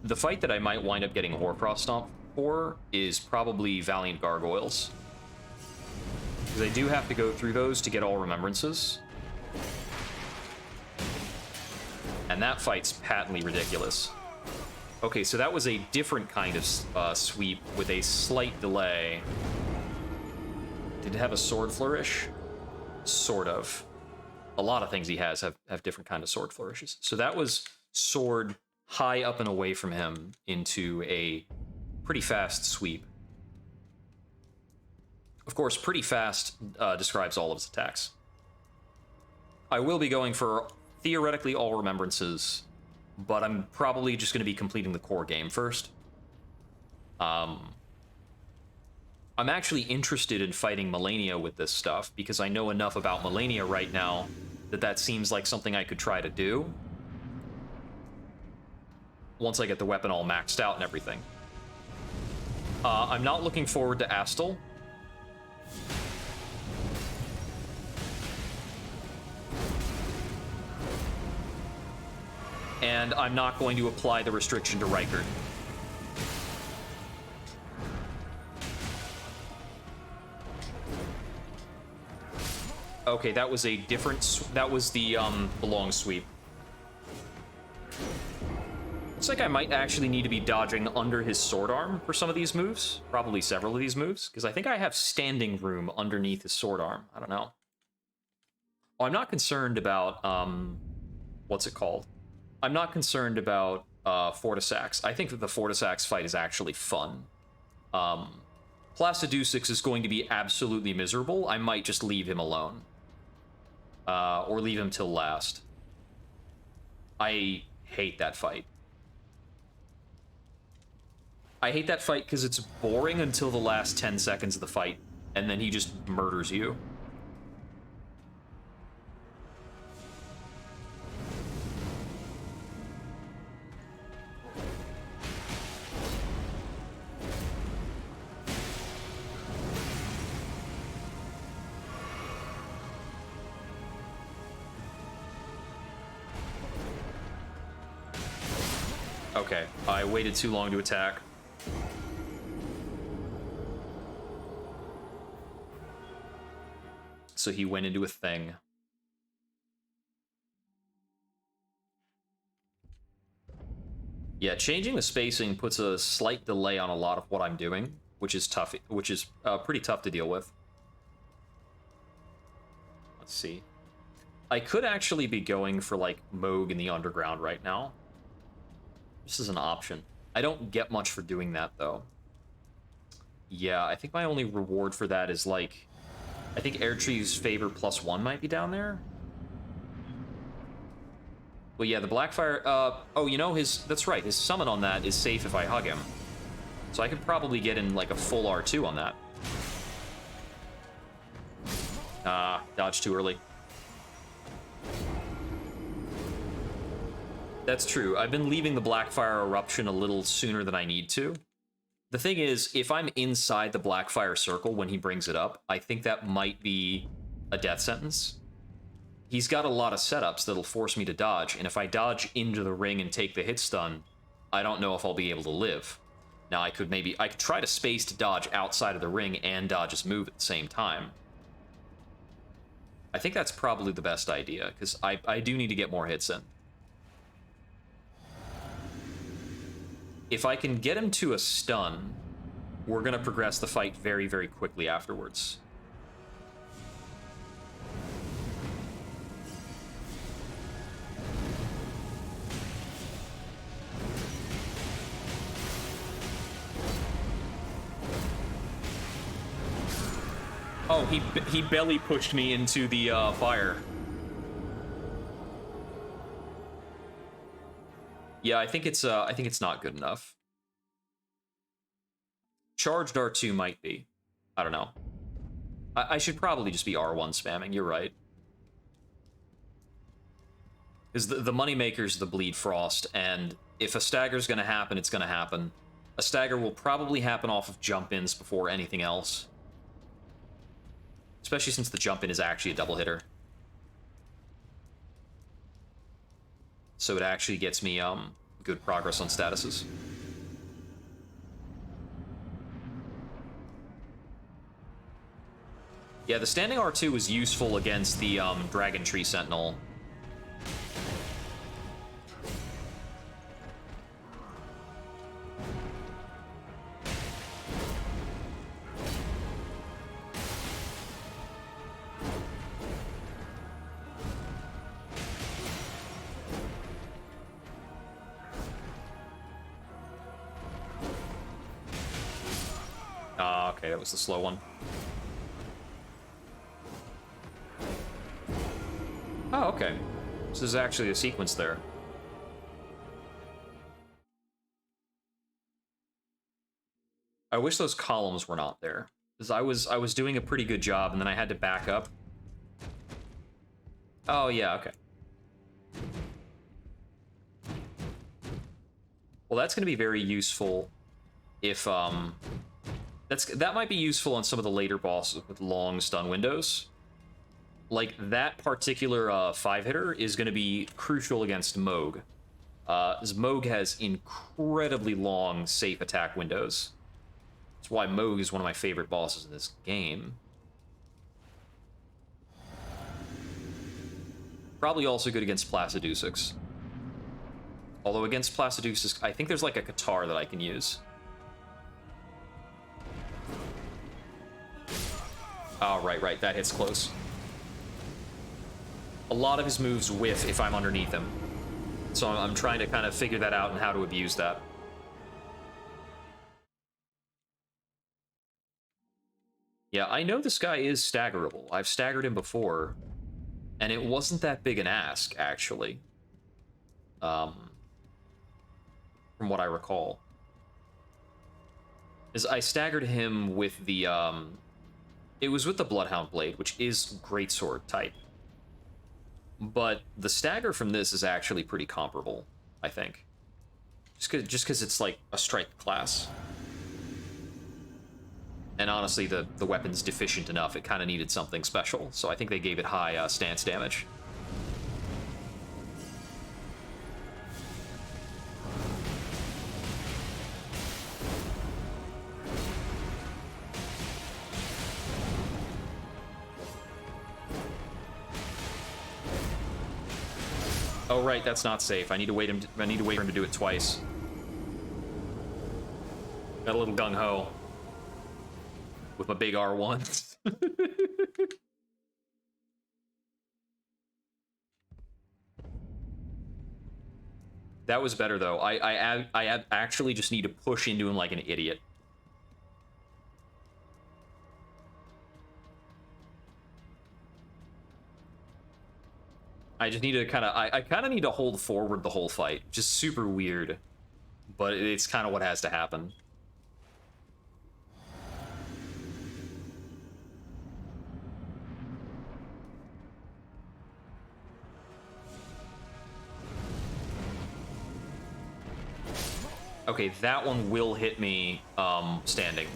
The fight that I might wind up getting Hoarfrost Stomp for is probably Valiant Gargoyles. Because I do have to go through those to get all remembrances. And that fight's patently ridiculous. Okay, so that was a different kind of sweep with a slight delay. Did it have a sword flourish? Sort of. A lot of things he has have different kind of sword flourishes. So that was sword high up and away from him into a pretty fast sweep. Of course, pretty fast describes all of his attacks. I will be going for theoretically all remembrances, but I'm probably just going to be completing the core game first. I'm actually interested in fighting Melania with this stuff, because I know enough about Melania right now that seems like something I could try to do once I get the weapon all maxed out and everything. I'm not looking forward to Astal. And I'm not going to apply the restriction to Rykard. Okay, that was a different... That was the long sweep. Looks like I might actually need to be dodging under his sword arm for some of these moves. Probably several of these moves, because I think I have standing room underneath his sword arm. I don't know. Oh, I'm not concerned about, what's it called? I'm not concerned about Fortisax. I think that the Fortisax fight is actually fun. Placidusix is going to be absolutely miserable. I might just leave him alone. Or leave him till last. I hate that fight. I hate that fight because it's boring until the last 10 seconds of the fight, and then he just murders you. Okay, I waited too long to attack. So he went into a thing. Yeah, changing the spacing puts a slight delay on a lot of what I'm doing, which is tough, which is pretty tough to deal with. Let's see. I could actually be going for, like, Moog in the underground right now. This is an option. I don't get much for doing that, though. Yeah, I think my only reward for that is, like... I think Airtree's Favor +1 might be down there. Well, yeah, the Blackfire... oh, you know, that's right. His summon on that is safe if I hug him. So I could probably get in, like, a full R2 on that. Dodge too early. That's true. I've been leaving the Blackfire Eruption a little sooner than I need to. The thing is, if I'm inside the Blackfire circle when he brings it up, I think that might be a death sentence. He's got a lot of setups that'll force me to dodge, and if I dodge into the ring and take the hit stun, I don't know if I'll be able to live. Now, I could try to space to dodge outside of the ring and dodge his move at the same time. I think that's probably the best idea, because I do need to get more hits in. If I can get him to a stun, we're going to progress the fight very, very quickly afterwards. Oh, he belly pushed me into the fire. Yeah, I think it's not good enough. Charged R2 might be. I don't know. I should probably just be R1 spamming, you're right. Because the moneymaker's the Bleed Frost, and if a stagger's gonna happen, it's gonna happen. A stagger will probably happen off of jump-ins before anything else. Especially since the jump-in is actually a double hitter. So it actually gets me good progress on statuses. Yeah, the standing R2 is useful against the Dragon Tree Sentinel. Okay, that was the slow one. Oh, okay. So there's actually a sequence there. I wish those columns were not there, because I was doing a pretty good job, and then I had to back up. Oh yeah, okay. Well, that's going to be very useful if that might be useful on some of the later bosses with long stun windows. Like, that particular 5-hitter is going to be crucial against Moog. As Moog has incredibly long safe attack windows. That's why Moog is one of my favorite bosses in this game. Probably also good against Placidusix. Although against Placiduceus, I think there's like a Qatar that I can use. Oh, right, that hits close. A lot of his moves whiff if I'm underneath him. So I'm trying to kind of figure that out and how to abuse that. Yeah, I know this guy is staggerable. I've staggered him before, and it wasn't that big an ask, actually. From what I recall. Is I staggered him with the, it was with the Bloodhound Blade, which is Greatsword type. But the stagger from this is actually pretty comparable, I think. Just because it's like a strike class. And honestly, the weapon's deficient enough, it kind of needed something special. So I think they gave it high stance damage. Oh right, that's not safe. I need to wait for him to do it twice. Got a little gung ho with my big R1s. That was better though. I actually just need to push into him like an idiot. I just need to kind of, I kind of need to hold forward the whole fight. Just super weird, but it's kind of what has to happen. Okay, that one will hit me standing.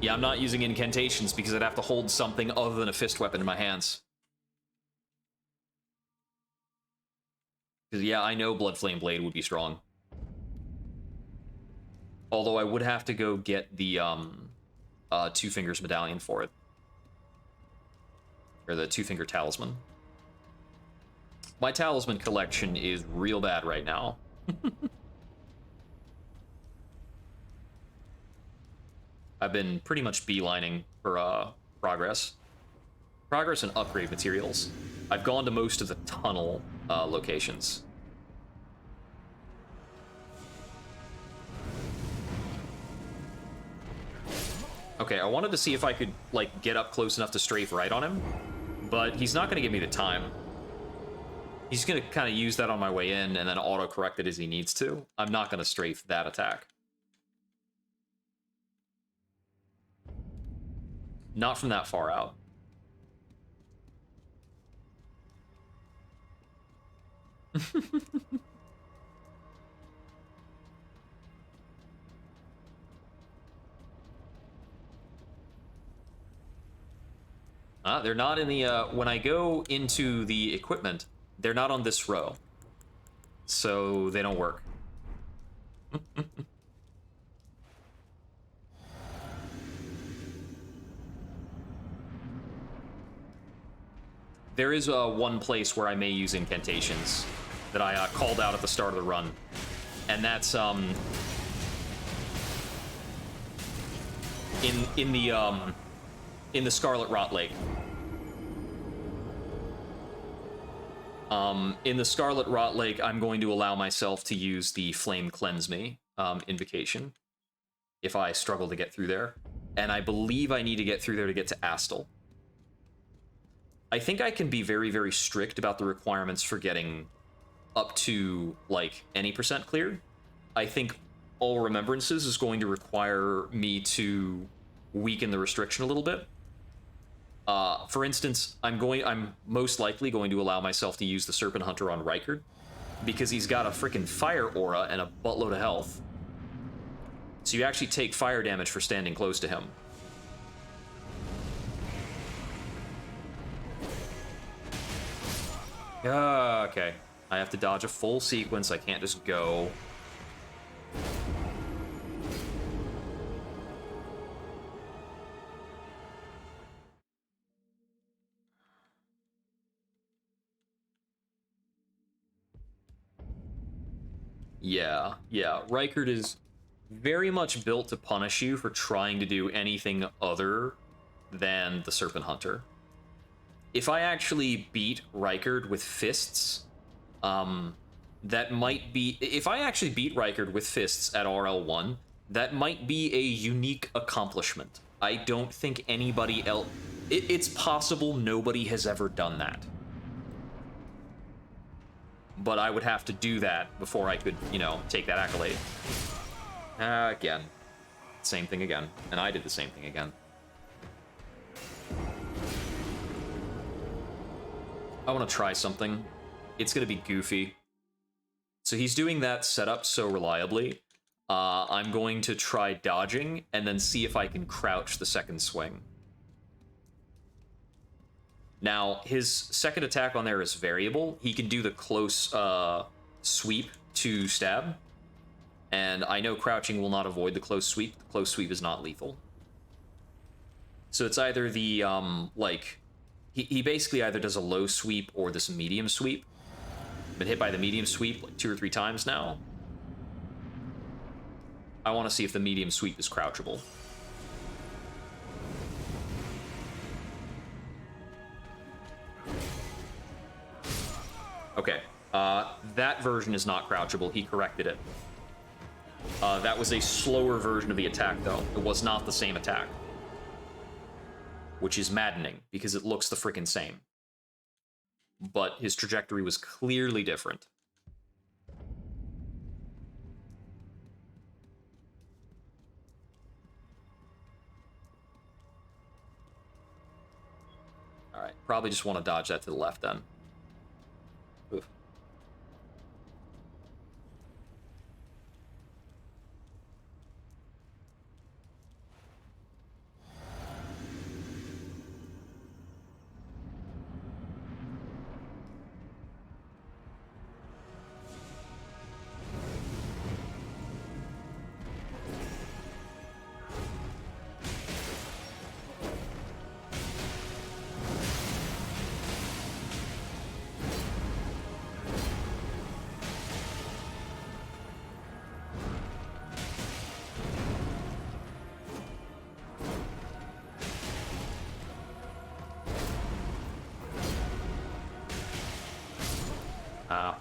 Yeah, I'm not using incantations because I'd have to hold something other than a fist weapon in my hands. Because, yeah, I know Bloodflame Blade would be strong. Although I would have to go get the Two Fingers Medallion for it. Or the Two Finger Talisman. My talisman collection is real bad right now. I've been pretty much beelining for progress. Progress and upgrade materials. I've gone to most of the tunnel locations. Okay, I wanted to see if I could, like, get up close enough to strafe right on him, but he's not going to give me the time. He's going to kind of use that on my way in and then auto-correct it as he needs to. I'm not going to strafe that attack. Not from that far out. They're not in the, when I go into the equipment, they're not on this row. So they don't work. There is one place where I may use incantations that I called out at the start of the run. And that's, in the Scarlet Rot Lake. In the Scarlet Rot Lake, I'm going to allow myself to use the Flame Cleanse Me invocation if I struggle to get through there. And I believe I need to get through there to get to Astel. I think I can be very, very strict about the requirements for getting up to, like, any % cleared. I think All Remembrances is going to require me to weaken the restriction a little bit. For instance, I'm most likely going to allow myself to use the Serpent Hunter on Rykard, because he's got a freaking fire aura and a buttload of health. So you actually take fire damage for standing close to him. Okay. I have to dodge a full sequence. I can't just go. Yeah, yeah. Rykard is very much built to punish you for trying to do anything other than the Serpent Hunter. If I actually beat Rykard with fists, that might be... If I actually beat Rykard with fists at RL1, that might be a unique accomplishment. I don't think anybody else... It's possible nobody has ever done that. But I would have to do that before I could, you know, take that accolade. Again. Same thing again. And I did the same thing again. I want to try something. It's going to be goofy. So he's doing that setup so reliably. I'm going to try dodging and then see if I can crouch the second swing. Now, his second attack on there is variable. He can do the close sweep to stab. And I know crouching will not avoid the close sweep. The close sweep is not lethal. So it's either the, like... He basically either does a low sweep or this medium sweep. Been hit by the medium sweep like 2 or 3 times now. I want to see if the medium sweep is crouchable. Okay, that version is not crouchable. He corrected it. That was a slower version of the attack, though. It was not the same attack. Which is maddening, because it looks the frickin' same. But his trajectory was clearly different. Alright, probably just want to dodge that to the left, then. Oof.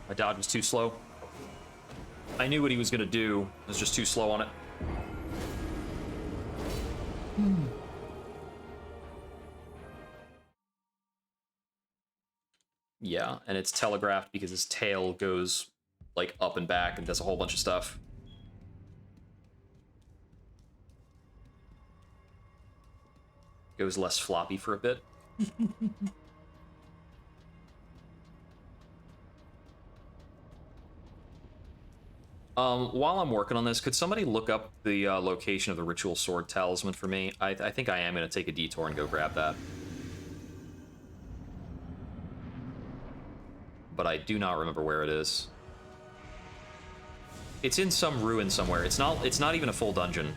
My dodge was too slow. I knew what he was going to do. I was just too slow on it. Yeah, and it's telegraphed because his tail goes, like, up and back and does a whole bunch of stuff. Goes less floppy for a bit. While I'm working on this, could somebody look up the location of the Ritual Sword Talisman for me? I think I am going to take a detour and go grab that. But I do not remember where it is. It's in some ruin somewhere. It's not even a full dungeon.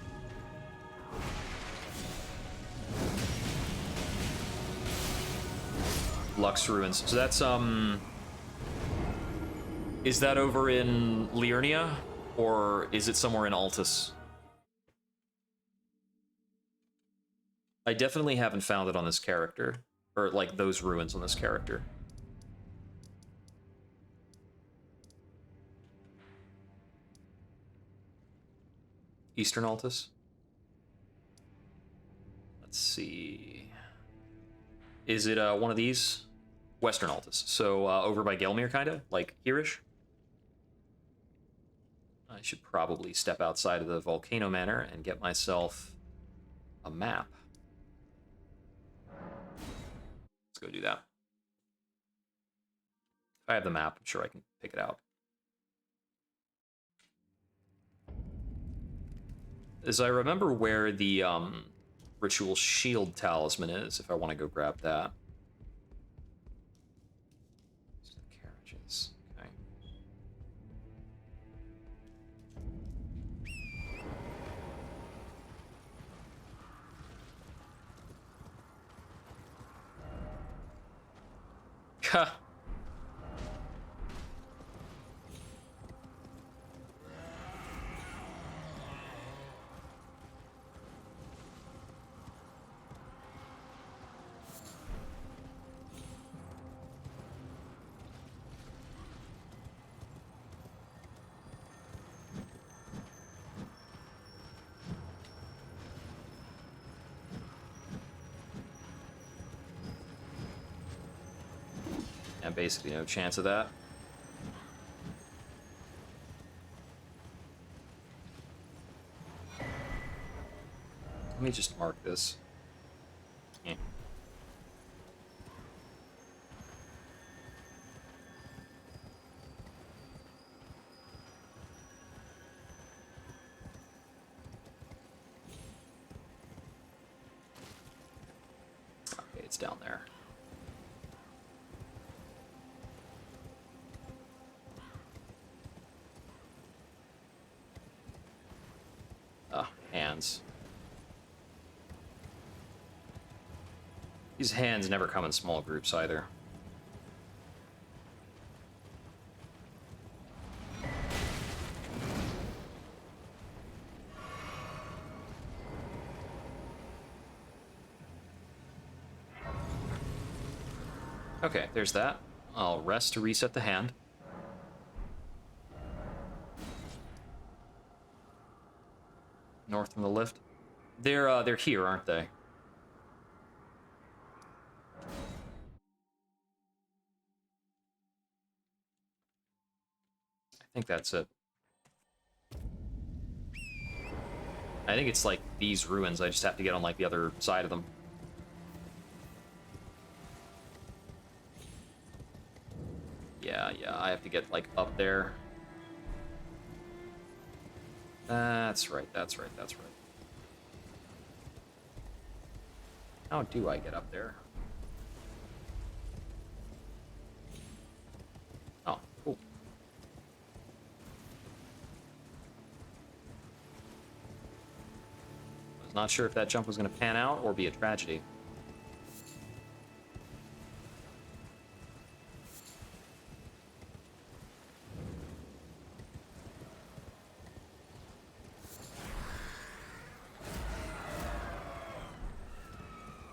Lux Ruins. So that's, is that over in Liurnia? Or is it somewhere in Altus? I definitely haven't found it on this character. Or, like, those ruins on this character. Eastern Altus? Let's see... Is it one of these? Western Altus. So over by Gelmir, kind of? Like here-ish? I should probably step outside of the Volcano Manor and get myself a map. Let's go do that. If I have the map, I'm sure I can pick it out. As I remember where the Ritual Shield Talisman is, if I want to go grab that. The carriages. Okay. Ha! And basically no chance of that. Let me just mark this. Yeah. Okay, it's down there. Hands. These hands never come in small groups either. Okay, there's that. I'll rest to reset the hand. North from the lift. They're here, aren't they? I think that's it. I think it's like these ruins. I just have to get on like the other side of them. Yeah, I have to get like up there. That's right. How do I get up there? Oh, cool. I was not sure if that jump was going to pan out or be a tragedy.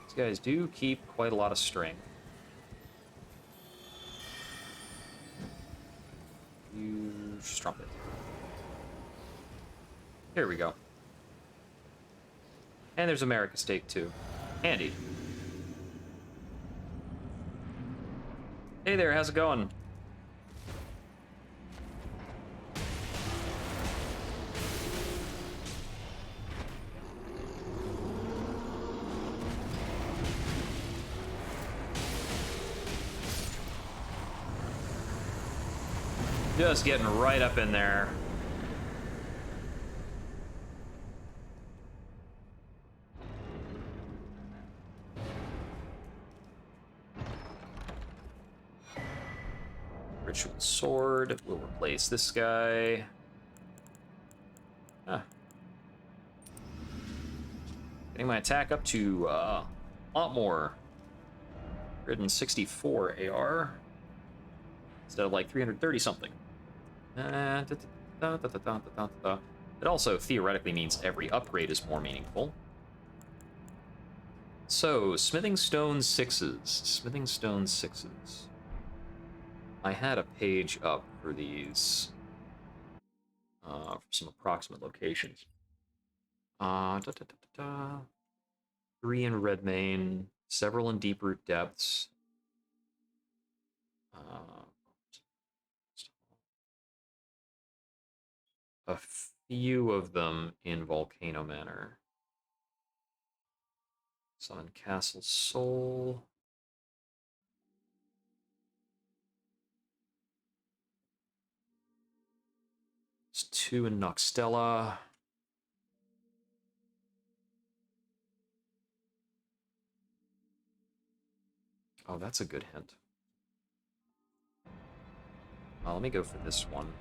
These guys do keep quite a lot of strength. Huge strumpet. Here we go. And there's America steak too. Handy. Hey there, how's it going? Just getting right up in there. Ritual sword. We'll replace this guy. Ah. Getting my attack up to a lot more. 164 AR. Instead of like 330 something. It also theoretically means every upgrade is more meaningful. So, smithing stone 6s. Smithing stone 6s. I had a page up for these. For some approximate locations. 3 in Redmane, several in Deeproot Depths. A few of them in Volcano Manor. Some in Castle Soul. There's 2 in Noxtella. Oh, that's a good hint. Let me go for this one.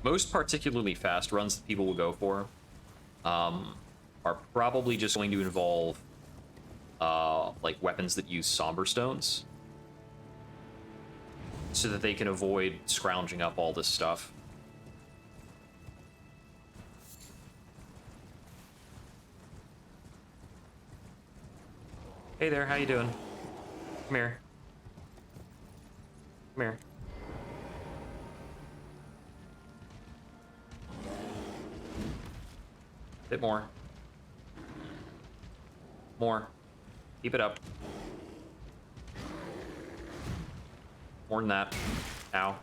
Most particularly fast runs that people will go for are probably just going to involve like weapons that use somber stones, so that they can avoid scrounging up all this stuff. Hey there, how you doing? Come here. Come here. Bit more. More. Keep it up. More than that. Ow.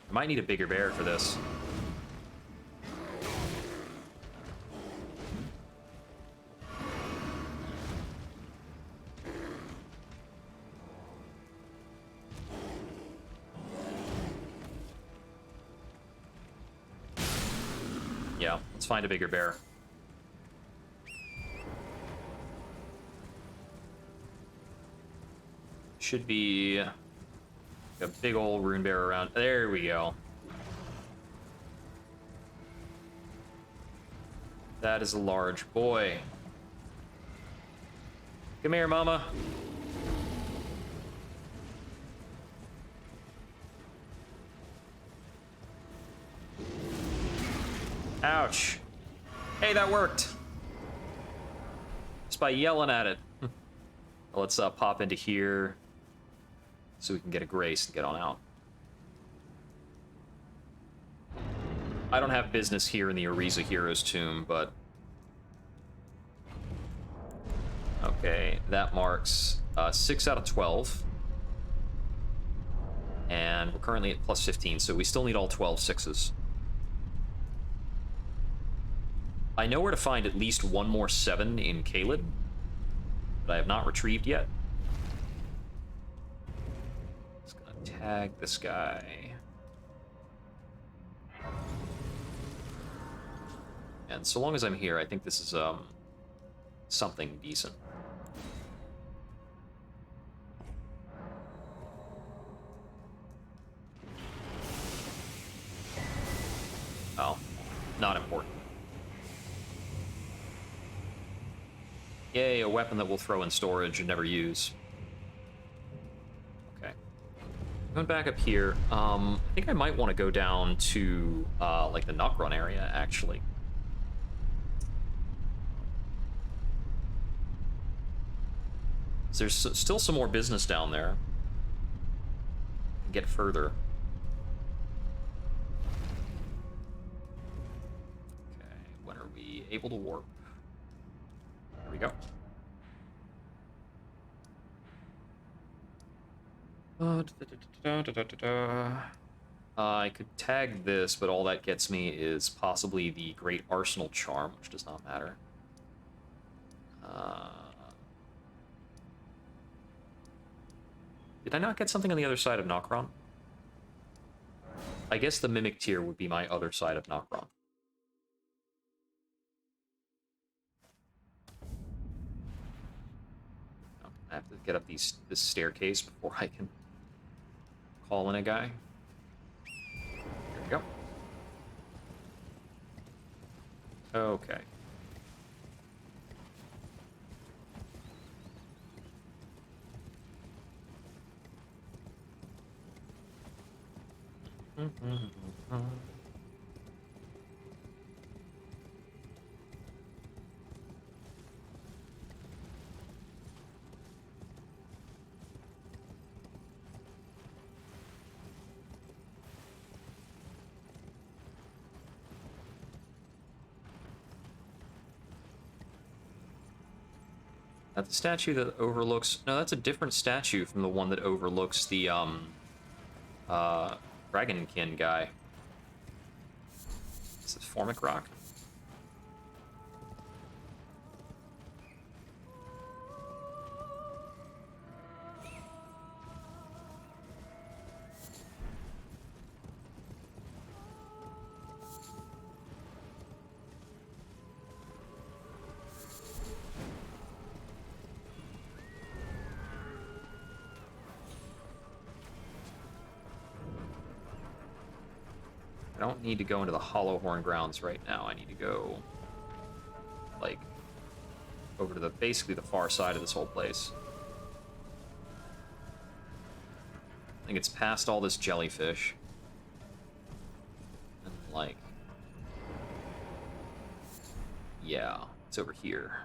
I might need a bigger bear for this. Yeah, let's find a bigger bear. Should be a big old rune bear around. There we go. That is a large boy. Come here, mama. Ouch. Hey, that worked. Just by yelling at it. Let's pop into here so we can get a grace and get on out. I don't have business here in the Ariza Hero's tomb, but... Okay, that marks 6 out of 12. And we're currently at plus 15, so we still need all 12 sixes. I know where to find at least one more 7 in Caelid that I have not retrieved yet. Just gonna tag this guy. And so long as I'm here, I think this is something decent. Oh, not important. Yay, a weapon that we'll throw in storage and never use. Okay. Going back up here, I think I might want to go down to, like, the Nokron area, actually. So there's still some more business down there. Get further. Okay, when are we able to warp? There we go. I could tag this, but all that gets me is possibly the Great Arsenal Charm, which does not matter. Did I not get something on the other side of Nokron? I guess the Mimic Tier would be my other side of Nokron. I have to get up this staircase before I can call in a guy. There we go. Okay. That's the statue that overlooks... No, that's a different statue from the one that overlooks the, Dragonkin guy. Is this Formic Rock? I don't need to go into the Hollowhorn grounds right now. I need to go over to the basically the far side of this whole place. I think it's past all this jellyfish. And, like... yeah, it's over here.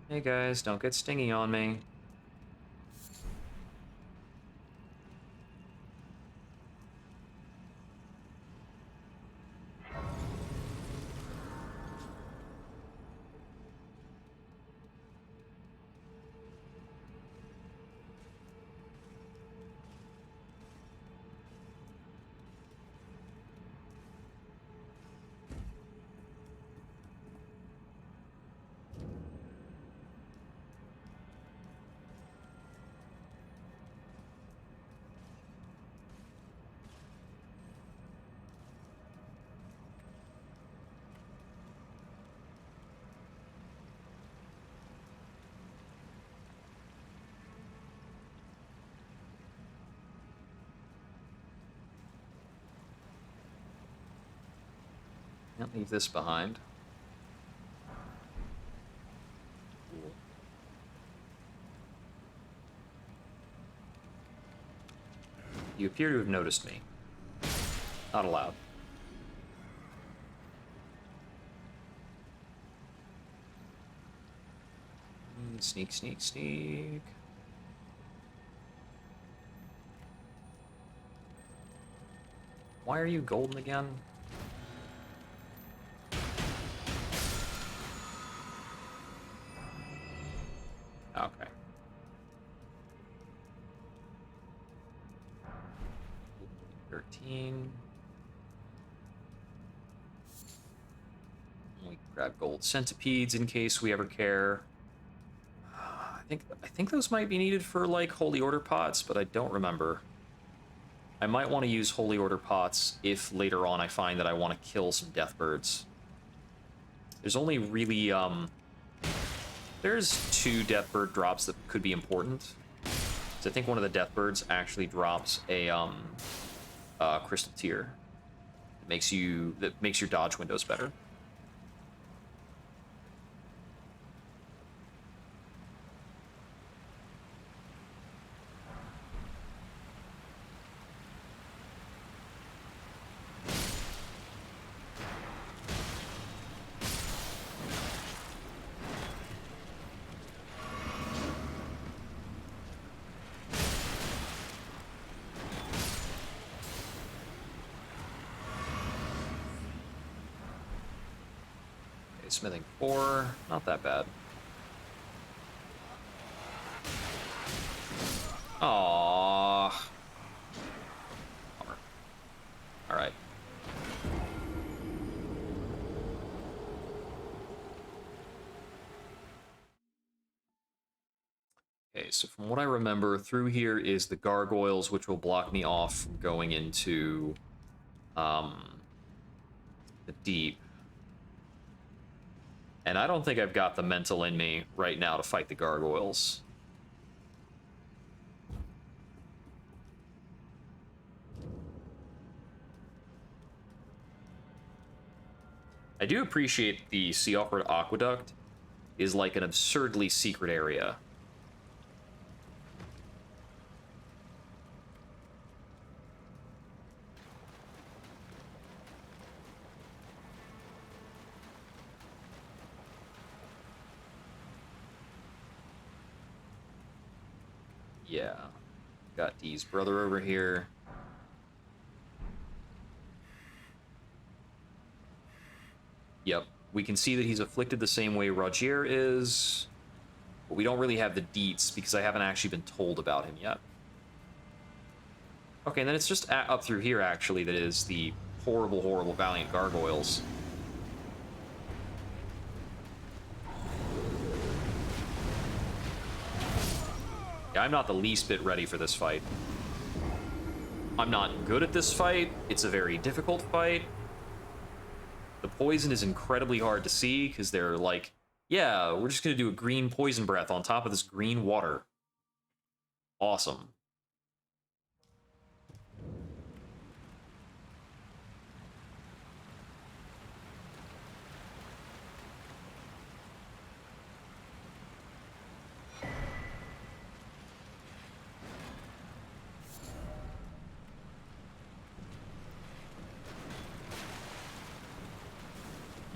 Hey guys, don't get stingy on me. Can't leave this behind. Cool. You appear to have noticed me. Not allowed. Sneak, sneak, sneak. Why are you golden again? Okay. $13. We grab gold centipedes in case we ever care. I think those might be needed for like holy order pots, but I don't remember. I might want to use holy order pots if later on I find that I want to kill some death birds. There's only really there's 2 death bird drops that could be important. So I think one of the death birds actually drops a crystal tier. That makes your dodge windows better. Smithing 4, not that bad. Aww. Alright. Okay, so from what I remember, through here is the gargoyles, which will block me off from going into the deep. And I don't think I've got the mental in me right now to fight the gargoyles. I do appreciate the Sea Awkward Aqueduct is like an absurdly secret area. Yeah. Got Dee's brother over here. Yep. We can see that he's afflicted the same way Rogier is. But we don't really have the deets because I haven't actually been told about him yet. Okay, and then it's just up through here, actually, that is the horrible, horrible Valiant Gargoyles. Yeah, I'm not the least bit ready for this fight. I'm not good at this fight. It's a very difficult fight. The poison is incredibly hard to see because they're like, yeah, we're just going to do a green poison breath on top of this green water. Awesome.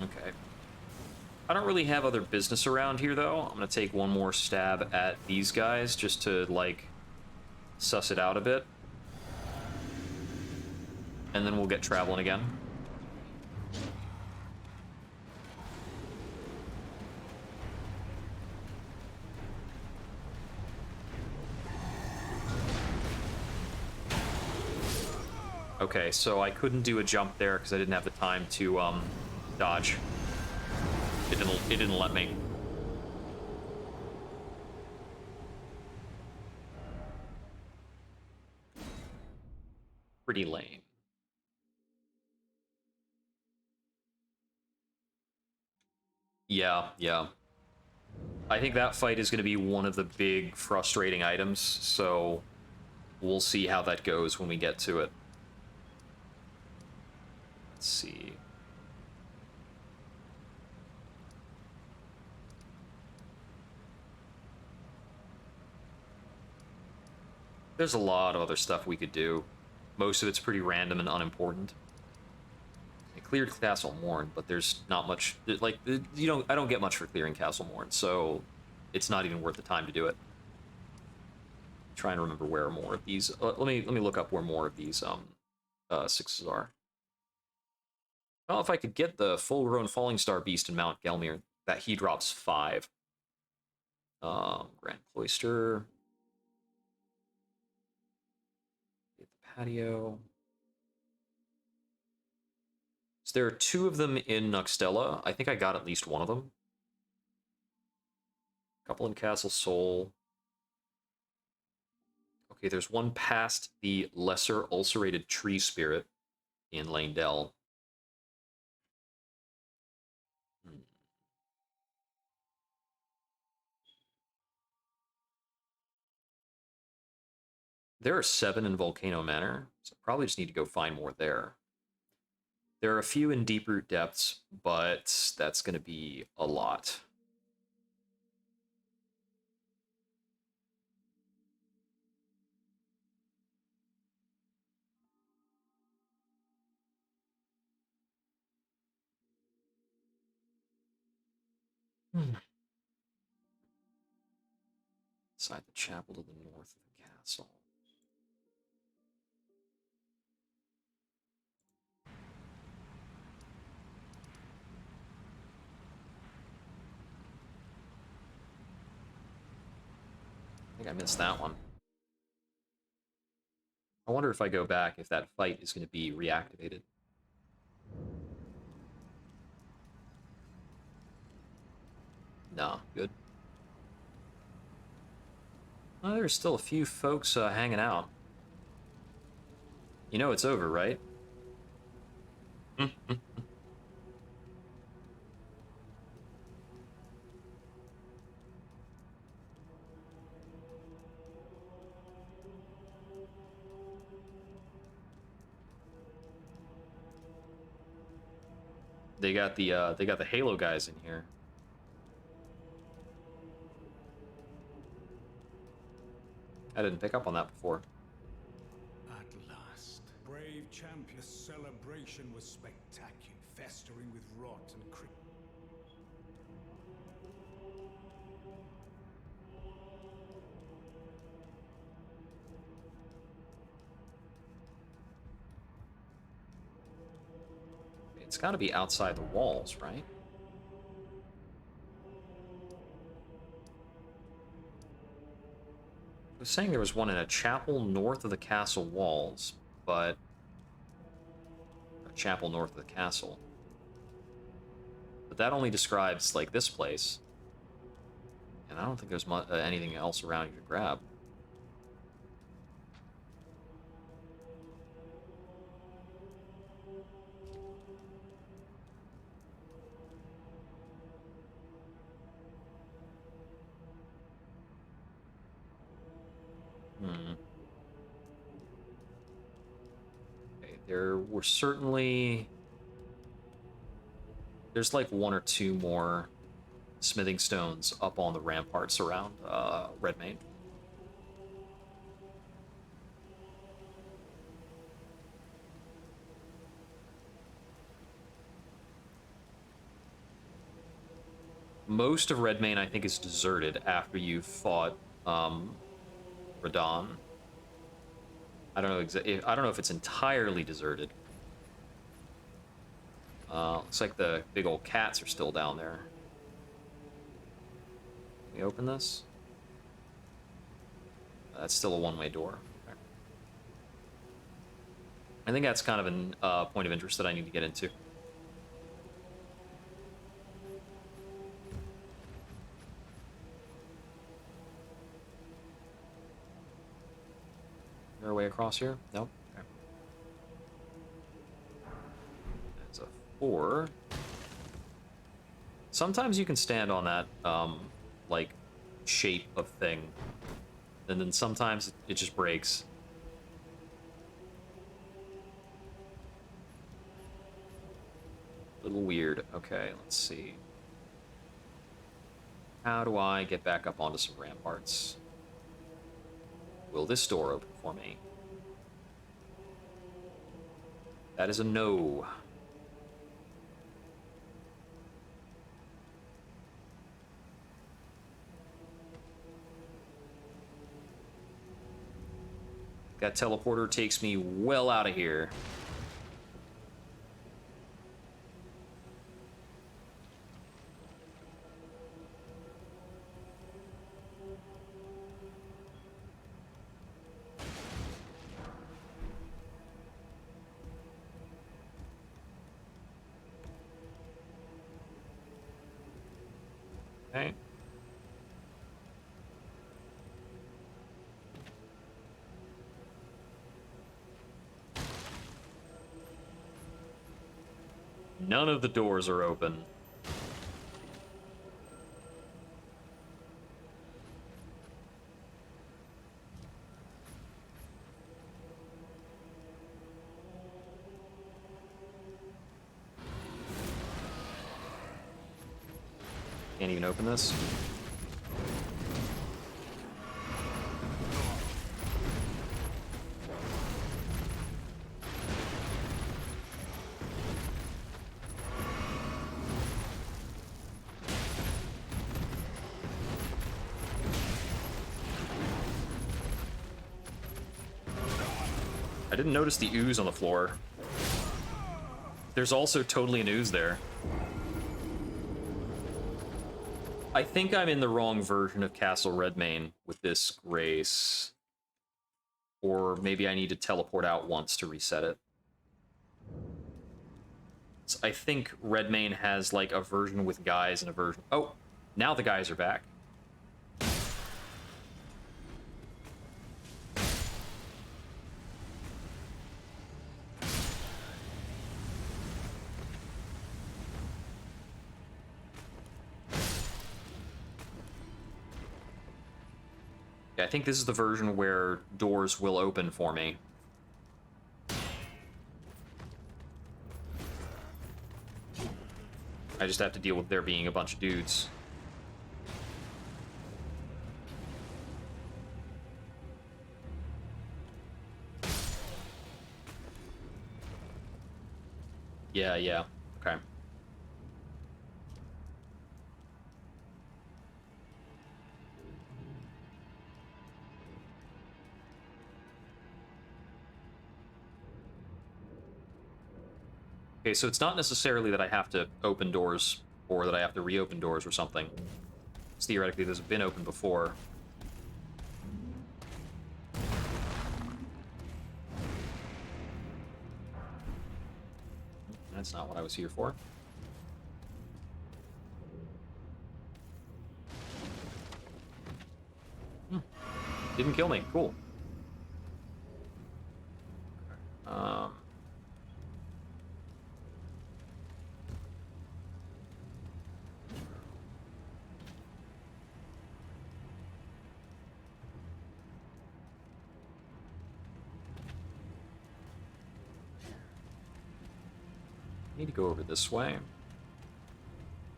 Okay. I don't really have other business around here, though. I'm gonna take one more stab at these guys just to, like, suss it out a bit. And then we'll get traveling again. Okay, so I couldn't do a jump there because I didn't have the time to, dodge. It didn't let me. Pretty lame. Yeah, yeah. I think that fight is going to be one of the big frustrating items, so we'll see how that goes when we get to it. Let's see. There's a lot of other stuff we could do. Most of it's pretty random and unimportant. I cleared Castle Morn, but there's not much. Like, you know, I don't get much for clearing Castle Morn, so it's not even worth the time to do it. Trying to remember where more of these. Let me look up where more of these sixes are. Well, if I could get the full-grown Falling Star Beast in Mount Gelmir, that he drops 5. Grand Cloister. Get the patio. So there are 2 of them in Nuxtella. I think I got at least one of them. A couple in Castle Sol. Okay, there's one past the Lesser Ulcerated Tree Spirit in Lanedell. There are 7 in Volcano Manor, so probably just need to go find more there. There are a few in Deeproot Depths, but that's going to be a lot. Inside the chapel to the north of the castle. I think I missed that one. I wonder if I go back if that fight is going to be reactivated. Nah, good. Well, there's still a few folks hanging out. You know it's over, right? They got the Halo guys in here. I didn't pick up on that before. At last. Brave champion. The celebration was spectacular, festering with rot and It's got to be outside the walls, right? I was saying there was one in a chapel north of the castle walls, but a chapel north of the castle. But that only describes like this place, and I don't think there's anything else around you to grab. Okay, there were certainly... There's like 1 or 2 more smithing stones up on the ramparts around Redmane. most of Redmane, I think, is deserted after you've fought Radahn. I don't know I don't know if it's entirely deserted. Looks like the big old cats are still down there. Can we open this? That's still a one-way door. Okay. I think that's kind of a point of interest that I need to get into. Is there a way across here? Nope. Okay. That's a 4. Sometimes you can stand on that, like, shape of thing. And then sometimes it just breaks. A little weird. Okay, let's see. How do I get back up onto some ramparts? Will this door open for me? That is a no. That teleporter takes me well out of here. Okay. None of the doors are open. Can't even open this. I didn't notice the ooze on the floor. There's also totally an ooze there. I think I'm in the wrong version of Castle Redmane with this Grace. Or maybe I need to teleport out once to reset it. So I think Redmane has like a version with guys and a version... Oh, now the guys are back. Yeah, I think this is the version where doors will open for me. I just have to deal with there being a bunch of dudes. Yeah. Okay. Okay, so it's not necessarily that I have to open doors or that I have to reopen doors or something. It's theoretically those have been open before. That's not what I was here for. Didn't kill me. Cool. Need to go over this way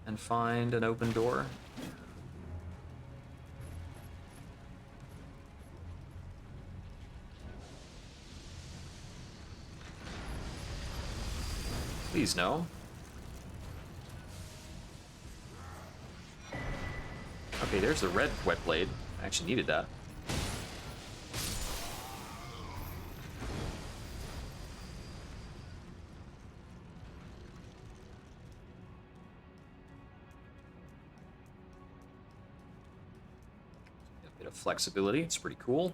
and find an open door. Please no. Okay, there's the red wet blade. I actually needed that. A bit of flexibility. It's pretty cool.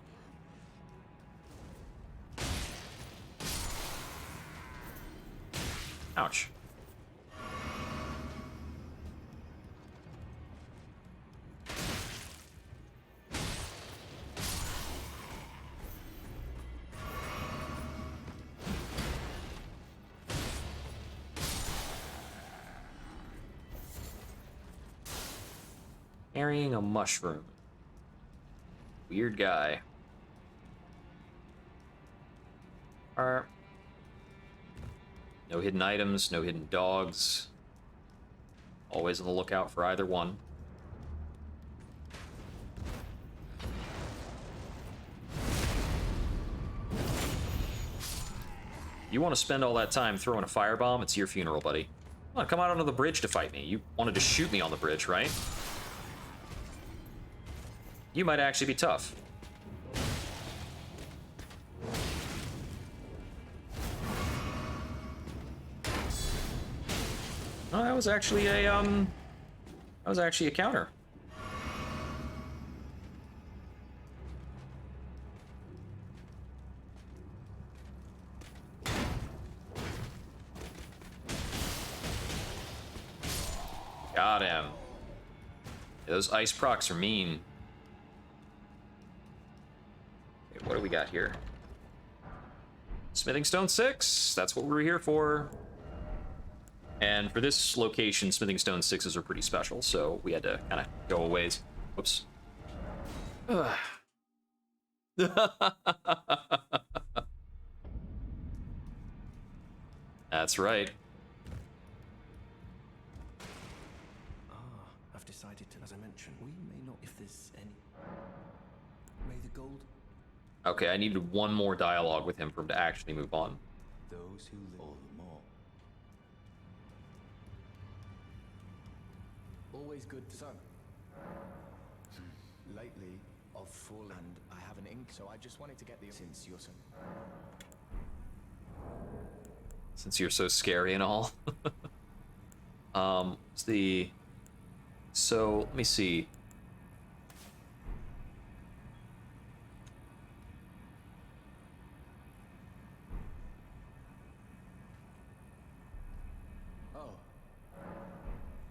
Ouch. Carrying a mushroom. Weird guy. No hidden items, no hidden dogs. Always on the lookout for either one. You want to spend all that time throwing a firebomb? It's your funeral, buddy. Come on, come out onto the bridge to fight me. You wanted to shoot me on the bridge, right? You might actually be tough. Oh, that was actually a counter. Got him. Those ice procs are mean. Okay, what do we got here? Smithing Stone 6. That's what we were here for. And for this location, Smithing Stone 6s are pretty special, so we had to kind of go a ways. Whoops. That's right. I've decided to, as I mentioned, we may not, if there's any. May the gold. Okay, I needed one more dialogue with him for him to actually move on. Those who live all the more. Always good to son. Lately, I've fallen and I have an ink, so I just wanted to get the since you're son. Since you're so scary and all. It's the... So, let me see.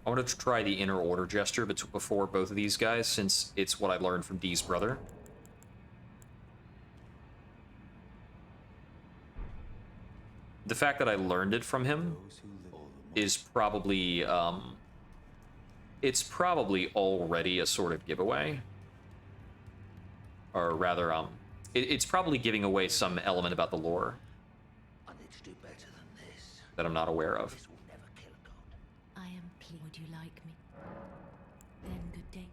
I wanted to try the inner order gesture before both of these guys, since it's what I learned from Dee's brother. The fact that I learned it from him is probably, it's probably already a sort of giveaway. Or rather, it's probably giving away some element about the lore I need to do better than this. that I'm not aware of. This will never kill God. I am pleased. Would you like me? Then good day.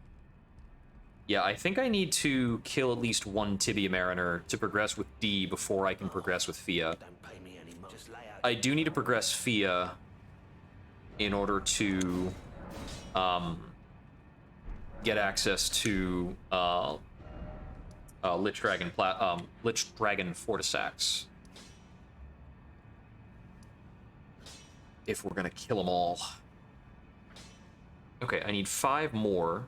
Yeah, I think I need to kill at least one Tibia Mariner to progress with D before I can progress with Fia. Don't pay me any more. Just lay out. I do need to progress Fia in order to get access to Lich Dragon Fortisax. If we're gonna kill them all. Okay, I need 5 more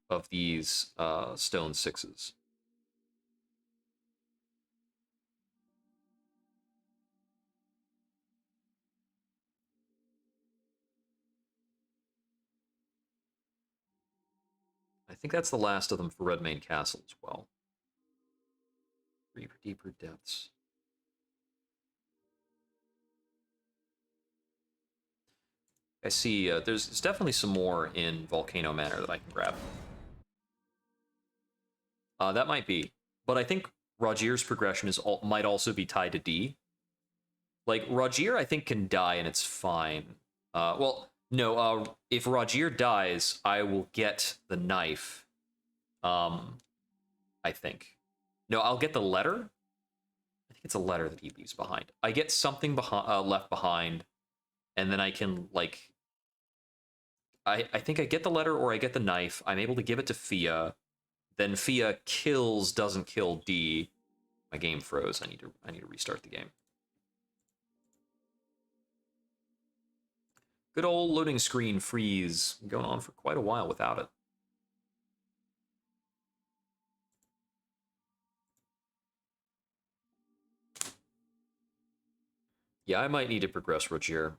of these stone 6s. I think that's the last of them for Redmane Castle as well. Deeper depths. I see there's definitely some more in Volcano Manor that I can grab. That might be. But I think Rogier's progression might also be tied to D. Like, Rogier, I think, can die and it's fine. Well, no, if Rogier dies, I will get the knife. I think. No, I'll get the letter. I think it's a letter that he leaves behind. I get something left behind, and then I can, like... I think I get the letter or I get the knife. I'm able to give it to Fia. Then Fia doesn't kill D. My game froze. I need to restart the game. Good old loading screen freeze. Going on for quite a while without it. Yeah, I might need to progress Rogier.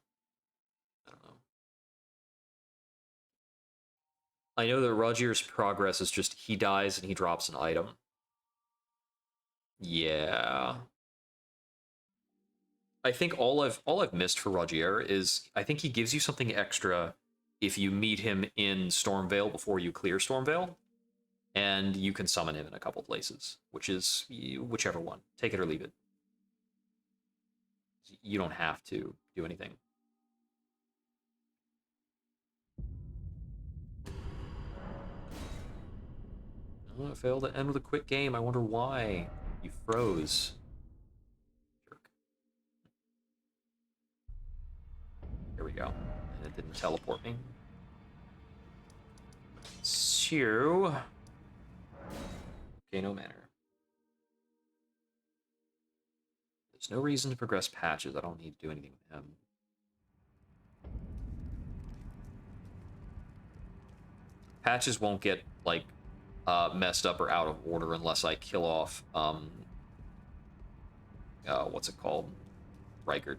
I don't know. I know that Rogier's progress is just he dies and he drops an item. Yeah. I think all I've missed for Rogier is I think he gives you something extra if you meet him in Stormvale before you clear Stormvale, and you can summon him in a couple places, which is whichever one. Take it or leave it. You don't have to do anything. Oh, it failed to end with a quick game. I wonder why. You froze. Jerk. Here we go. And it didn't teleport me. So... Okay, no manner. There's no reason to progress Patches. I don't need to do anything with him. Patches won't get, like, messed up or out of order unless I kill off, what's it called? Reichert.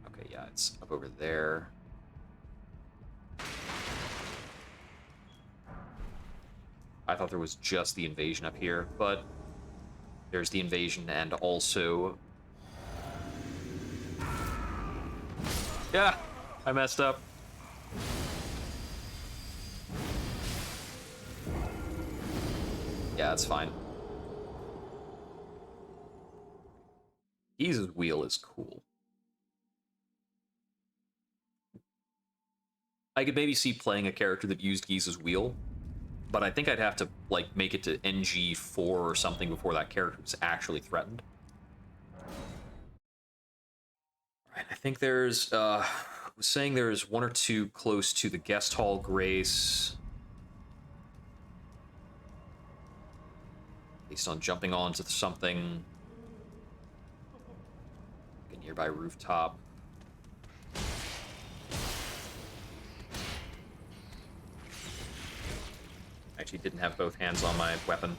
Okay, yeah, it's up over there. I thought there was just the invasion up here, but there's the invasion and also... Yeah, I messed up. Yeah, it's fine. Giza's wheel is cool. I could maybe see playing a character that used Giza's wheel, but I think I'd have to, like, make it to NG4 or something before that character was actually threatened. Alright, I think there's, I was saying there's one or two close to the guest hall Grace. Based on jumping onto something. Like a nearby rooftop. Actually didn't have both hands on my weapon.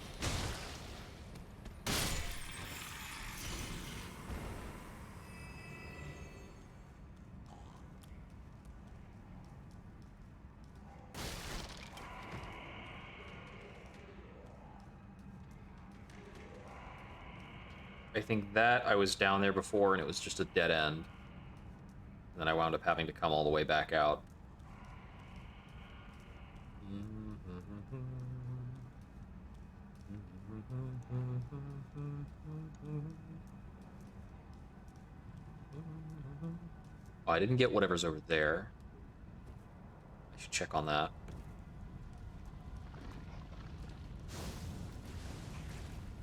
I think that I was down there before and it was just a dead end. And then I wound up having to come all the way back out. Oh, I didn't get whatever's over there. I should check on that.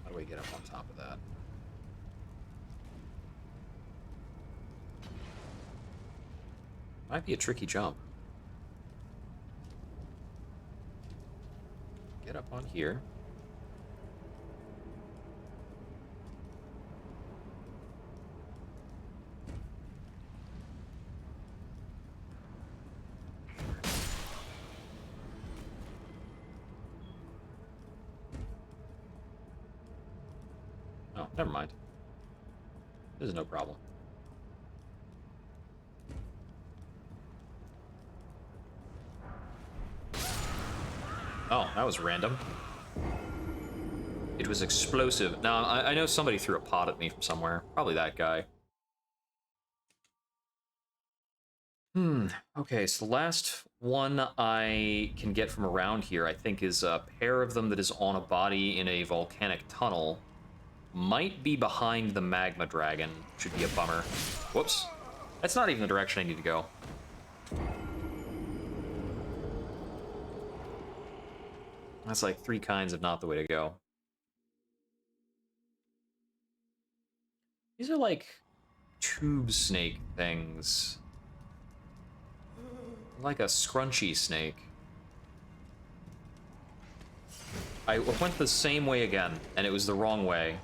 How do we get up on top of that? Might be a tricky jump. Get up on here. Oh, never mind. This is no problem. Oh, that was random. It was explosive. Now, I know somebody threw a pot at me from somewhere. Probably that guy. Okay, so the last one I can get from around here, I think, is a pair of them that is on a body in a volcanic tunnel. Might be behind the magma dragon. Should be a bummer. Whoops. That's not even the direction I need to go. That's like 3 kinds of not the way to go. These are like tube snake things. Like a scrunchy snake. I went the same way again, and it was the wrong way.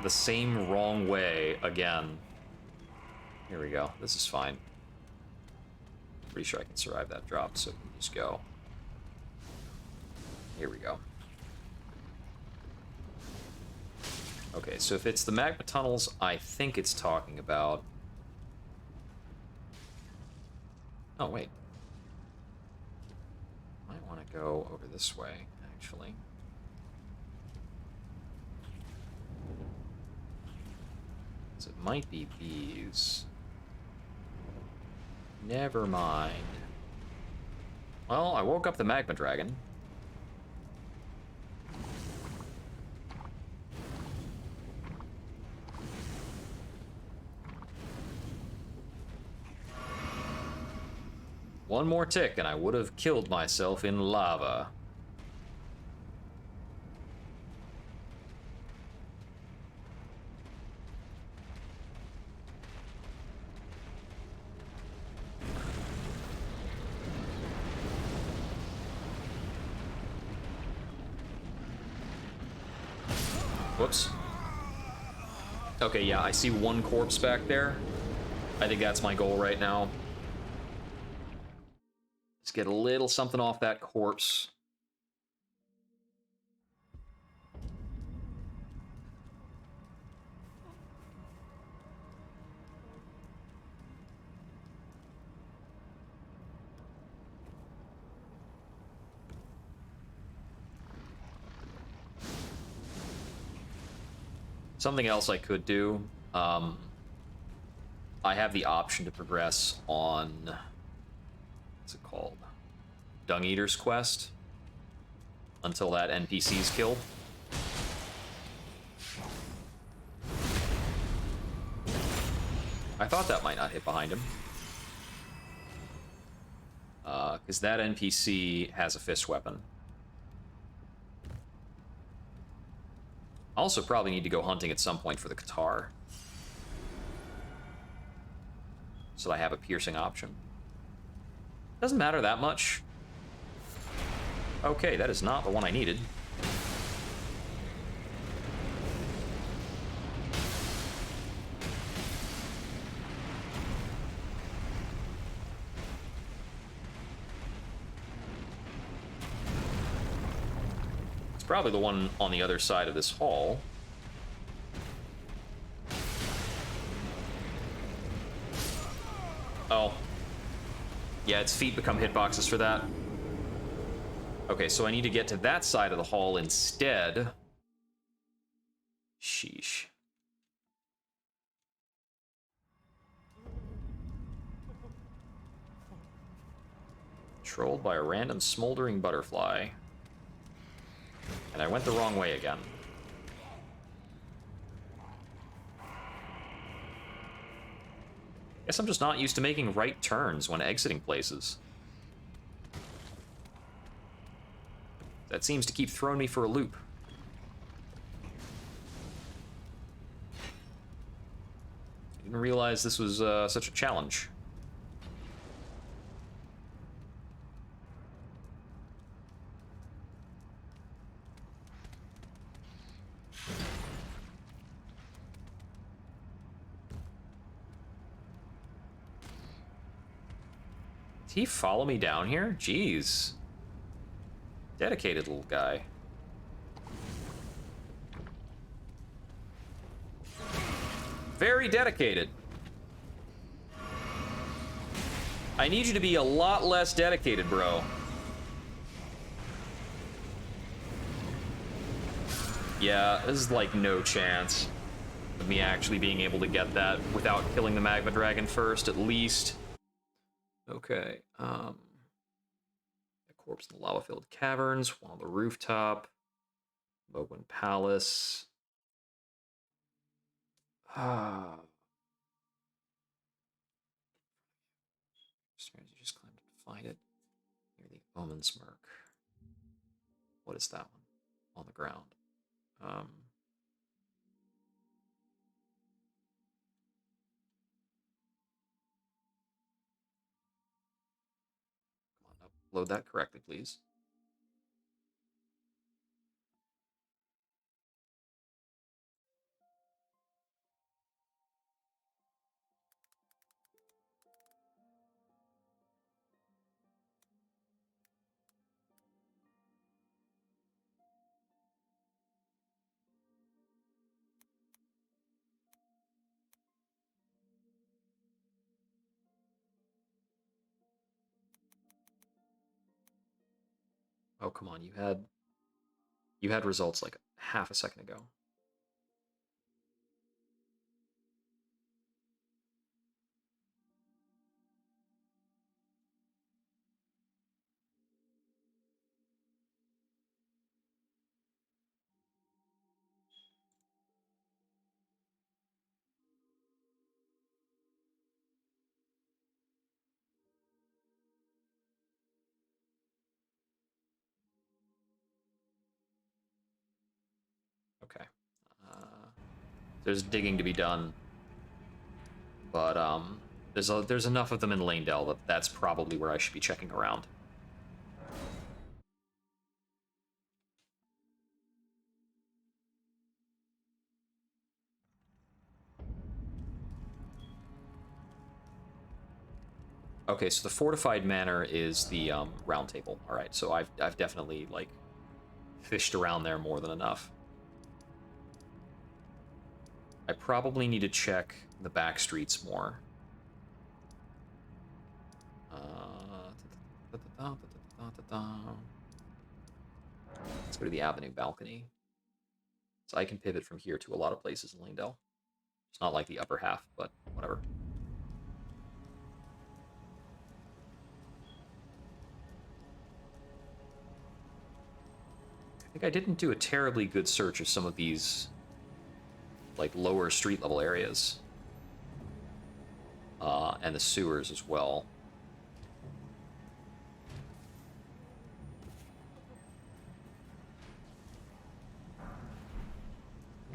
The same wrong way again. Here we go. This is fine. Pretty sure I can survive that drop, so we can just go. Here we go. Okay, so if it's the magma tunnels, I think it's talking about... Oh, wait. Might want to go over this way, actually. So it might be these. Never mind. Well, I woke up the magma dragon. One more tick and I would have killed myself in lava. Whoops. Okay, yeah, I see one corpse back there. I think that's my goal right now. Let's get a little something off that corpse. Something else I could do, I have the option to progress on, what's it called? Dung Eater's Quest, until that NPC's killed. I thought that might not hit behind him. Because that NPC has a fist weapon. I also probably need to go hunting at some point for the Qatar. So I have a piercing option. Doesn't matter that much. Okay, that is not the one I needed. It's probably the one on the other side of this hall. Oh. Yeah, its feet become hitboxes for that. Okay, so I need to get to that side of the hall instead. Sheesh. Controlled by a random smoldering butterfly. And I went the wrong way again. Guess I'm just not used to making right turns when exiting places. That seems to keep throwing me for a loop. Didn't realize this was such a challenge. Did he follow me down here? Jeez. Dedicated little guy. Very dedicated. I need you to be a lot less dedicated, bro. Yeah, this is like no chance of me actually being able to get that without killing the magma dragon first, at least. Okay, a corpse in the lava-filled caverns, one on the rooftop, Mogwin Palace. You just climbed to find it. Near the Omen Smirk. What is that one? On the ground. Load that correctly, please. Oh, come on, you had results like half a second ago. Okay. There's digging to be done, but there's enough of them in Lanedell that that's probably where I should be checking around. Okay, so the fortified manor is the round table. All right, so I've definitely like fished around there more than enough. I probably need to check the back streets more. Let's go to the avenue balcony. So I can pivot from here to a lot of places in Lanedell. It's not like the upper half, but whatever. I think I didn't do a terribly good search of some of these like lower street level areas. And the sewers as well.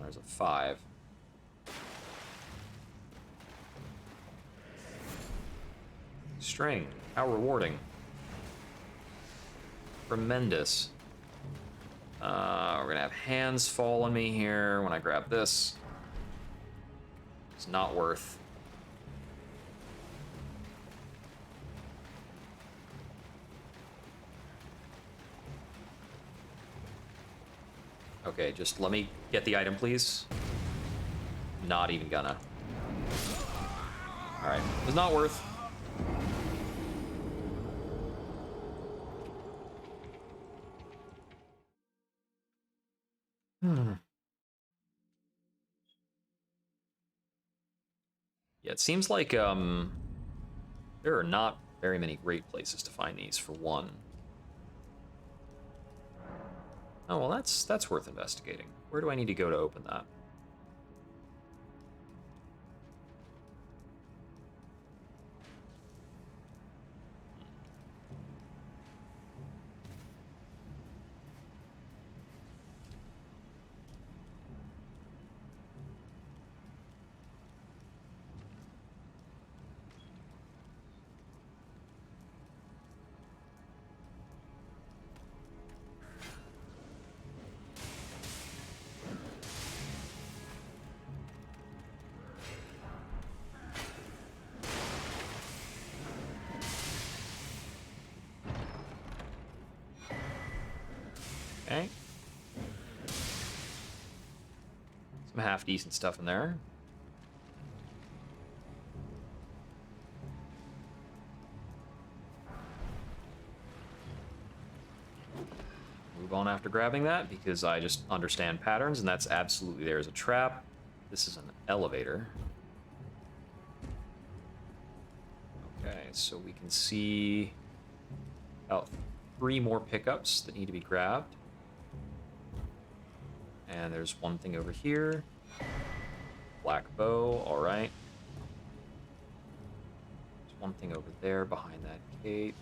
There's a 5. String. How rewarding. Tremendous. We're gonna have hands fall on me here when I grab this. It's not worth. Okay, just let me get the item, please. Not even gonna. Alright, it's not worth. Yeah, it seems like there are not very many great places to find these, for one. Oh, well, that's worth investigating. Where do I need to go to open that? Okay. Some half-decent stuff in there. Move on after grabbing that, because I just understand patterns, and that's absolutely there as a trap. This is an elevator. Okay, so we can see about 3 more pickups that need to be grabbed. And there's one thing over here. Black bow, alright. There's one thing over there behind that gate.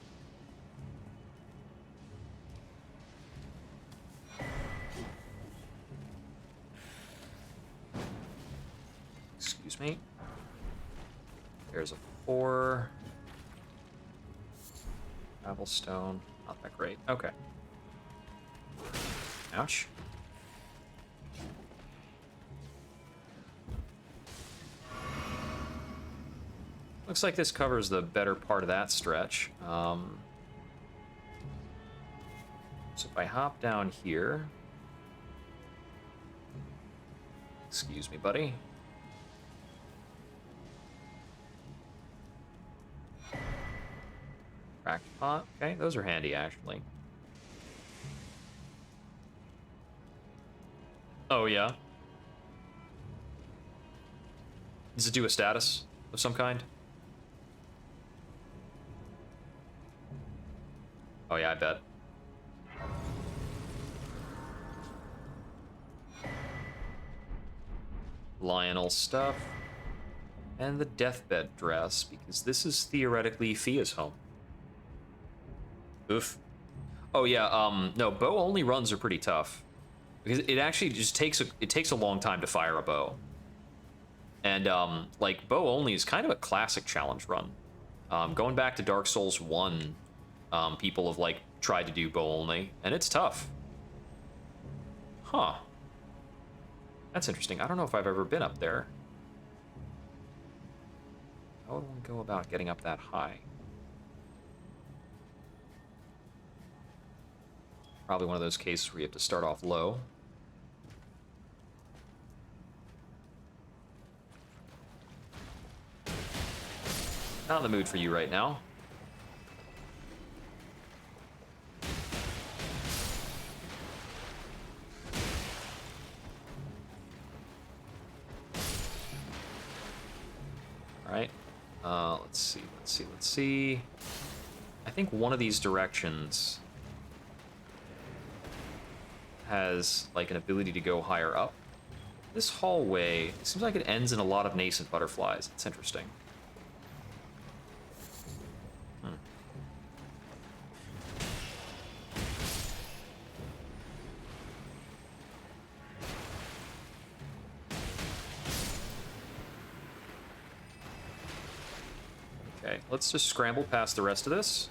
Excuse me. There's a 4. Travel stone, not that great. Okay. Ouch. Looks like this covers the better part of that stretch. So if I hop down here... Excuse me, buddy. Cracked pot. Okay, those are handy, actually. Oh, yeah? Does it do a status of some kind? Oh, yeah, I bet. Lionel stuff. And the deathbed dress, because this is theoretically Fia's home. Oof. Oh yeah, no, bow only runs are pretty tough. Because it actually just takes a long time to fire a bow. And like bow only is kind of a classic challenge run. Going back to Dark Souls 1, people have like tried to do bow only, and it's tough. Huh. That's interesting. I don't know if I've ever been up there. How would one go about getting up that high? Probably one of those cases where you have to start off low. Not in the mood for you right now. Alright. Let's see. I think one of these directions has like an ability to go higher up. This hallway, it seems like it ends in a lot of nascent butterflies. It's interesting. Okay, let's just scramble past the rest of this.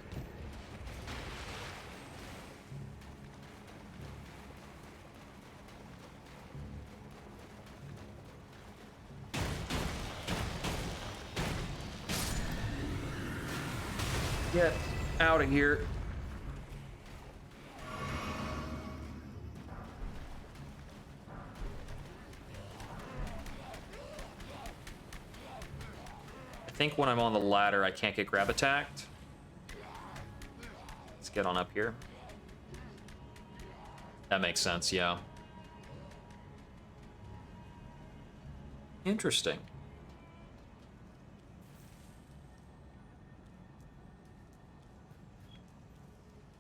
Get out of here. I think when I'm on the ladder, I can't get grab attacked. Let's get on up here. That makes sense, yeah. Interesting.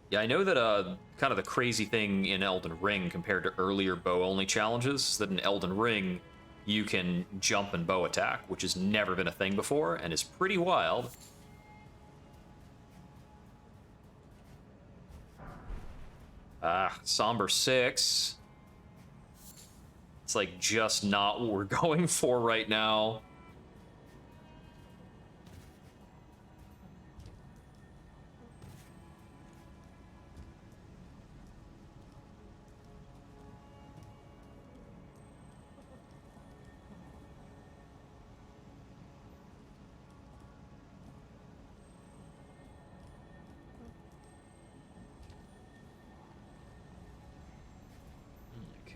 Yeah, I know that kind of the crazy thing in Elden Ring compared to earlier bow-only challenges is that in Elden Ring, you can jump and bow attack, which has never been a thing before and is pretty wild. Somber 6. It's like just not what we're going for right now.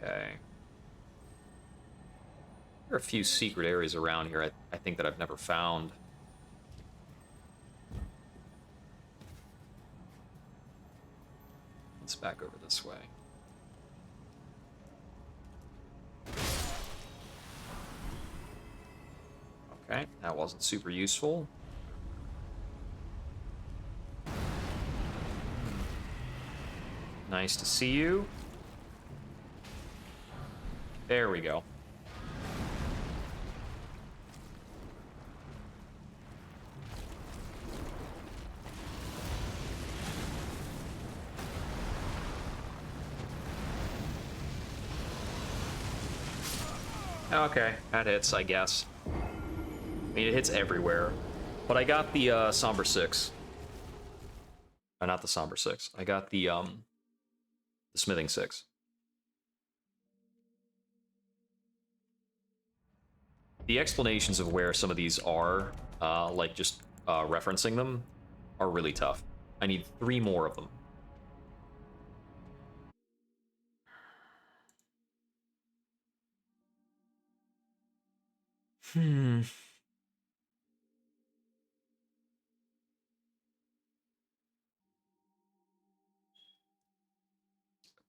Okay. There are a few secret areas around here I think that I've never found. Let's back over this way. Okay, that wasn't super useful. Nice to see you. There we go. Okay, that hits, I guess. I mean, it hits everywhere. But I got the Somber 6. Not the Somber 6. I got the Smithing 6. The explanations of where some of these are, like just referencing them, are really tough. I need 3 more of them.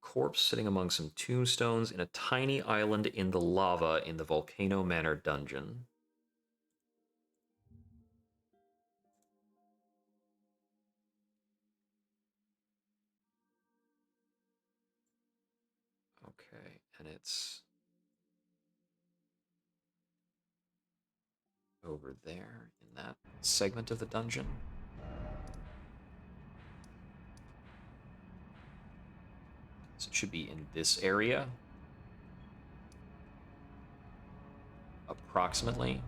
Corpse sitting among some tombstones in a tiny island in the lava in the Volcano Manor dungeon. Okay, and it's over there in that segment of the dungeon. So it should be in this area. Approximately.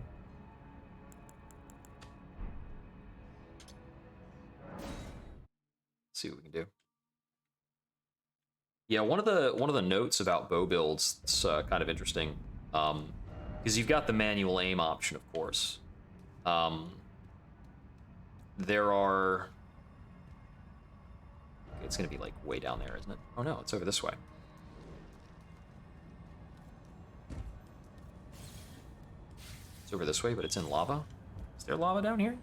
Let's see what we can do. Yeah, one of the notes about bow builds that's kind of interesting, because you've got the manual aim option, of course. There are. It's gonna be like way down there, isn't it? Oh no, it's over this way. It's over this way, but it's in lava. Is there lava down here?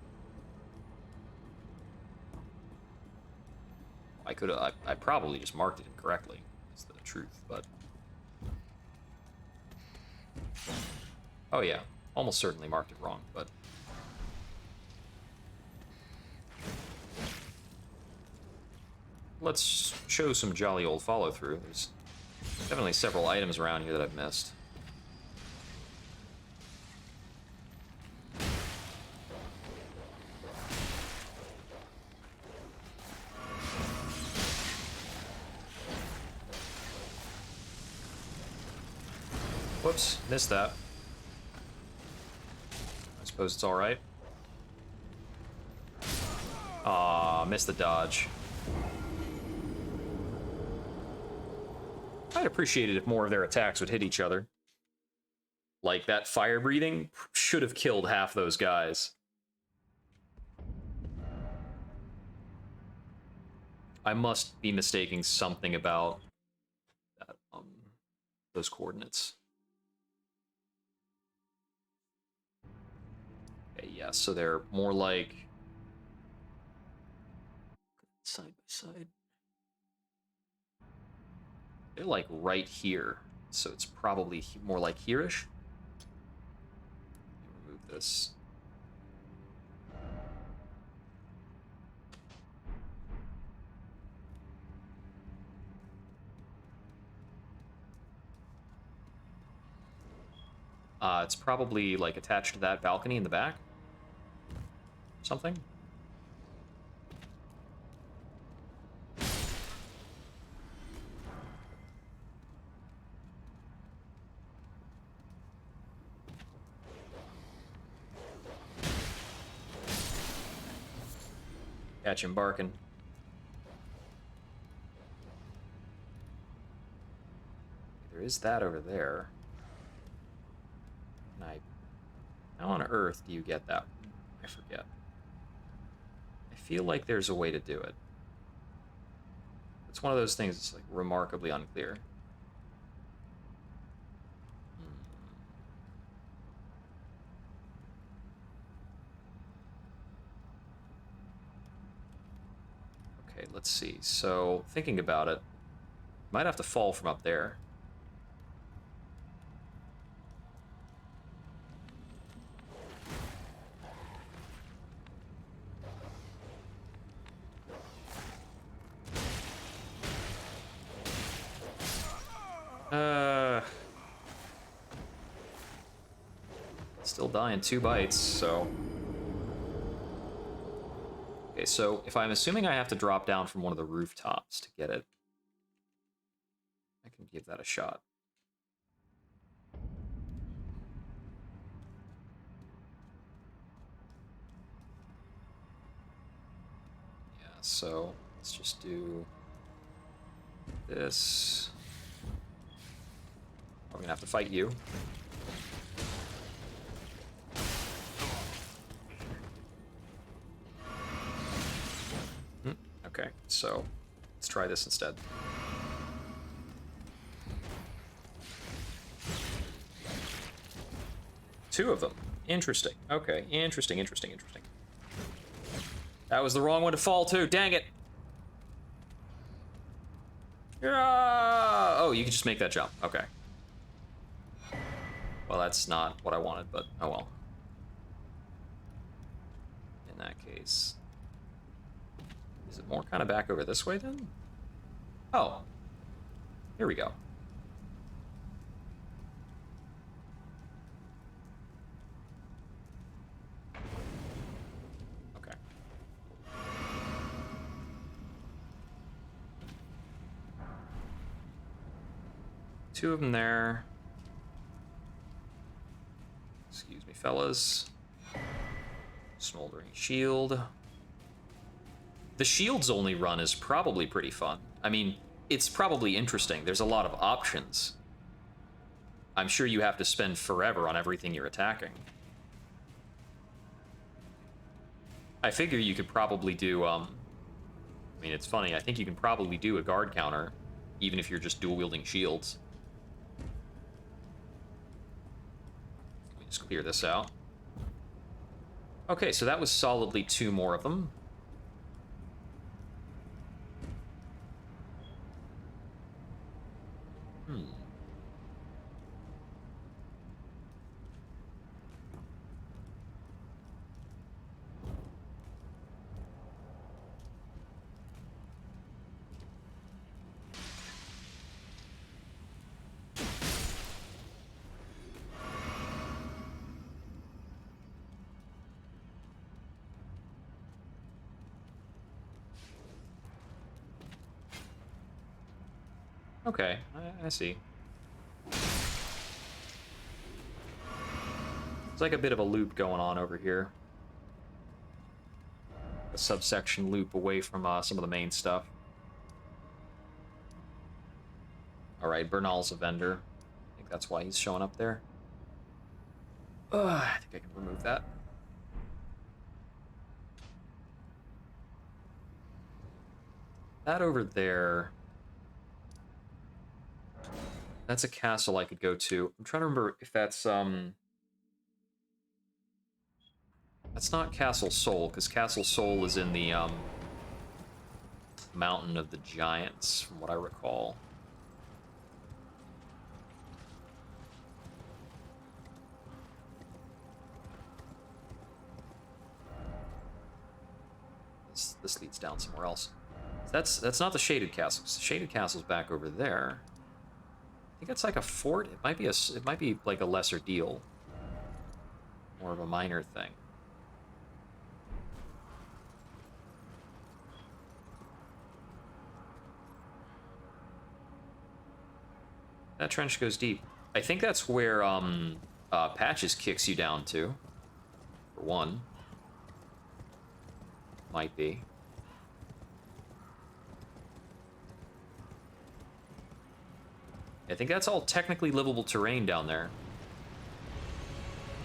I probably just marked it incorrectly. That's the truth, but. Oh yeah, almost certainly marked it wrong, but. Let's show some jolly old follow-through. There's definitely several items around here that I've missed. Whoops, missed that. I suppose it's alright. Aw, missed the dodge. I'd appreciate it if more of their attacks would hit each other. Like, that fire breathing should have killed half those guys. I must be mistaking something about that, those coordinates. Okay, yeah, so they're more like side by side. They're like right here, so it's probably more like here-ish. Remove this. It's probably like attached to that balcony in the back. Something. Catch him barking. There is that over there. How on earth do you get that? I forget. I feel like there's a way to do it. It's one of those things that's like remarkably unclear. Okay, let's see. So, thinking about it, might have to fall from up there. Still dying 2 bites, so... Okay, so if I'm assuming I have to drop down from one of the rooftops to get it, I can give that a shot. Yeah, so Let's just do this. I'm gonna have to fight you. Okay, so let's try this instead. Two of them. Interesting. Okay, interesting. That was the wrong one to fall to. Dang it. Oh, you can just make that jump. Okay. Well, that's not what I wanted, but oh well. In that case. Is it more kind of back over this way then? Oh. Here we go. Okay. Two of them there. Excuse me, fellas. Smoldering shield. The shield's only run is probably pretty fun. I mean, it's probably interesting. There's a lot of options. I'm sure you have to spend forever on everything you're attacking. I figure you could probably do, I mean, it's funny. I think you can probably do a guard counter, even if you're just dual-wielding shields. Let me just clear this out. Okay, so that was solidly two more of them. Okay, I see. It's like a bit of a loop going on over here. A subsection loop away from some of the main stuff. Alright, Bernal's a vendor. I think that's why he's showing up there. I think I can remove that. That over there... That's a castle I could go to. I'm trying to remember if that's, That's not Castle Sol, because Castle Sol is in the, Mountain of the Giants, from what I recall. This leads down somewhere else. That's not the Shaded Castles. The Shaded Castle's back over there. I think it's like a fort. It might be like a lesser deal. More of a minor thing. That trench goes deep. I think that's where Patches kicks you down to. For one. Might be. I think that's all technically livable terrain down there.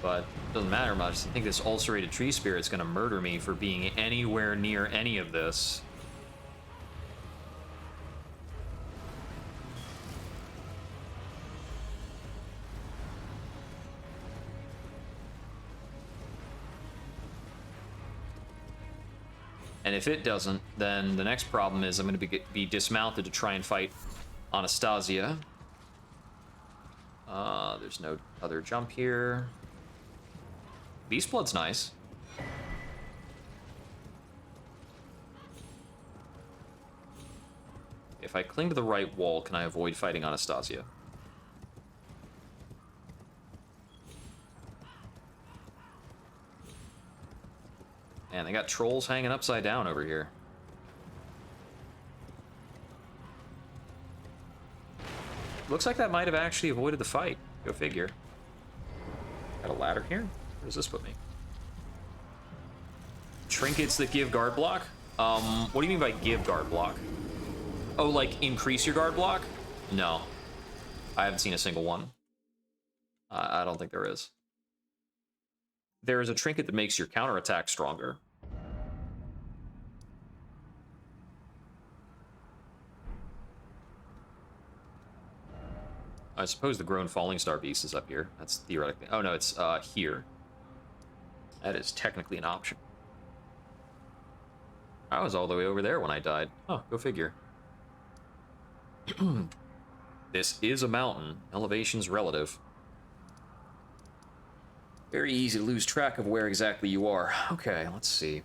But it doesn't matter much. I think this ulcerated tree spirit's gonna murder me for being anywhere near any of this. And if it doesn't, then the next problem is I'm going to be dismounted to try and fight Anastasia. There's no other jump here. Beast Blood's nice. If I cling to the right wall, can I avoid fighting Anastasia? Man, they got trolls hanging upside down over here. Looks like that might have actually avoided the fight. Go figure. Got a ladder here? Where does this put me? Trinkets that give guard block? What do you mean by give guard block? Oh, like increase your guard block? No. I haven't seen a single one. I don't think there is. There is a trinket that makes your counterattack stronger. I suppose the Grown Falling Star Beast is up here. That's theoretically... Oh, no, it's here. That is technically an option. I was all the way over there when I died. Oh, go figure. This is a mountain. Elevation's relative. Very easy to lose track of where exactly you are. Okay, let's see.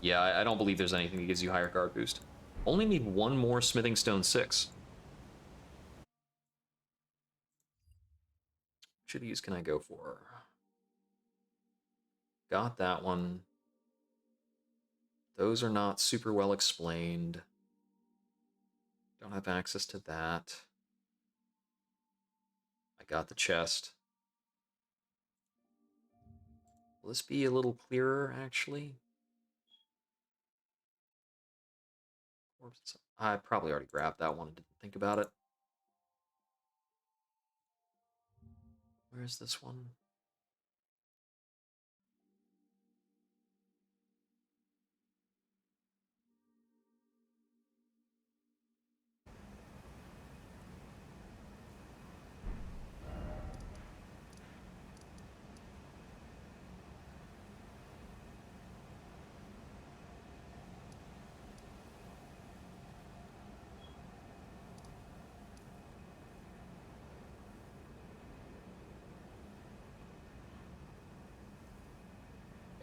Yeah, I don't believe there's anything that gives you higher guard boost. Only need one more Smithing Stone 6. Which of these can I go for? Got that one. Those are not super well explained. Don't have access to that. I got the chest. Will this be a little clearer, actually? I probably already grabbed that one and didn't think about it. Where's this one?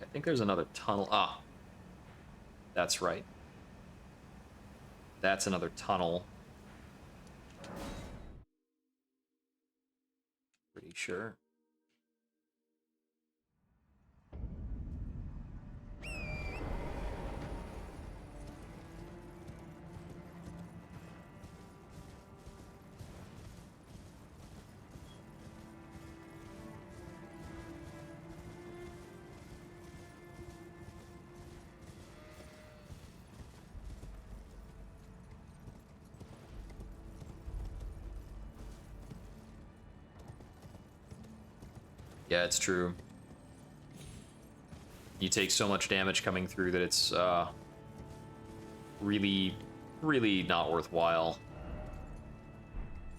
I think there's another tunnel. Ah, that's right. That's another tunnel. Pretty sure. Yeah, it's true. You take so much damage coming through that it's really, really not worthwhile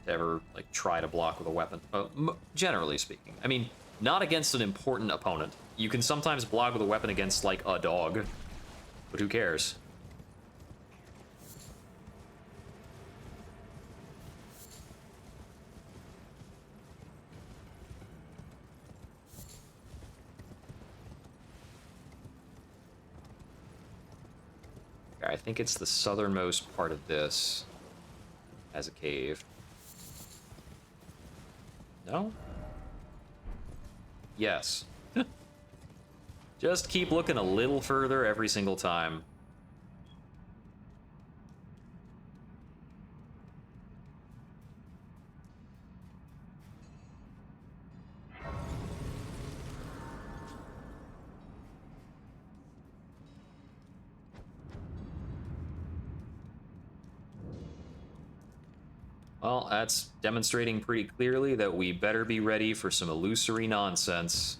to ever like try to block with a weapon. Generally speaking, I mean, not against an important opponent. You can sometimes block with a weapon against like a dog, but who cares? I think it's the southernmost part of this as a cave. No? Yes. Just keep looking a little further every single time. Well, that's demonstrating pretty clearly that we better be ready for some illusory nonsense.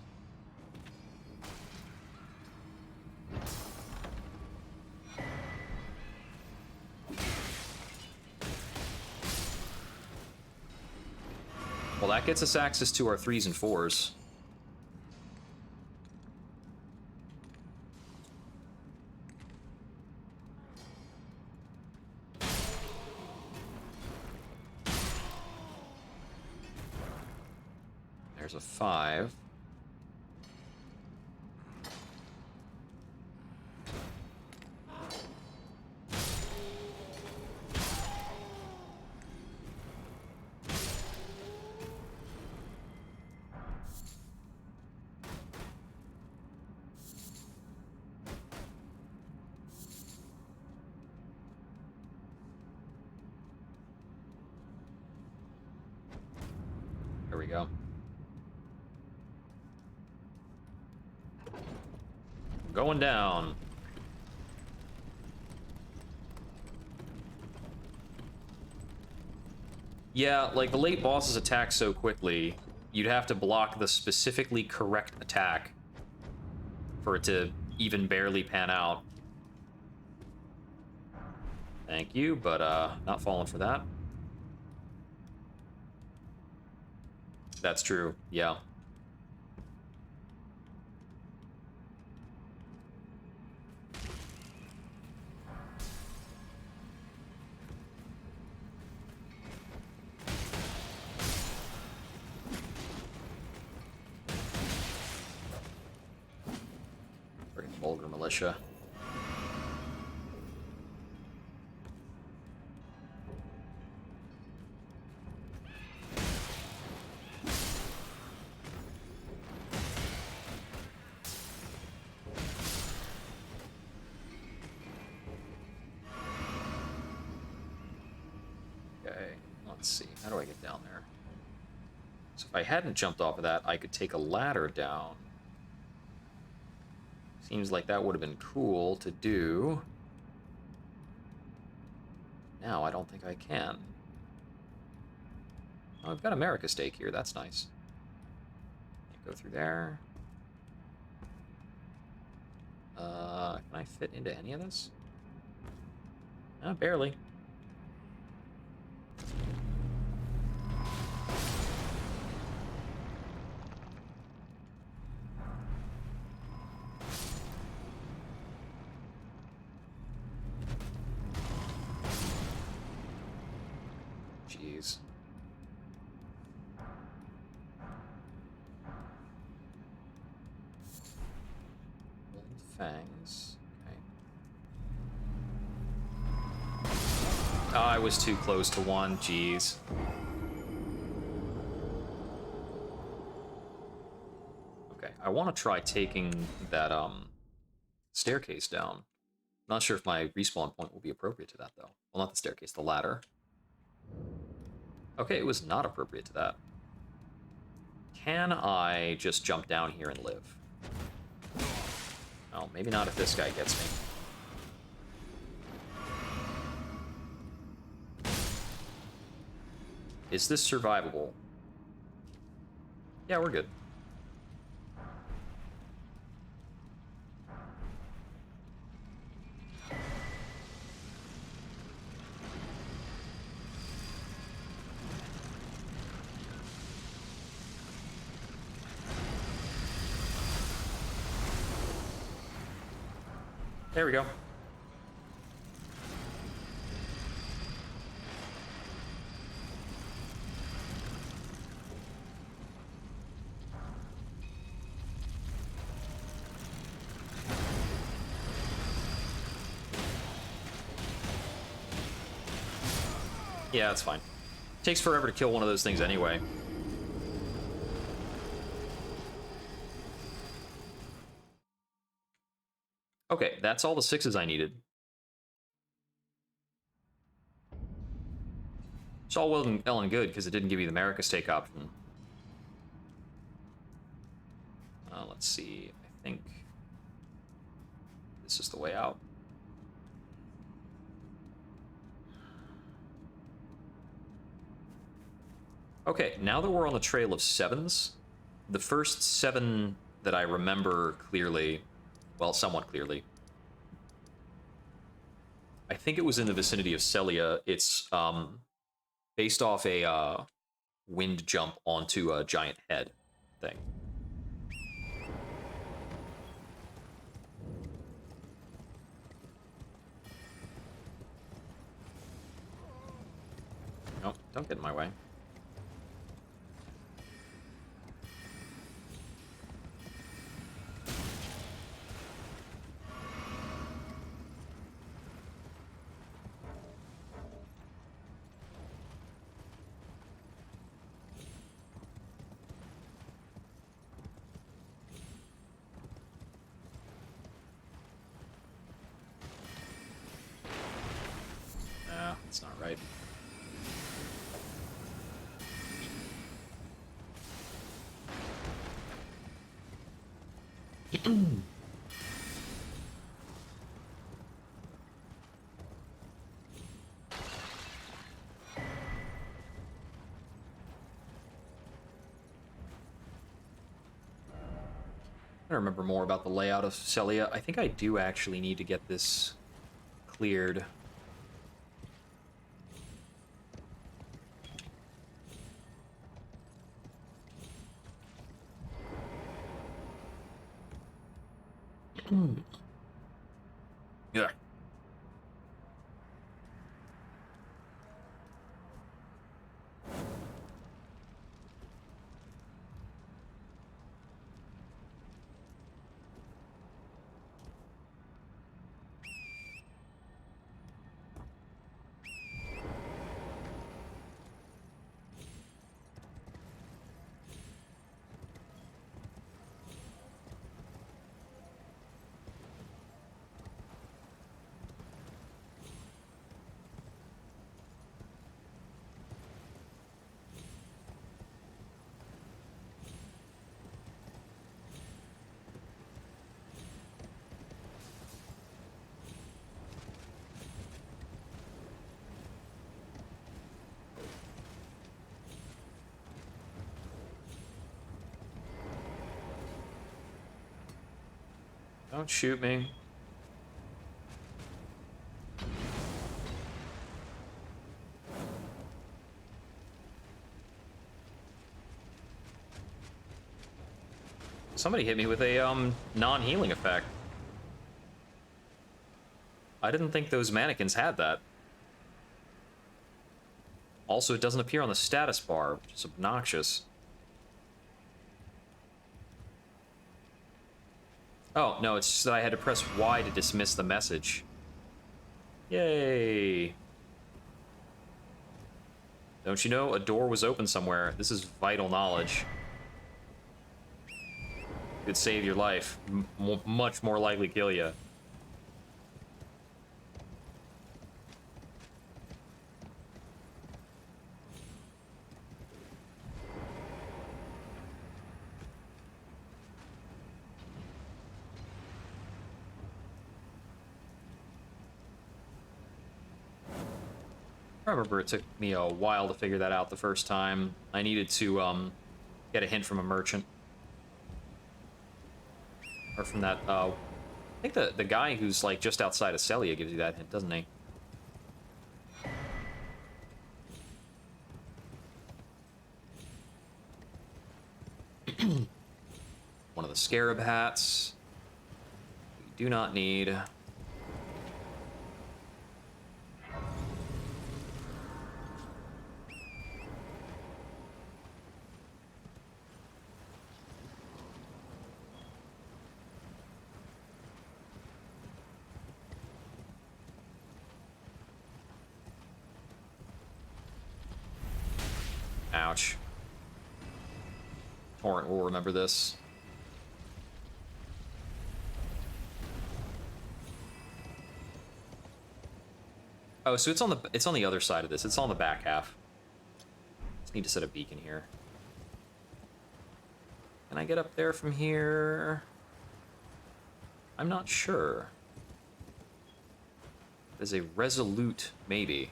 Well, that gets us access to our 3s and 4s. There's a 5. There we go. Going down. Yeah, like, the late bosses attack so quickly, you'd have to block the specifically correct attack for it to even barely pan out. Thank you, but, not falling for that. That's true, yeah. Freaking vulgar militia. Okay, let's see. How do I get down there? So if I hadn't jumped off of that, I could take a ladder down. Seems like that would have been cool to do. Now I don't think I can. Oh, I've got America steak here. That's nice. Go through there. Can I fit into any of this? Barely. Jeez. Old fangs. Okay. Oh, I was too close to one. Jeez. Okay, I want to try taking that staircase down. Not sure if my respawn point will be appropriate to that, though. Well, not the staircase, the ladder. Okay, it was not appropriate to that. Can I just jump down here and live? Oh, maybe not if this guy gets me. Is this survivable? Yeah, we're good. There we go. Yeah, that's fine. Takes forever to kill one of those things anyway. Okay, that's all the 6s I needed. It's all well and good, because it didn't give you the America steak option. Let's see. I think this is the way out. Okay, now that we're on the trail of 7s, the first 7 that I remember clearly, well, somewhat clearly, I think it was in the vicinity of Celia. It's based off a wind jump onto a giant head thing. No, don't get in my way. That's not right. I remember more about the layout of Celia. I think I do actually need to get this cleared. Yeah. Don't shoot me. Somebody hit me with a non-healing effect. I didn't think those mannequins had that. Also, it doesn't appear on the status bar, which is obnoxious. Oh, no, it's just that I had to press Y to dismiss the message. Yay! Don't you know? A door was open somewhere. This is vital knowledge. Could save your life. Much more likely kill you. I remember it took me a while to figure that out the first time. I needed to get a hint from a merchant. Or from that, I think the guy who's like just outside of Celia gives you that hint, doesn't he? One of the scarab hats. We do not need. Ouch. Torrent will remember this. Oh, so it's on the other side of this. It's on the back half. Just need to set a beacon here. Can I get up there from here? I'm not sure. There's a resolute maybe.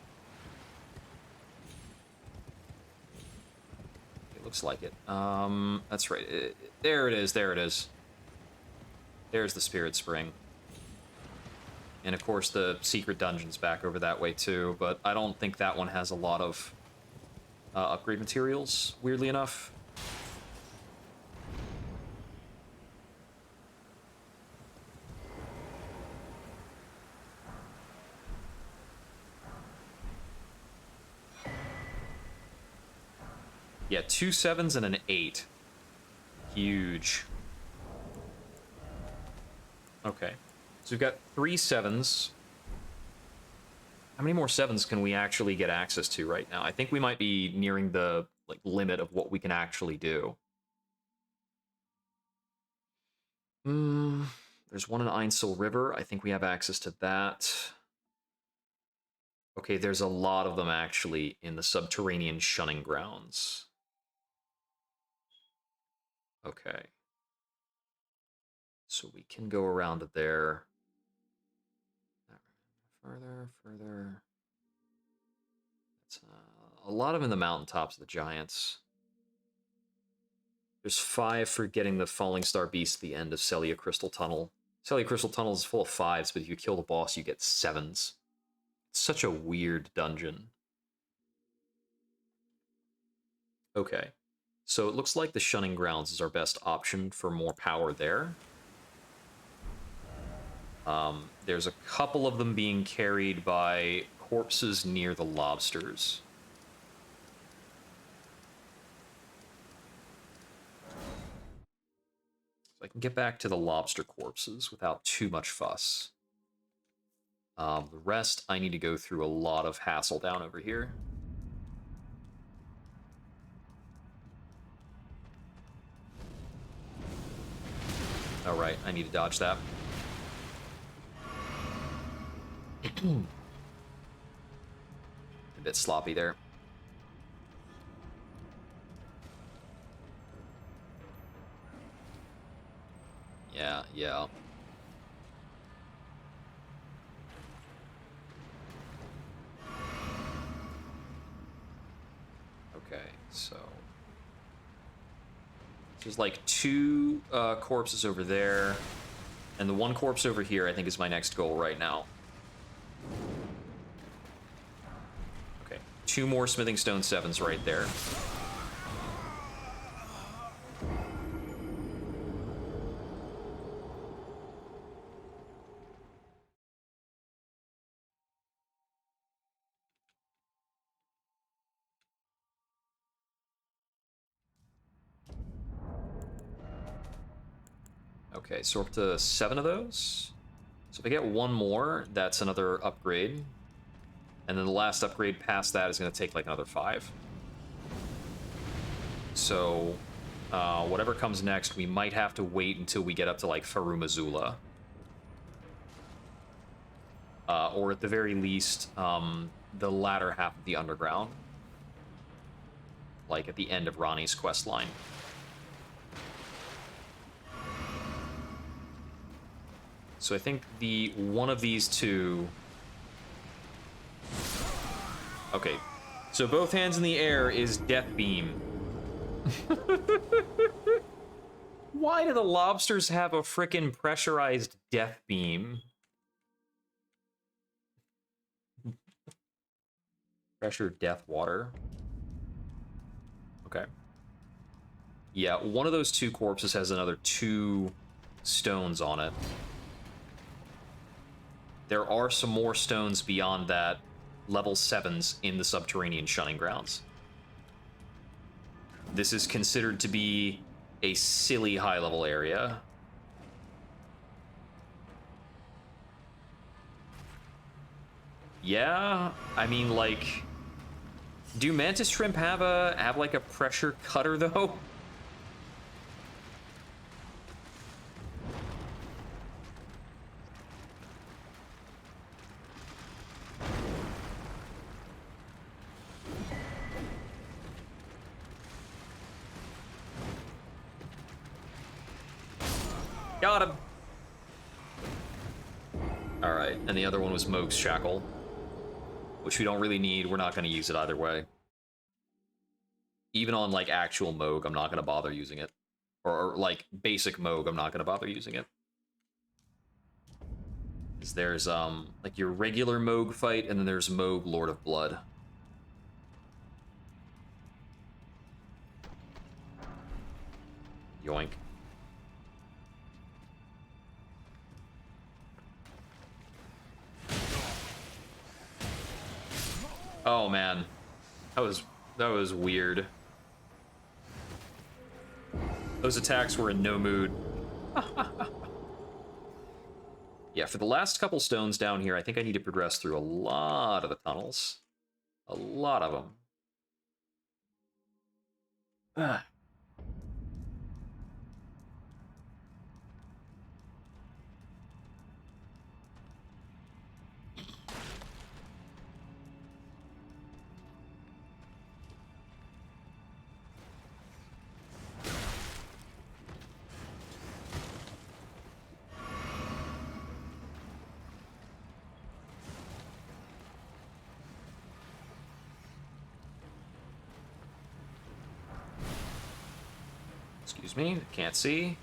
It looks like it. That's right. There it is. There it is. There's the Spirit Spring. And of course the secret dungeon's back over that way too, but I don't think that one has a lot of upgrade materials, weirdly enough. Yeah, 2 7s and an 8. Huge. Okay. So we've got 3 7s. How many more 7s can we actually get access to right now? I think we might be nearing the limit of what we can actually do. There's one in Ainsel River. I think we have access to that. Okay, there's a lot of them actually in the subterranean shunning grounds. Okay. So we can go around to there. Further. That's a lot of them in the mountaintops of the giants. There's 5 for getting the Falling Star Beast at the end of Celia Crystal Tunnel. Celia Crystal Tunnel is full of 5s, but if you kill the boss, you get 7s. It's such a weird dungeon. Okay. So it looks like the Shunning Grounds is our best option for more power there. There's a couple of them being carried by corpses near the lobsters. So I can get back to the lobster corpses without too much fuss. The rest, I need to go through a lot of hassle down over here. All right, I need to dodge that. A bit sloppy there. Yeah. Okay, so there's like 2 corpses over there, and the 1 corpse over here I think is my next goal right now. Okay, 2 more Smithing Stone 7s right there. Okay, so we're up to 7 of those. So if I get 1 more, that's another upgrade. And then the last upgrade past that is going to take like another 5. So whatever comes next, we might have to wait until we get up to like Farumazula. Or at the very least, the latter half of the underground. Like at the end of Ronnie's quest line. So I think one of these 2... Okay, so both hands in the air is Death Beam. Why do the lobsters have a frickin' pressurized Death Beam? Pressure Death Water. Okay. Yeah, one of those 2 corpses has another 2 stones on it. There are some more stones beyond that, level 7s in the subterranean Shunning Grounds. This is considered to be a silly high-level area. Yeah, I mean, like, do Mantis Shrimp have like a pressure cutter though? Got him. All right, and the other one was Moog's Shackle, which we don't really need. We're not going to use it either way. Even on like actual Moog, I'm not going to bother using it. Or like basic Moog, I'm not going to bother using it. Because there's like your regular Moog fight, and then there's Moog Lord of Blood. Yoink. Oh man, that was weird. Those attacks were in no mood. Yeah, for the last couple stones down here, I think I need to progress through a lot of the tunnels. A lot of them. Ah. Excuse me, can't see.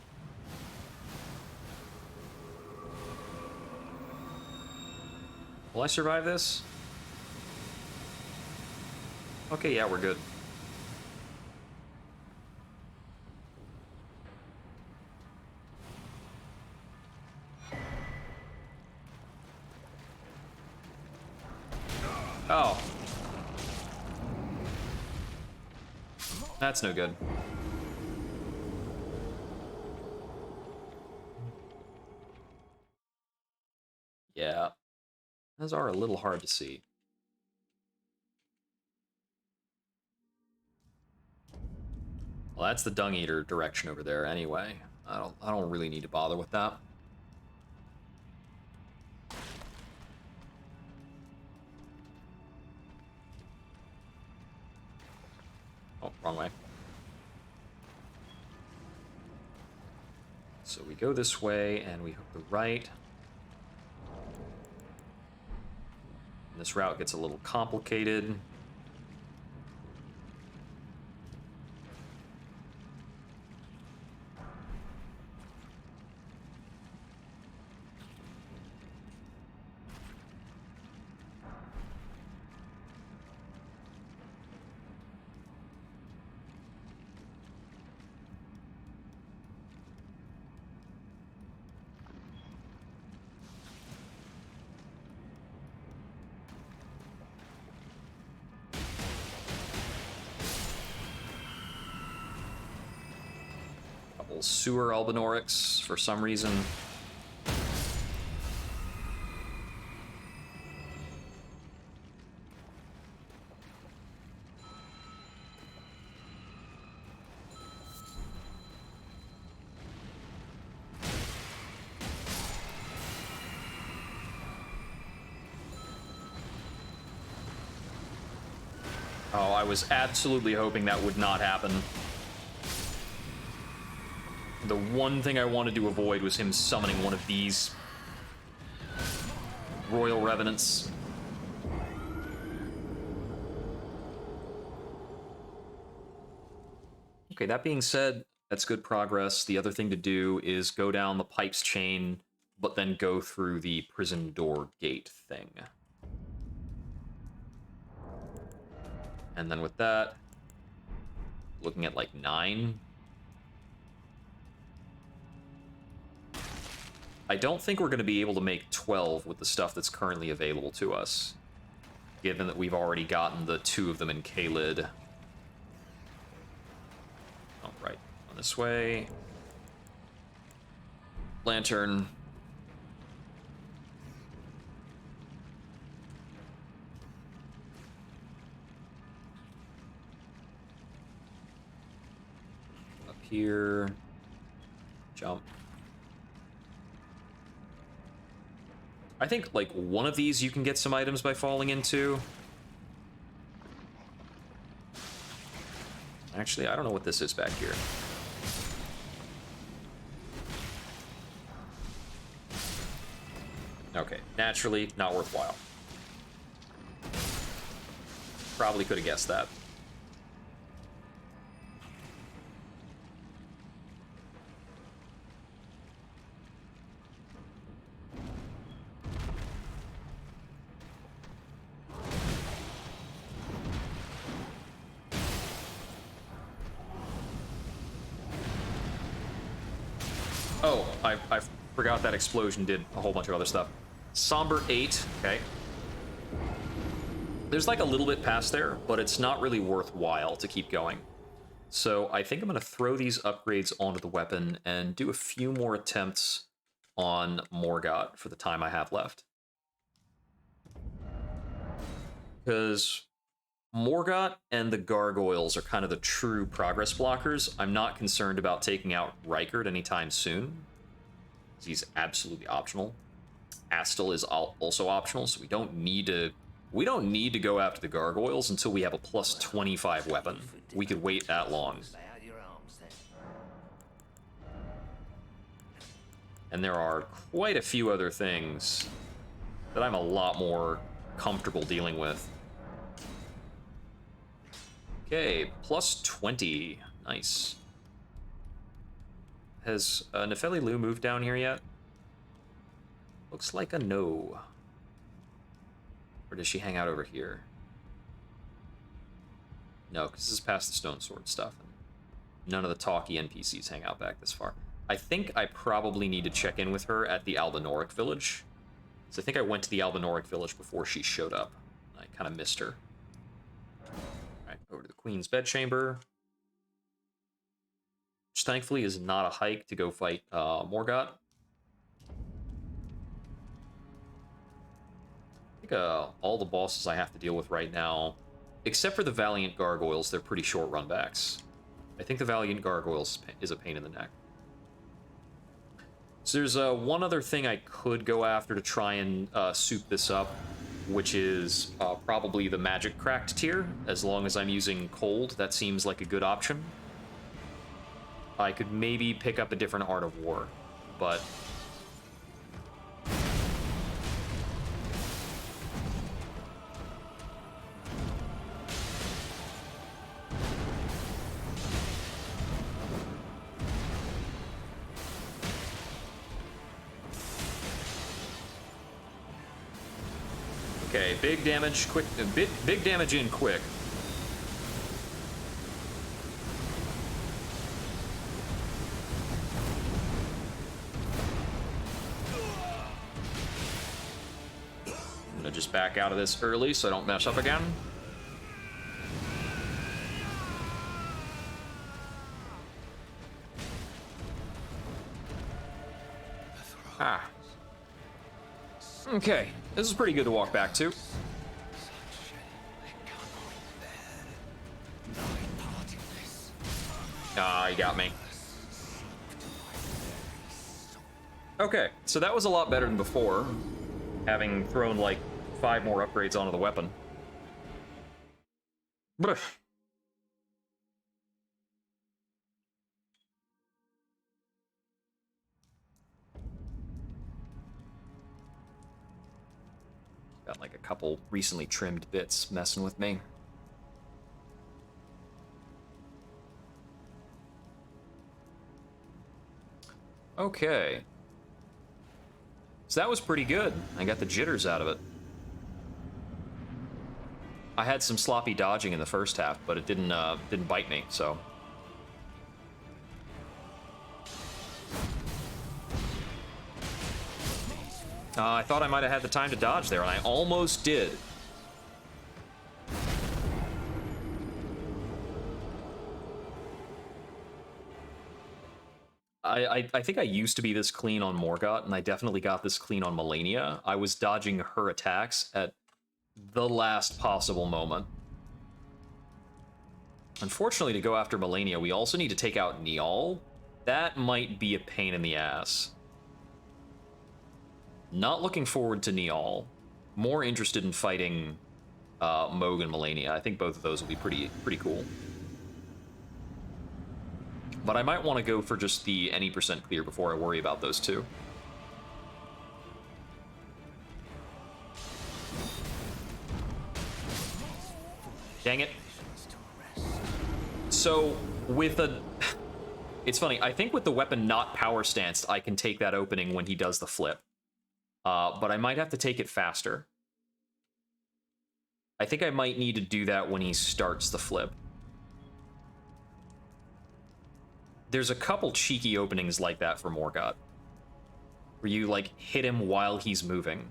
Will I survive this? Okay, yeah, we're good. Oh. That's no good. Yeah. Those are a little hard to see. Well, that's the Dung Eater direction over there anyway. I don't really need to bother with that. Oh, wrong way. So we go this way, and we hook the right. And this route gets a little complicated. Couple sewer Albinorics for some reason. Oh, I was absolutely hoping that would not happen. The one thing I wanted to avoid was him summoning one of these Royal Revenants. Okay, that being said, that's good progress. The other thing to do is go down the pipes chain, but then go through the prison door gate thing. And then with that, looking at like 9. I don't think we're going to be able to make 12 with the stuff that's currently available to us, given that we've already gotten the 2 of them in K-Lid. Oh, right. On this way. Lantern. Up here. Jump. I think, like, one of these you can get some items by falling into. Actually, I don't know what this is back here. Okay, naturally, not worthwhile. Probably could have guessed that. Oh, I forgot that explosion did a whole bunch of other stuff. Somber 8, okay. There's like a little bit past there, but it's not really worthwhile to keep going. So I think I'm going to throw these upgrades onto the weapon and do a few more attempts on Morgott for the time I have left. Because Morgott and the Gargoyles are kind of the true progress blockers. I'm not concerned about taking out Rykard anytime soon. He's absolutely optional. Astel is also optional, so we don't need to go after the Gargoyles until we have a plus 25 weapon. We could wait that long. And there are quite a few other things that I'm a lot more comfortable dealing with. Okay, plus 20. Nice. Has Nefeli Lu moved down here yet? Looks like a no. Or does she hang out over here? No, because this is past the Stone Sword stuff. And none of the talky NPCs hang out back this far. I think I probably need to check in with her at the Albinoric village. So I think I went to the Albinoric village before she showed up. I kind of missed her. Alright, over to the Queen's bedchamber. Which thankfully is not a hike to go fight Morgott. I think all the bosses I have to deal with right now, except for the Valiant Gargoyles, they're pretty short runbacks. I think the Valiant Gargoyles is a pain in the neck. So there's one other thing I could go after to try and soup this up, which is probably the Magic Cracked tier. As long as I'm using Cold, that seems like a good option. I could maybe pick up a different Art of War, but... Okay, big damage, quick, big damage in quick. I'm gonna just back out of this early so I don't mess up again. Ah. Okay, this is pretty good to walk back to. Ah, he got me. Okay, so that was a lot better than before, having thrown like 5 more upgrades onto the weapon. Bruh. Got like a couple recently trimmed bits messing with me. Okay. So that was pretty good. I got the jitters out of it. I had some sloppy dodging in the first half, but it didn't bite me, so. I thought I might have had the time to dodge there, and I almost did. I think I used to be this clean on Morgott, and I definitely got this clean on Melania. I was dodging her attacks at the last possible moment. Unfortunately, to go after Melania, we also need to take out Niall. That might be a pain in the ass. Not looking forward to Niall. More interested in fighting Moog and Melania. I think both of those will be pretty cool. But I might want to go for just the any percent clear before I worry about those two. Dang it. So, with a... It's funny, I think with the weapon not power stanced, I can take that opening when he does the flip. But I might have to take it faster. I think I might need to do that when he starts the flip. There's a couple cheeky openings like that for Morgott, where you, like, hit him while he's moving.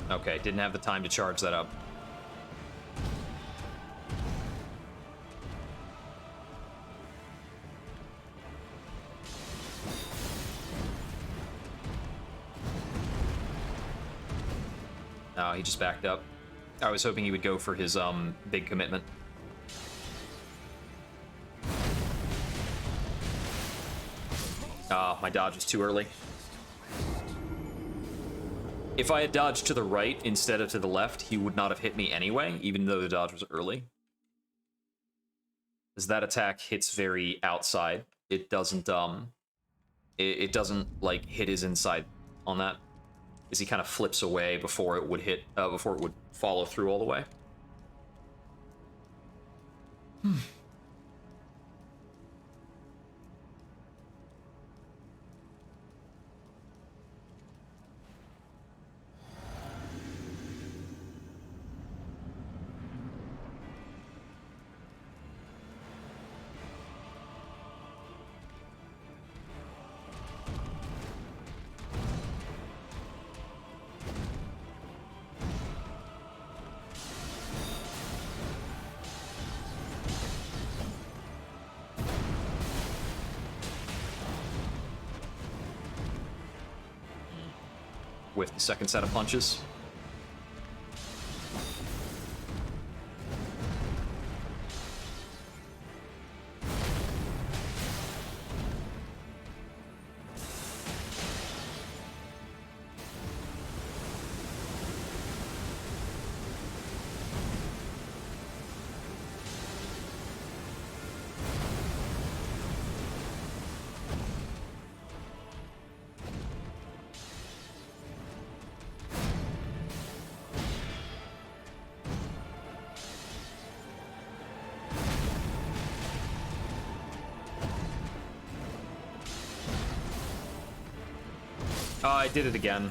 Okay, didn't have the time to charge that up. Oh, he just backed up. I was hoping he would go for his big commitment. Ah, my dodge was too early. If I had dodged to the right instead of to the left, he would not have hit me anyway, even though the dodge was early. Because that attack hits very outside. It doesn't, it doesn't, like, hit his inside on that. Because he kind of flips away before it would hit, before it would follow through all the way. With the second set of punches. I did it again.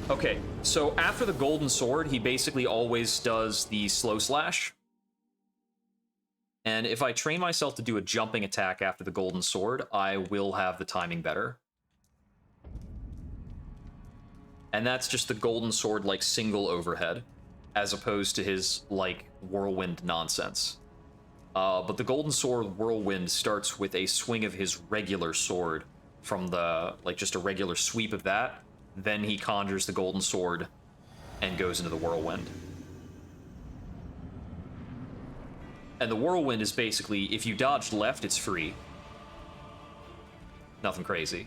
Okay, so after the golden sword, he basically always does the slow slash. And if I train myself to do a jumping attack after the golden sword, I will have the timing better. And that's just the golden sword, like, single overhead, as opposed to his, like, whirlwind nonsense. But the golden sword whirlwind starts with a swing of his regular sword from the, like, just a regular sweep of that. Then he conjures the golden sword and goes into the whirlwind. And the whirlwind is basically, if you dodge left, it's free. Nothing crazy.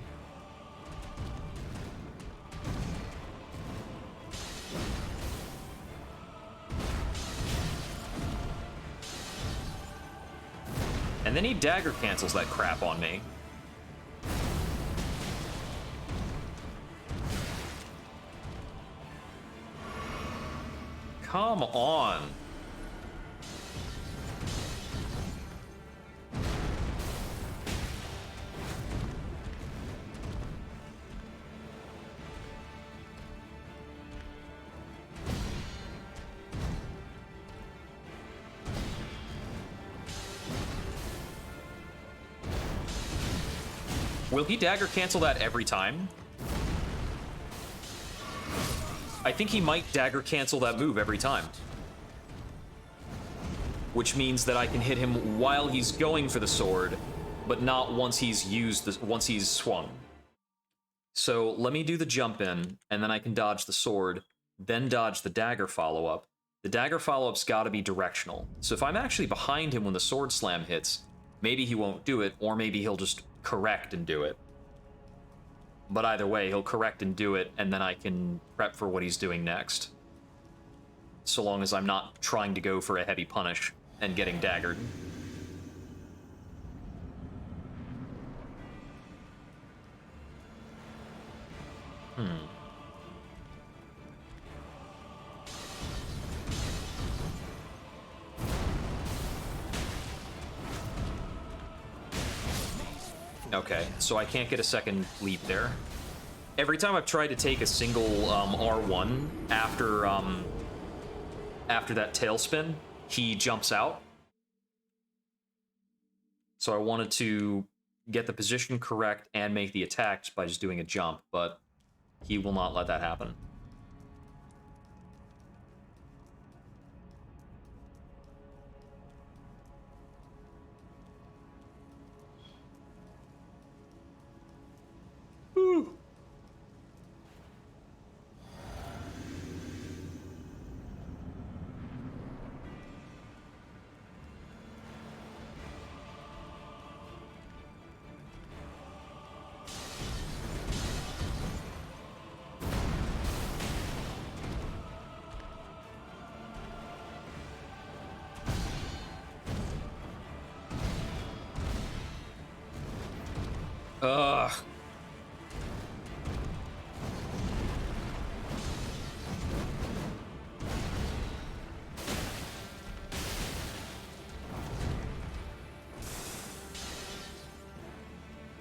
And then he dagger cancels that crap on me. Come on. Will he dagger cancel that every time? I think he might dagger cancel that move every time. Which means that I can hit him while he's going for the sword, but not once he's once he's swung. So let me do the jump in, and then I can dodge the sword, then dodge the dagger follow-up. The dagger follow-up's gotta be directional. So if I'm actually behind him when the sword slam hits, maybe he won't do it, or maybe he'll just correct and do it. But either way, he'll correct and do it, and then I can prep for what he's doing next. So long as I'm not trying to go for a heavy punish and getting daggered. Okay, so I can't get a second leap there. Every time I've tried to take a single R1 after that tailspin, he jumps out. So I wanted to get the position correct and make the attack by just doing a jump, but he will not let that happen. Woo. Ugh.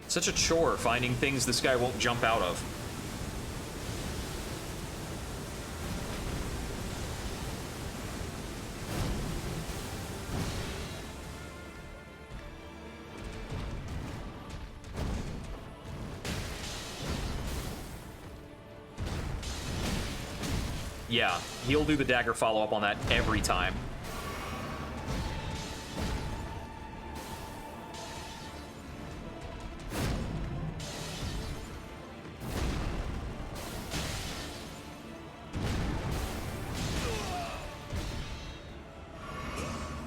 Such a chore finding things this guy won't jump out of. Yeah, he'll do the dagger follow-up on that every time.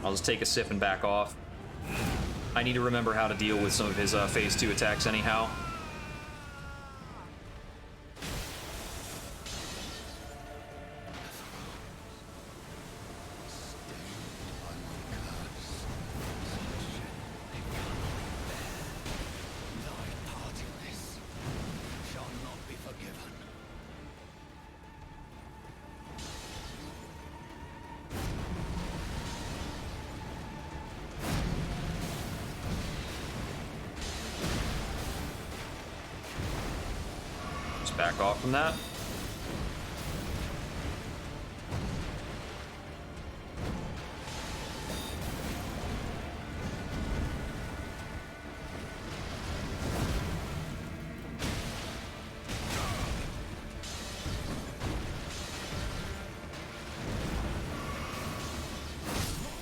I'll just take a sip and back off. I need to remember how to deal with some of his phase 2 attacks anyhow. Back off from that.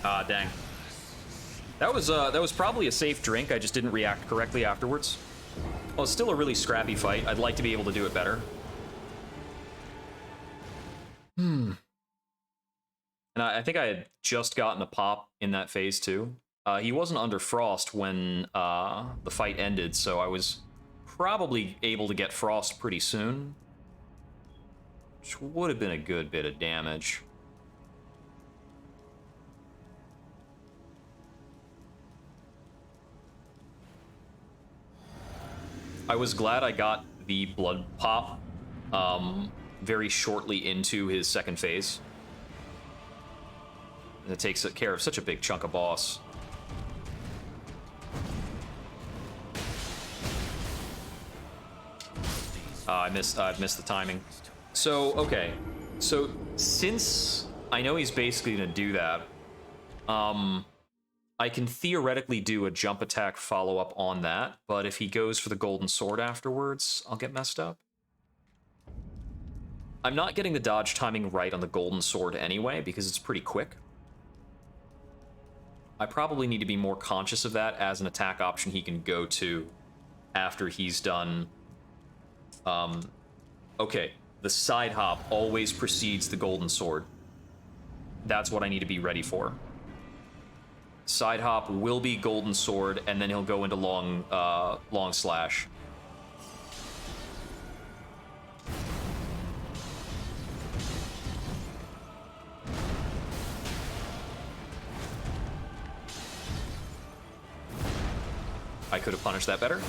Ah, dang. That was probably a safe drink. I just didn't react correctly afterwards. Well, it's still a really scrappy fight. I'd like to be able to do it better. And I think I had just gotten a pop in that phase too. He wasn't under frost when the fight ended, so I was probably able to get frost pretty soon. Which would have been a good bit of damage. I was glad I got the blood pop very shortly into his second phase. And it takes care of such a big chunk of boss. I missed the timing. So, okay. So, since I know he's basically going to do that, I can theoretically do a jump attack follow-up on that, but if he goes for the golden sword afterwards, I'll get messed up. I'm not getting the dodge timing right on the golden sword anyway, because it's pretty quick. I probably need to be more conscious of that as an attack option he can go to after he's done... Okay, the side hop always precedes the golden sword. That's what I need to be ready for. Side hop will be golden sword, and then he'll go into long slash. I could have punished that better.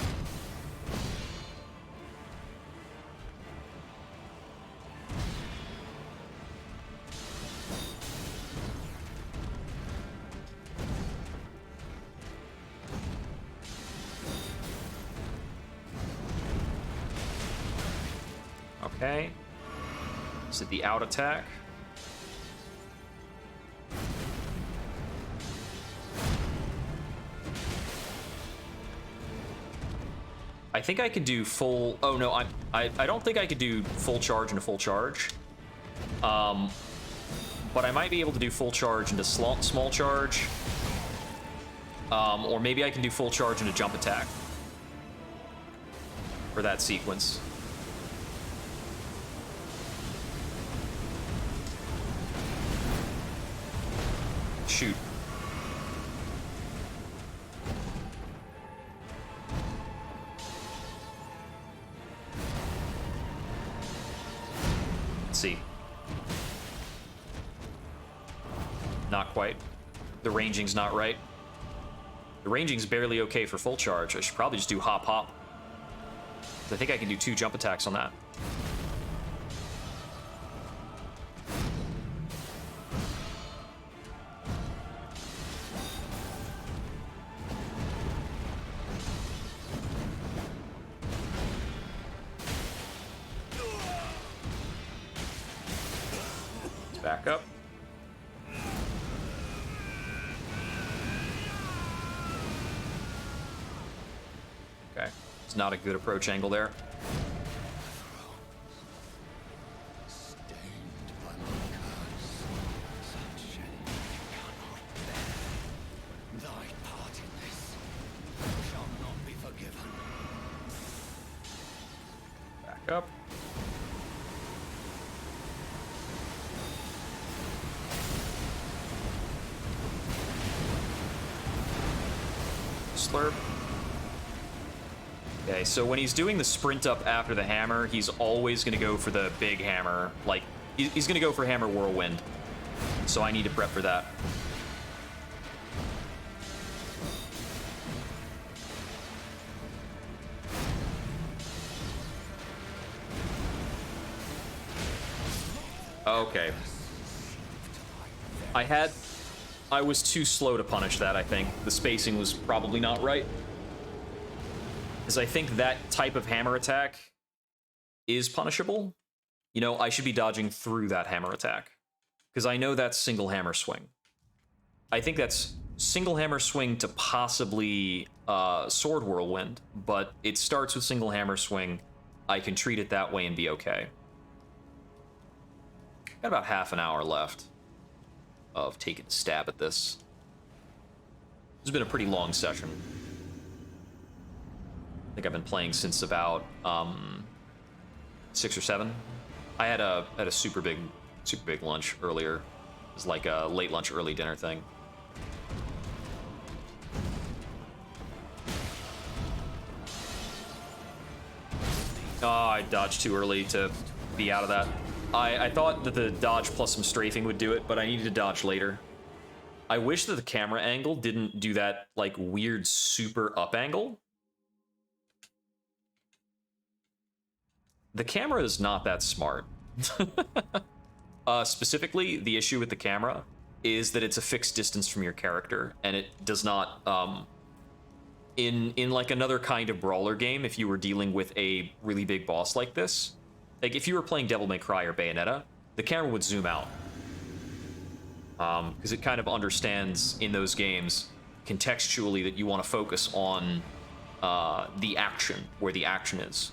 Okay. Is it the out attack? I think I could do full... Oh, no, I don't think I could do full charge into full charge. But I might be able to do full charge into small charge. Or maybe I can do full charge into jump attack. For that sequence. Shoot. Let's see. Not quite. The ranging's not right. The ranging's barely okay for full charge. I should probably just do hop hop. I think I can do 2 jump attacks on that. Back up. Okay, it's not a good approach angle there. Stained by my curse. Such shame cannot bear. Thy part in this shall not be forgiven. Back up. Slurp. Okay, so when he's doing the sprint up after the hammer, he's always going to go for the big hammer. Like, he's going to go for hammer whirlwind. So I need to prep for that. Okay. I was too slow to punish that, I think. The spacing was probably not right. Because I think that type of hammer attack is punishable. You know, I should be dodging through that hammer attack. Because I know that's single hammer swing. I think that's single hammer swing to possibly sword whirlwind, but it starts with single hammer swing. I can treat it that way and be okay. Got about half an hour left of taking a stab at this. This has been a pretty long session. I think I've been playing since about 6 or 7. I had a super big lunch earlier. It was like a late lunch, early dinner thing. Oh, I dodged too early to be out of that. I thought that the dodge plus some strafing would do it, but I needed to dodge later. I wish that the camera angle didn't do that, like, weird super up angle. The camera is not that smart. Specifically, the issue with the camera is that it's a fixed distance from your character, and it does not, in like another kind of brawler game, if you were dealing with a really big boss like this, like if you were playing Devil May Cry or Bayonetta, the camera would zoom out. Because it kind of understands in those games contextually that you want to focus on the action, where the action is.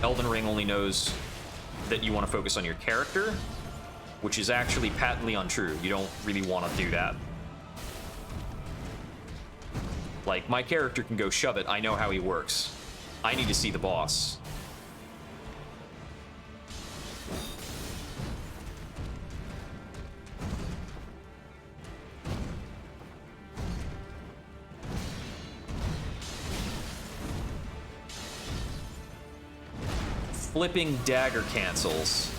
Elden Ring only knows that you want to focus on your character, which is actually patently untrue. You don't really want to do that. Like, my character can go shove it. I know how he works. I need to see the boss. Flipping dagger cancels.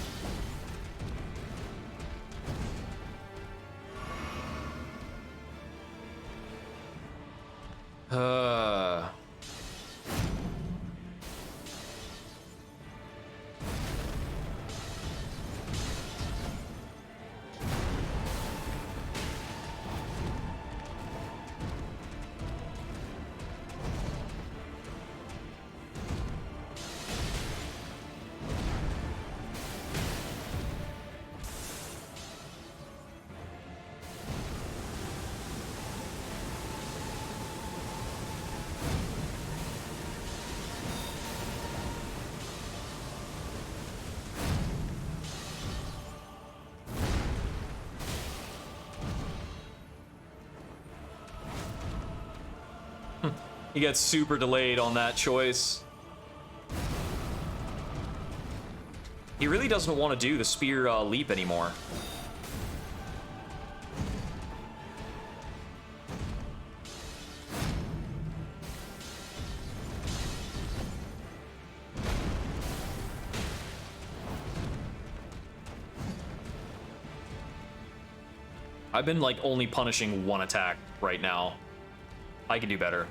He got super delayed on that choice. He really doesn't want to do the spear leap anymore. I've been like only punishing one attack right now. I can do better.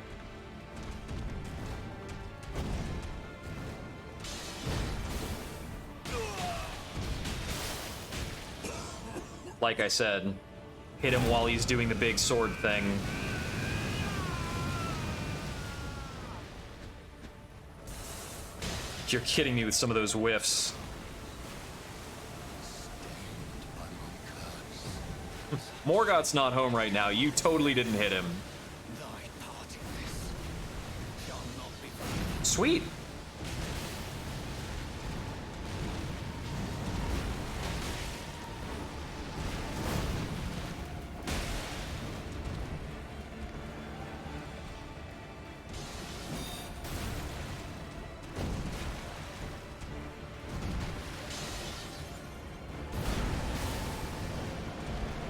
like I said, hit him while he's doing the big sword thing. You're kidding me with some of those whiffs. Morgoth's not home right now. You totally didn't hit him. Sweet.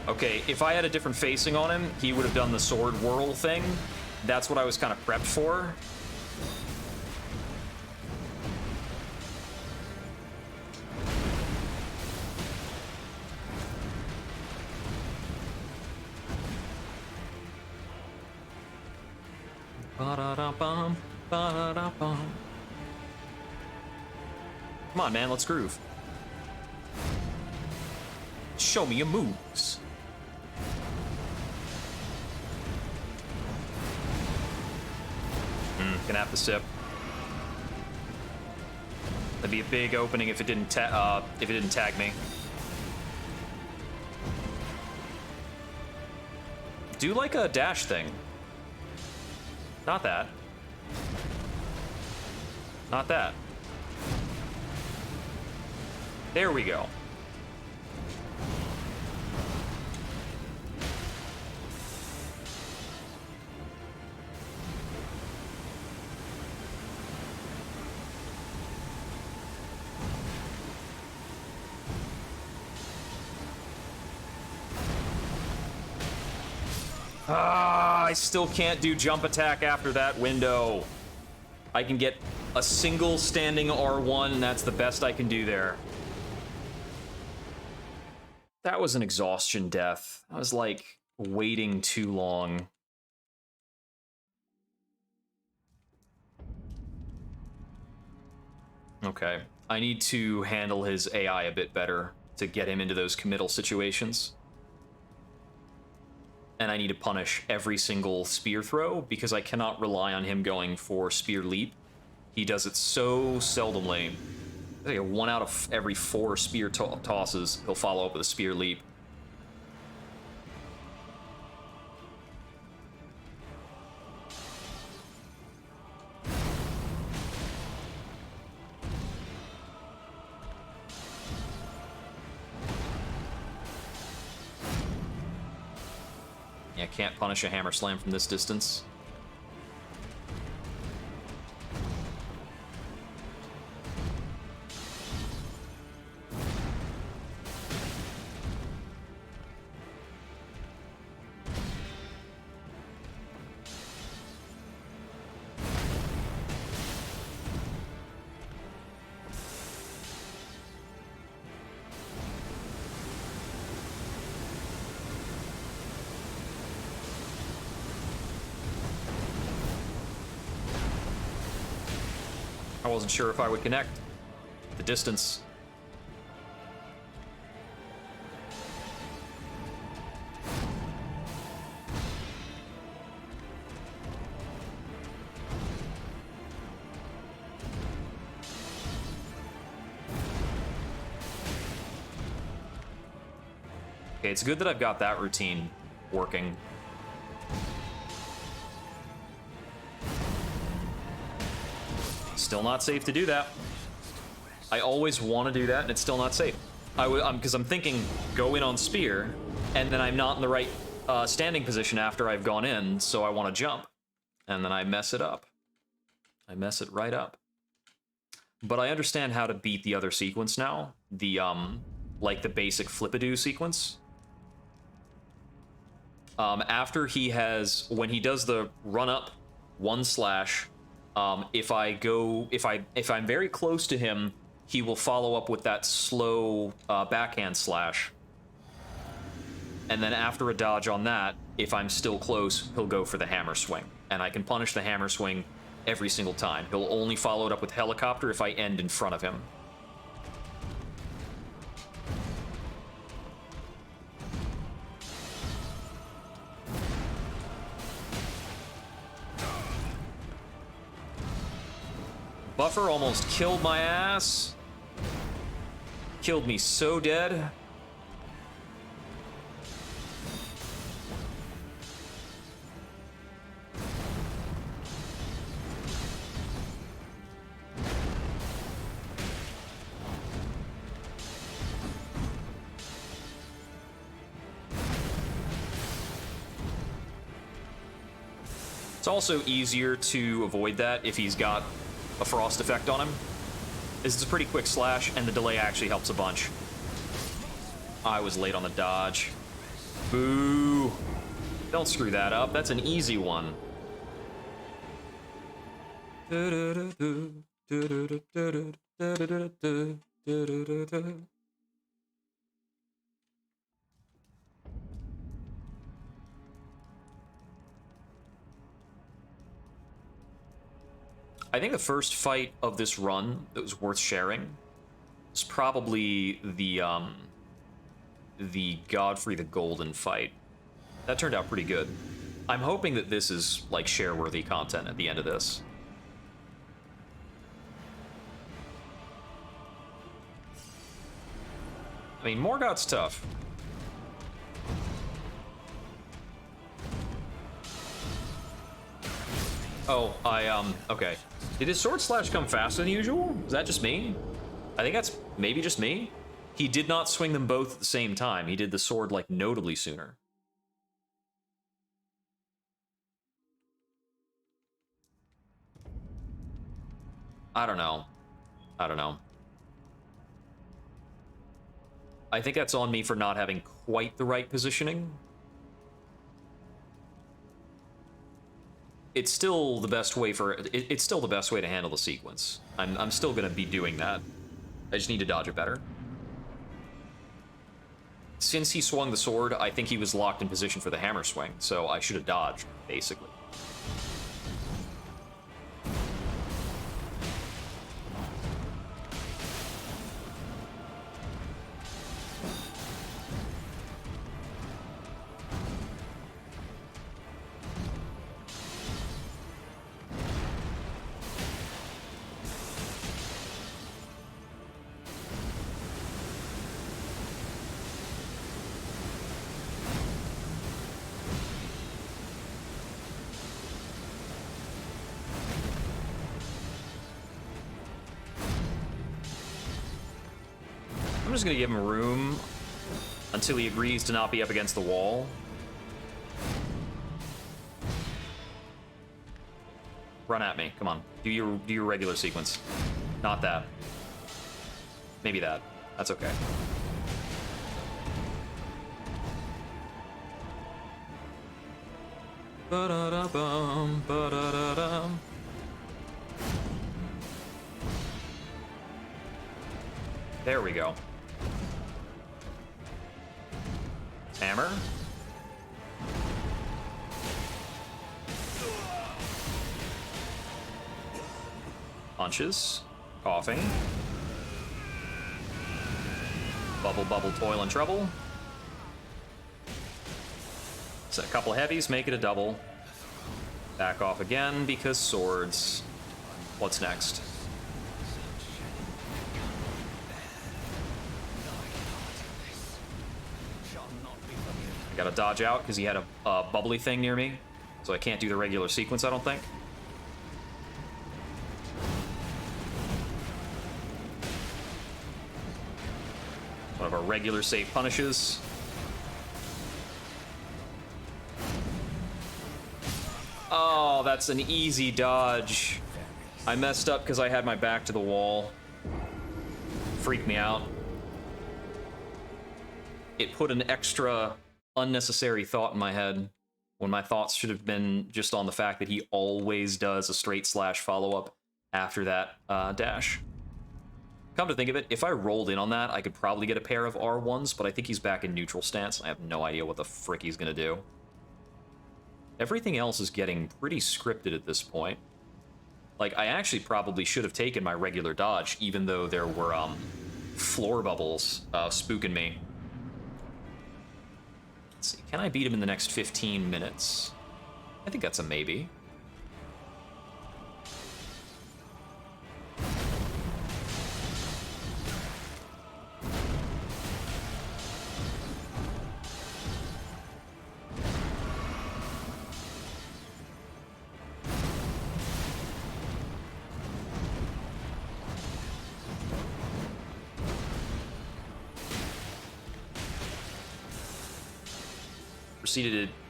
Okay, if I had a different facing on him, he would have done the sword whirl thing. That's what I was kind of prepped for. Ba-da-da-bum, ba-da-da-bum. Come on, man, let's groove. Show me your moves. Gonna have to sip. That'd be a big opening if it didn't tag me. Do like a dash thing. Not that. Not that. There we go. I still can't do jump attack after that window. I can get a single standing R1, and that's the best I can do there. That was an exhaustion death. I was like waiting too long. Okay, I need to handle his AI a bit better to get him into those committal situations. And I need to punish every single spear throw because I cannot rely on him going for spear leap. He does it so seldomly. I think 1 out of every 4 spear tosses, he'll follow up with a spear leap. Yeah, can't punish a hammer slam from this distance. I wasn't sure if I would connect. The distance. Okay, it's good that I've got that routine working. Still not safe to do that. I always want to do that, and it's still not safe. Because I'm thinking, go in on spear, and then I'm not in the right standing position after I've gone in, so I want to jump. And then I mess it up. I mess it right up. But I understand how to beat the other sequence now. The, like the basic flip-a-do sequence. After he has, when he does the run-up, 1/, if I'm very close to him, he will follow up with that slow backhand slash. And then after a dodge on that, if I'm still close, he'll go for the hammer swing. And I can punish the hammer swing every single time. He'll only follow it up with helicopter if I end in front of him. Buffer almost killed my ass. Killed me so dead. It's also easier to avoid that if he's got a frost effect on him. It's a pretty quick slash, and the delay actually helps a bunch. I was late on the dodge. Boo! Don't screw that up. That's an easy one. I think the first fight of this run that was worth sharing is probably the Godfrey the Golden fight. That turned out pretty good. I'm hoping that this is like share-worthy content at the end of this. I mean, Morgoth's tough. Oh, okay. Did his sword slash come faster than usual? Is that just me? I think that's maybe just me. He did not swing them both at the same time. He did the sword, like, notably sooner. I don't know. I don't know. I think that's on me for not having quite the right positioning. It's still the best way for it's still the best way to handle the sequence. I'm still gonna be doing that. I just need to dodge it better. Since he swung the sword, I think he was locked in position for the hammer swing, so I should have dodged, basically. I'm just gonna give him room until he agrees to not be up against the wall. Run at me, come on. Do your regular sequence. Not that. Maybe that. That's okay. Ba-da-da-bum, ba-da-da-dum. There we go. Hammer. Punches. Coughing. Bubble, bubble, toil, and trouble. So a couple heavies, make it a double. Back off again because swords. What's next? Gotta dodge out because he had a bubbly thing near me, so I can't do the regular sequence, I don't think. One of our regular safe punishes. Oh, that's an easy dodge. I messed up because I had my back to the wall. Freaked me out. It put an extra unnecessary thought in my head when my thoughts should have been just on the fact that he always does a straight slash follow-up after that dash. Come to think of it, if I rolled in on that, I could probably get a pair of R1s, but I think he's back in neutral stance. I have no idea what the frick he's gonna do. Everything else is getting pretty scripted at this point. Like, I actually probably should have taken my regular dodge, even though there were floor bubbles spooking me. Let's see, can I beat him in the next 15 minutes? I think that's a maybe.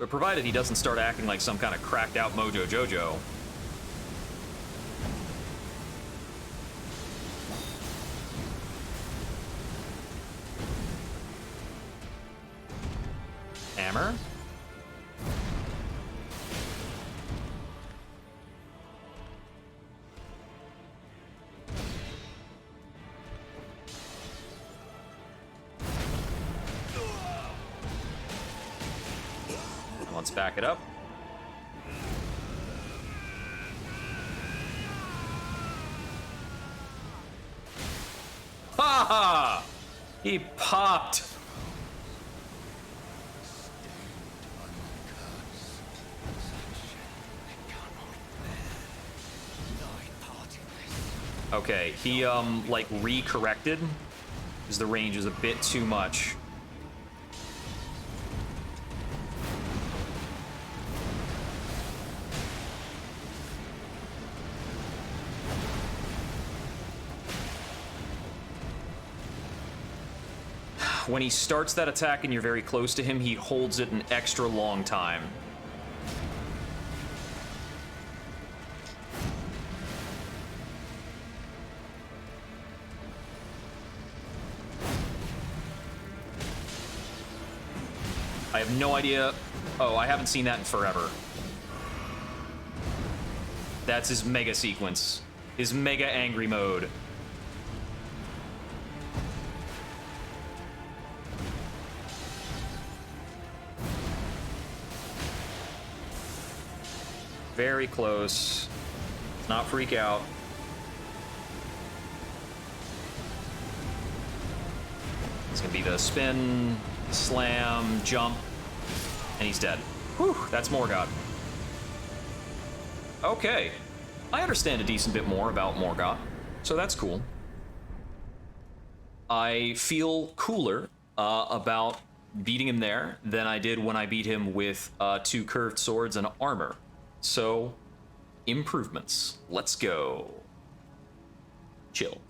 provided he doesn't start acting like some kind of cracked out Mojo Jojo. Hammer. Let's back it up. Ha ha! He popped. Okay, he like re-corrected because the range is a bit too much. When he starts that attack and you're very close to him, he holds it an extra long time. I have no idea. Oh, I haven't seen that in forever. That's his mega sequence. His mega angry mode. Very close. Let's not freak out. It's gonna be the spin, slam, jump, and he's dead. Whew, that's Morgoth. Okay. I understand a decent bit more about Morgoth, so that's cool. I feel cooler about beating him there than I did when I beat him with 2 curved swords and armor. So, improvements. Let's go. Chill.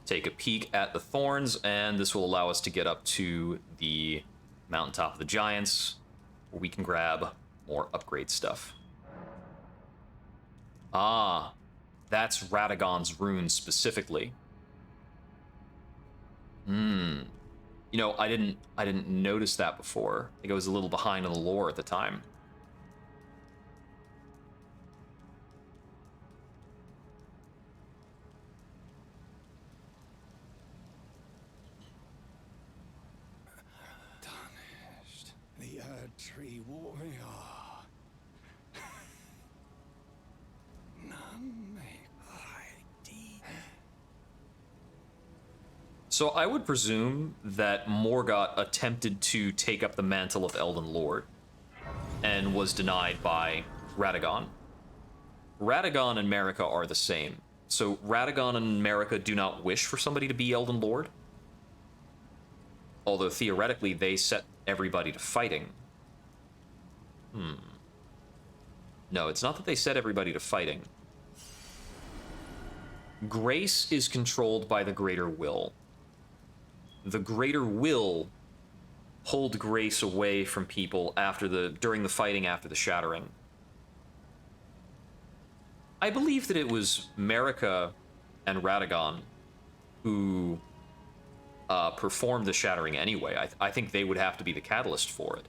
Take a peek at the thorns, and this will allow us to get up to the mountaintop of the giants, where we can grab more upgrade stuff. Ah, that's Radagon's rune specifically. You know, I didn't notice that before. I think I was a little behind on the lore at the time. Tarnished. The Erd Tree warrior. None may hide. So I would presume that Morgoth attempted to take up the mantle of Elden Lord and was denied by Radagon. Radagon and Marika are the same. So Radagon and Marika do not wish for somebody to be Elden Lord. Although theoretically they set everybody to fighting. No, it's not that they set everybody to fighting. Grace is controlled by the Greater Will. The Greater Will hold grace away from people during the fighting after the shattering. I believe that it was Marika and Radagon who performed the shattering anyway. I think they would have to be the catalyst for it.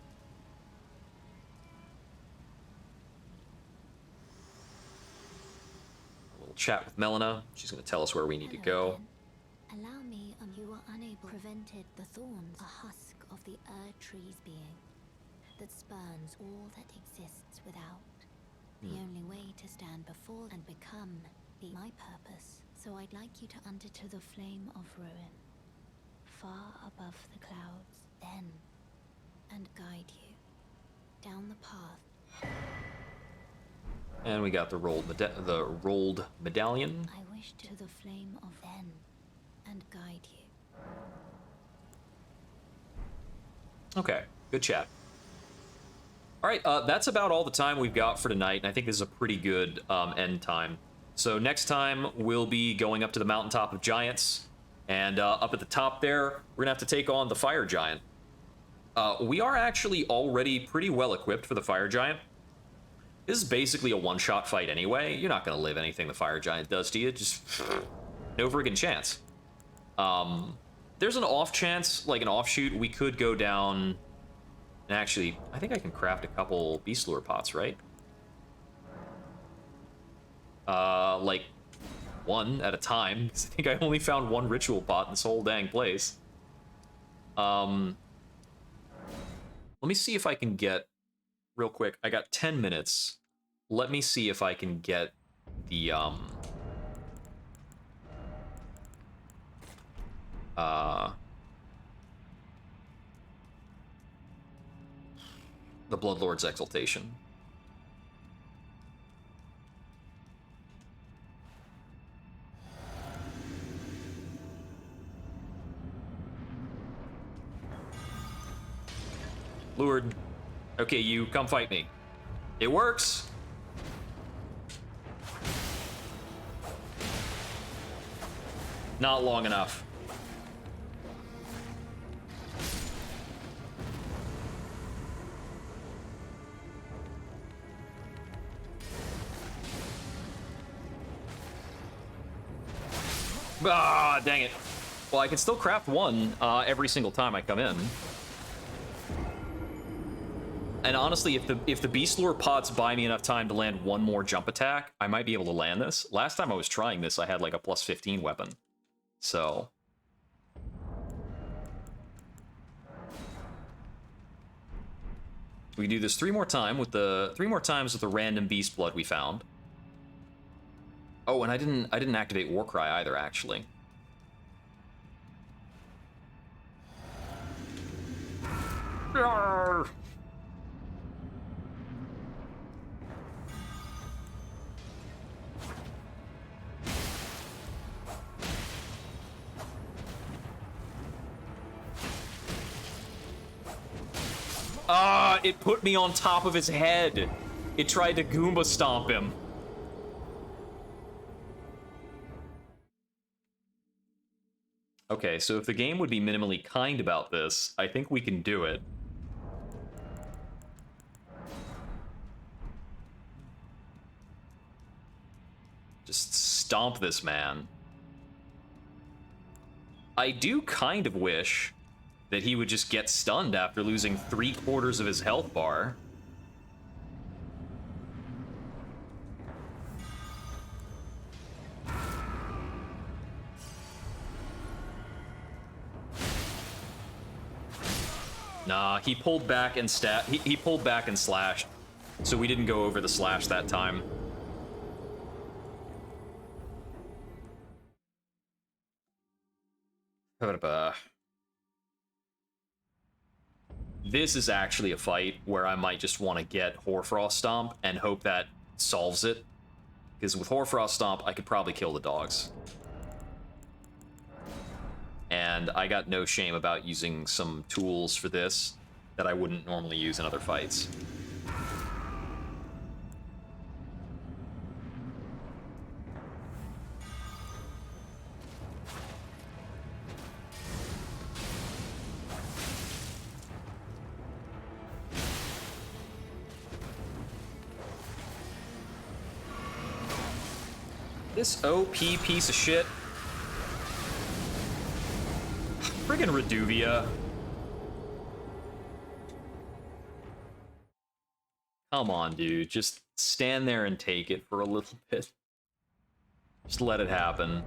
A little chat with Melina. She's going to tell us where we need to go. Allow me, you were unable prevented the thorns, a husk of the Erd Tree's being, that spurns all that exists without. The only way to stand before and become be my purpose. So I'd like you to enter the flame of ruin, far above the clouds, then, and guide you down the path. And we got the rolled medallion. I wish to the flame of then, and guide you. Okay, good chat. All right, that's about all the time we've got for tonight, and I think this is a pretty good end time. So next time, we'll be going up to the Mountaintop of Giants And up at the top there, we're gonna have to take on the Fire Giant. We are actually already pretty well equipped for the Fire Giant. This is basically a one-shot fight anyway. You're not gonna live anything the Fire Giant does to you. Just no friggin' chance. There's an off chance, like an offshoot, we could go down. And actually, I think I can craft a couple Beast Lure pots, right? Like one at a time, because I think I only found one ritual pot in this whole dang place. Let me see if I can get, real quick, I got 10 minutes. Let me see if I can get the, the Bloodlord's Exaltation. Lured. Okay, you come fight me. It works. Not long enough. Ah, dang it. Well, I can still craft one every single time I come in. And honestly, if the Beast Lure pots buy me enough time to land one more jump attack, I might be able to land this. Last time I was trying this, I had like a plus 15 weapon. So... we do this three more times with the random beast blood we found. Oh, and I didn't activate Warcry either, actually. Arrgh. It put me on top of his head. It tried to Goomba stomp him. Okay, so if the game would be minimally kind about this, I think we can do it. Just stomp this man. I do kind of wish that he would just get stunned after losing 3/4 of his health bar. Nah, he pulled back and he pulled back and slashed, so we didn't go over the slash that time. This is actually a fight where I might just want to get Hoarfrost Stomp and hope that solves it. Because with Hoarfrost Stomp, I could probably kill the dogs. And I got no shame about using some tools for this that I wouldn't normally use in other fights. This OP piece of shit. Friggin' Reduvia. Come on, dude. Just stand there and take it for a little bit. Just let it happen.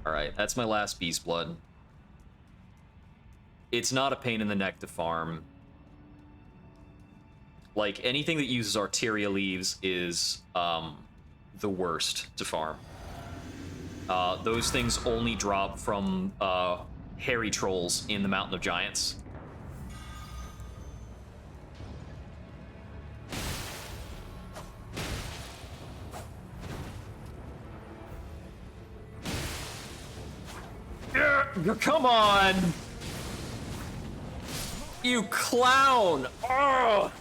Alright, that's my last Beast Blood. It's not a pain in the neck to farm. Like, anything that uses Arteria Leaves is the worst to farm. Those things only drop from hairy trolls in the Mountain of Giants. Come on! You clown! Ugh!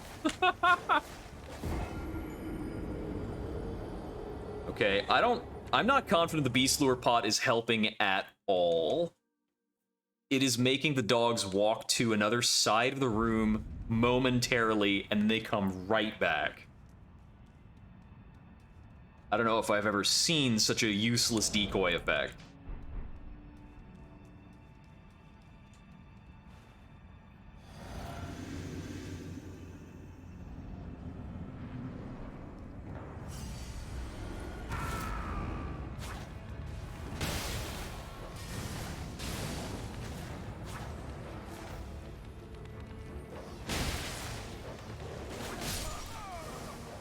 Okay, I don't I'm not confident the Beast Lure pot is helping at all. It is making the dogs walk to another side of the room momentarily, and they come right back. I don't know if I've ever seen such a useless decoy effect.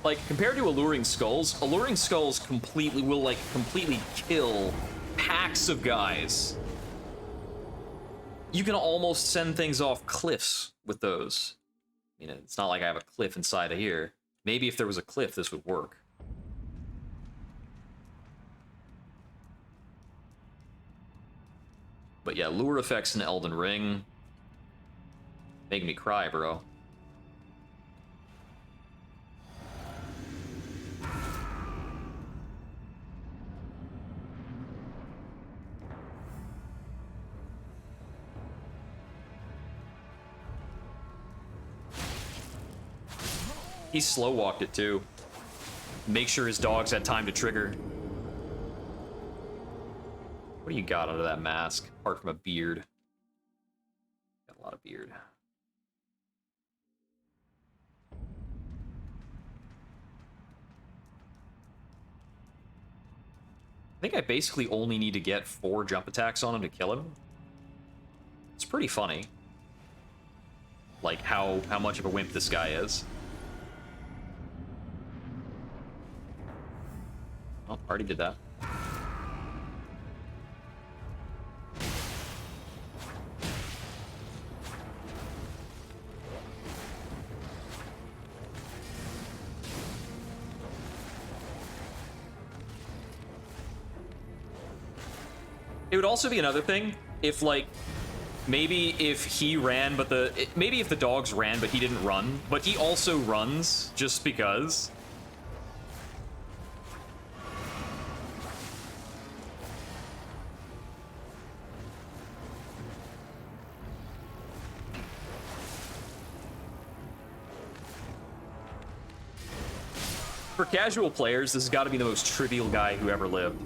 Like, compared to Alluring Skulls completely will, completely kill packs of guys. You can almost send things off cliffs with those. I mean, it's not like I have a cliff inside of here. Maybe if there was a cliff, this would work. But yeah, lure effects in Elden Ring. Making me cry, bro. He slow-walked it, too. Make sure his dogs had time to trigger. What do you got under that mask, apart from a beard? Got a lot of beard. I think I basically only need to get 4 jump attacks on him to kill him. It's pretty funny. Like, how much of a wimp this guy is. Oh, already did that. It would also be another thing if, like, maybe if he ran, but maybe if the dogs ran, but he didn't run, but he also runs just because. For casual players, this has got to be the most trivial guy who ever lived.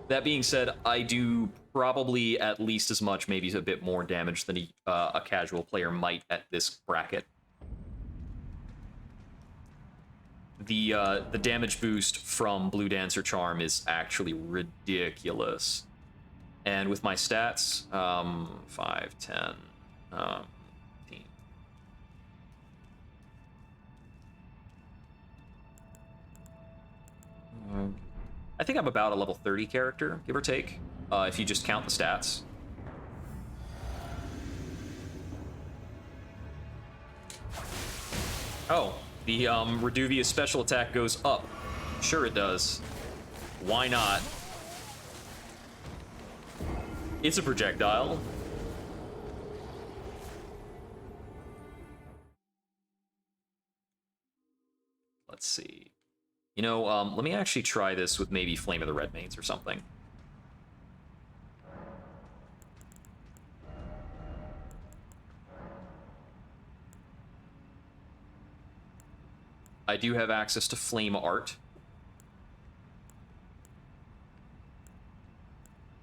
That being said, I do probably at least as much, maybe a bit more damage than a casual player might at this bracket. The damage boost from Blue Dancer Charm is actually ridiculous. And with my stats, 5, 10, 15. I think I'm about a level 30 character, give or take, if you just count the stats. Oh, the Reduvia's special attack goes up. Sure it does. Why not? It's a projectile. Let's see. You know, let me actually try this with maybe Flame of the Red Mains or something. I do have access to Flame Art.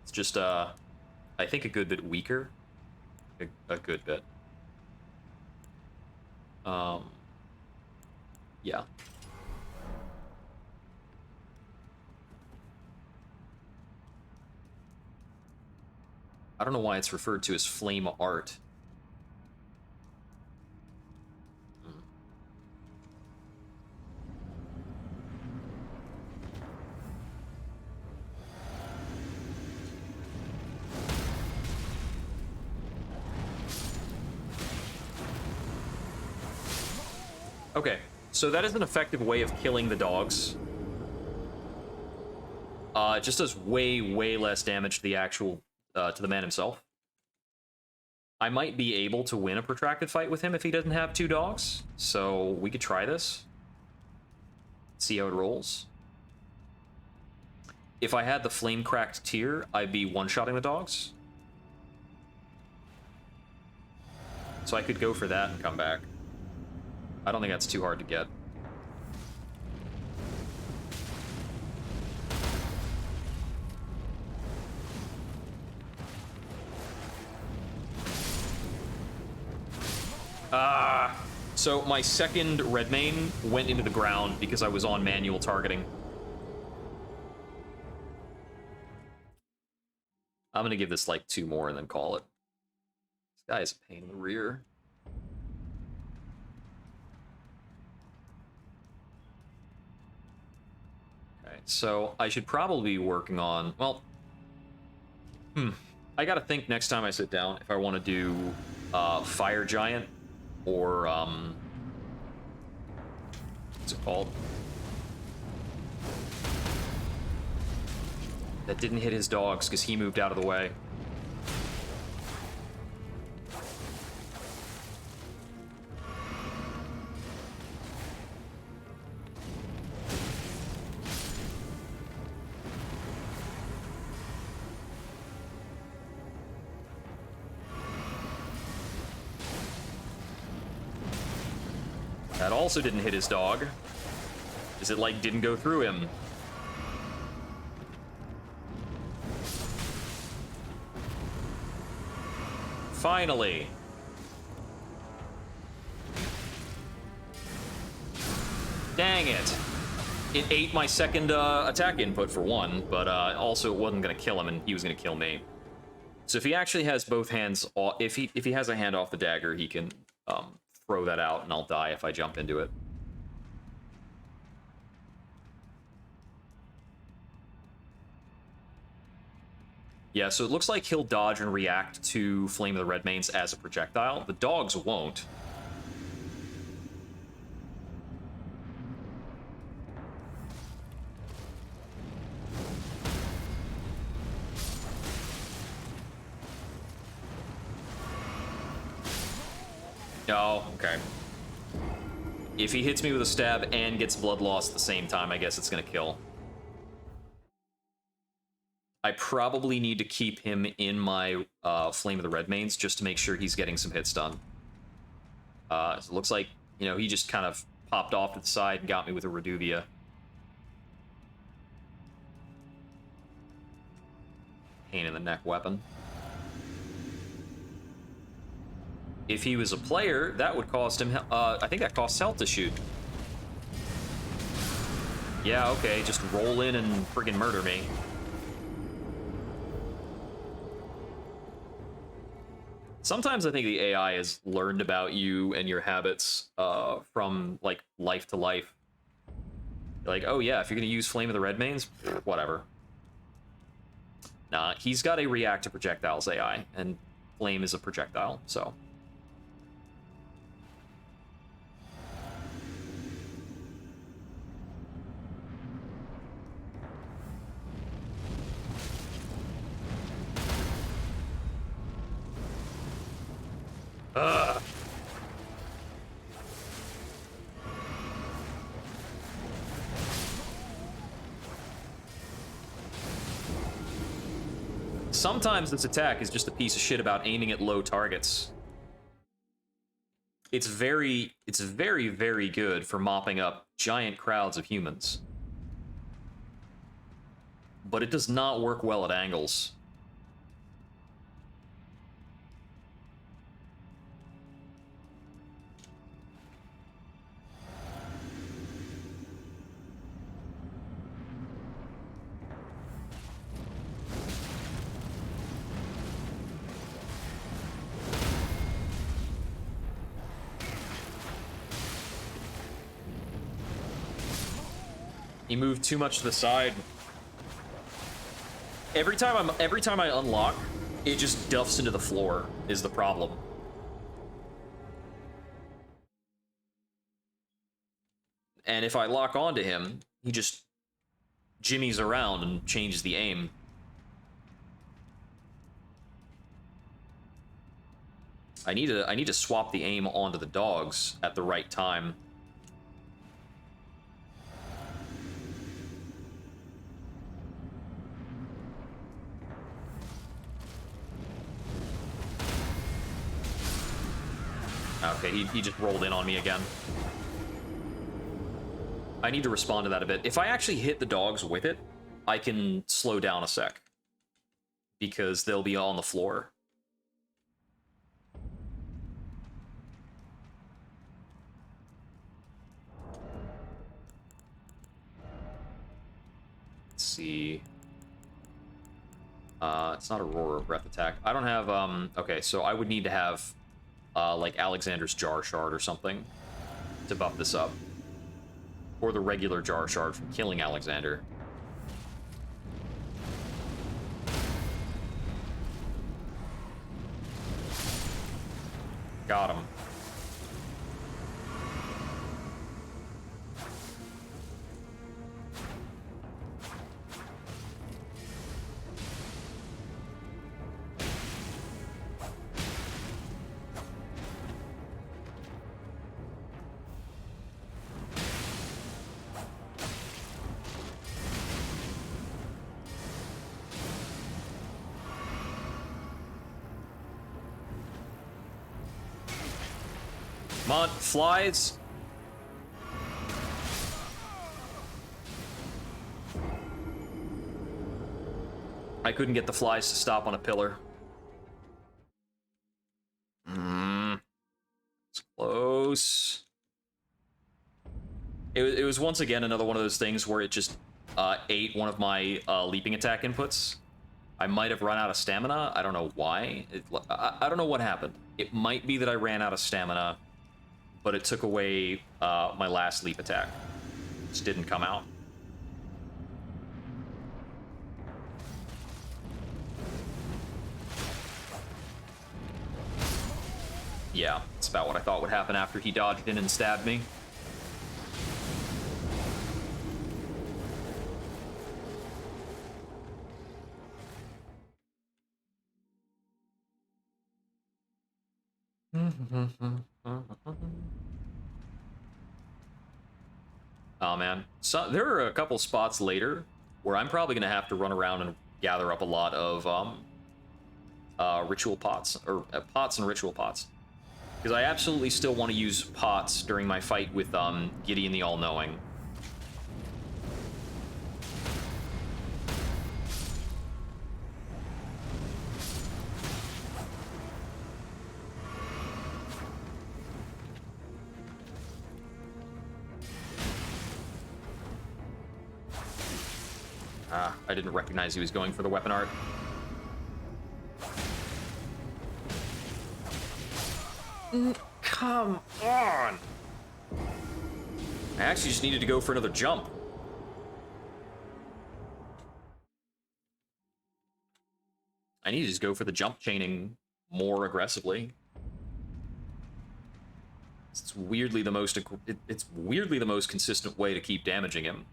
It's just, I think a good bit weaker. A good bit. Yeah. I don't know why it's referred to as Flame Art. Okay, so that is an effective way of killing the dogs. It just does way, way less damage to the actual, to the man himself. I might be able to win a protracted fight with him if he doesn't have 2 dogs, so we could try this. See how it rolls. if I had the flame cracked tier, I'd be one-shotting the dogs. So I could go for that and come back. I don't think that's too hard to get. So my second red main went into the ground because I was on manual targeting. I'm gonna give this like 2 more and then call it. This guy is a pain in the rear. Okay, so I should probably be working on, well, I gotta think next time I sit down if I want to do Fire Giant or what's it called? That didn't hit his dogs because he moved out of the way. That also didn't hit his dog. Is it like didn't go through him? Finally. Dang it. It ate my second attack input for one, but also it wasn't gonna kill him and he was gonna kill me. So if he actually has both hands off, if he has a hand off the dagger, he can throw that out and I'll die if I jump into it. Yeah, so it looks like he'll dodge and react to Flame of the Red Mains as a projectile. The dogs won't. Oh, okay. If he hits me with a stab and gets blood loss at the same time, I guess it's gonna kill. I probably need to keep him in my Flame of the Red Mains just to make sure he's getting some hits done. So it looks like, you know, he just kind of popped off to the side and got me with a Reduvia. Pain in the neck weapon. If he was a player, that would cost him, I think that costs health to shoot. Yeah, okay, just roll in and friggin' murder me. Sometimes I think the AI has learned about you and your habits from, like, life to life. Like, oh yeah, if you're gonna use Flame of the Red Mains, whatever. Nah, he's got a react to projectiles AI, and Flame is a projectile, so... Ugh. Sometimes this attack is just a piece of shit about aiming at low targets. It's very, very good for mopping up giant crowds of humans. But it does not work well at angles. He moved too much to the side. Every time I unlock, it just duffs into the floor is the problem. And if I lock onto him, he just jimmies around and changes the aim. I need to swap the aim onto the dogs at the right time. Okay, he just rolled in on me again. I need to respond to that a bit. If I actually hit the dogs with it, I can slow down a sec. Because they'll be on the floor. Let's see. It's not Aurora Breath attack. I don't have, okay, so I would need to have, like, Alexander's Jar Shard or something to buff this up. Or the regular Jar Shard from killing Alexander. Got him. Come on, flies. I couldn't get the flies to stop on a pillar. It's close. It was once again another one of those things where it just ate one of my leaping attack inputs. I might have run out of stamina. I don't know why. I don't know what happened. It might be that I ran out of stamina, but it took away my last leap attack. It just didn't come out. Yeah, that's about what I thought would happen after he dodged in and stabbed me. Oh man, so there are a couple spots later where I'm probably gonna have to run around and gather up a lot of ritual pots, or pots and ritual pots, because I absolutely still want to use pots during my fight with Gideon the All-Knowing. I didn't recognize he was going for the weapon art. Come on! I actually just needed to go for another jump. I need to just go for the jump chaining more aggressively. It's weirdly the most consistent way to keep damaging him.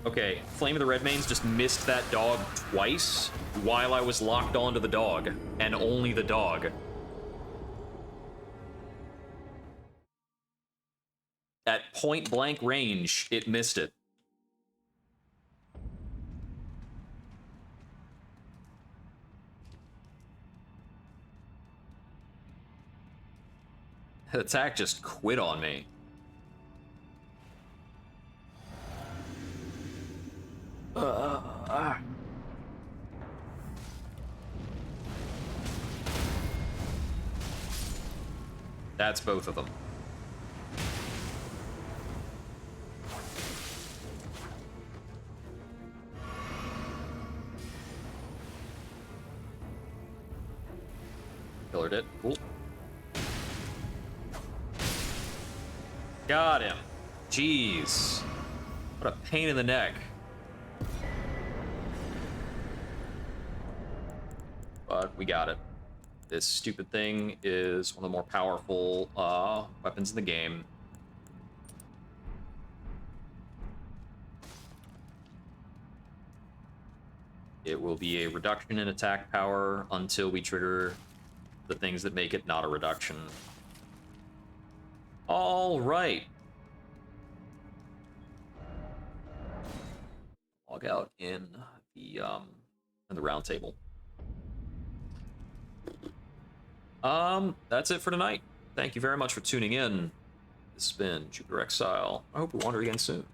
Okay, Flame of the Redmanes just missed that dog twice while I was locked onto the dog, and only the dog. At point blank range, it missed it. The attack just quit on me. That's both of them. Pillared it. Cool. Got him. Jeez. What a pain in the neck. But we got it. This stupid thing is one of the more powerful weapons in the game. It will be a reduction in attack power until we trigger the things that make it not a reduction. All right. Log out in the round table. That's it for tonight. Thank you very much for tuning in. This has been Jupiter Exile. I hope we wander again soon.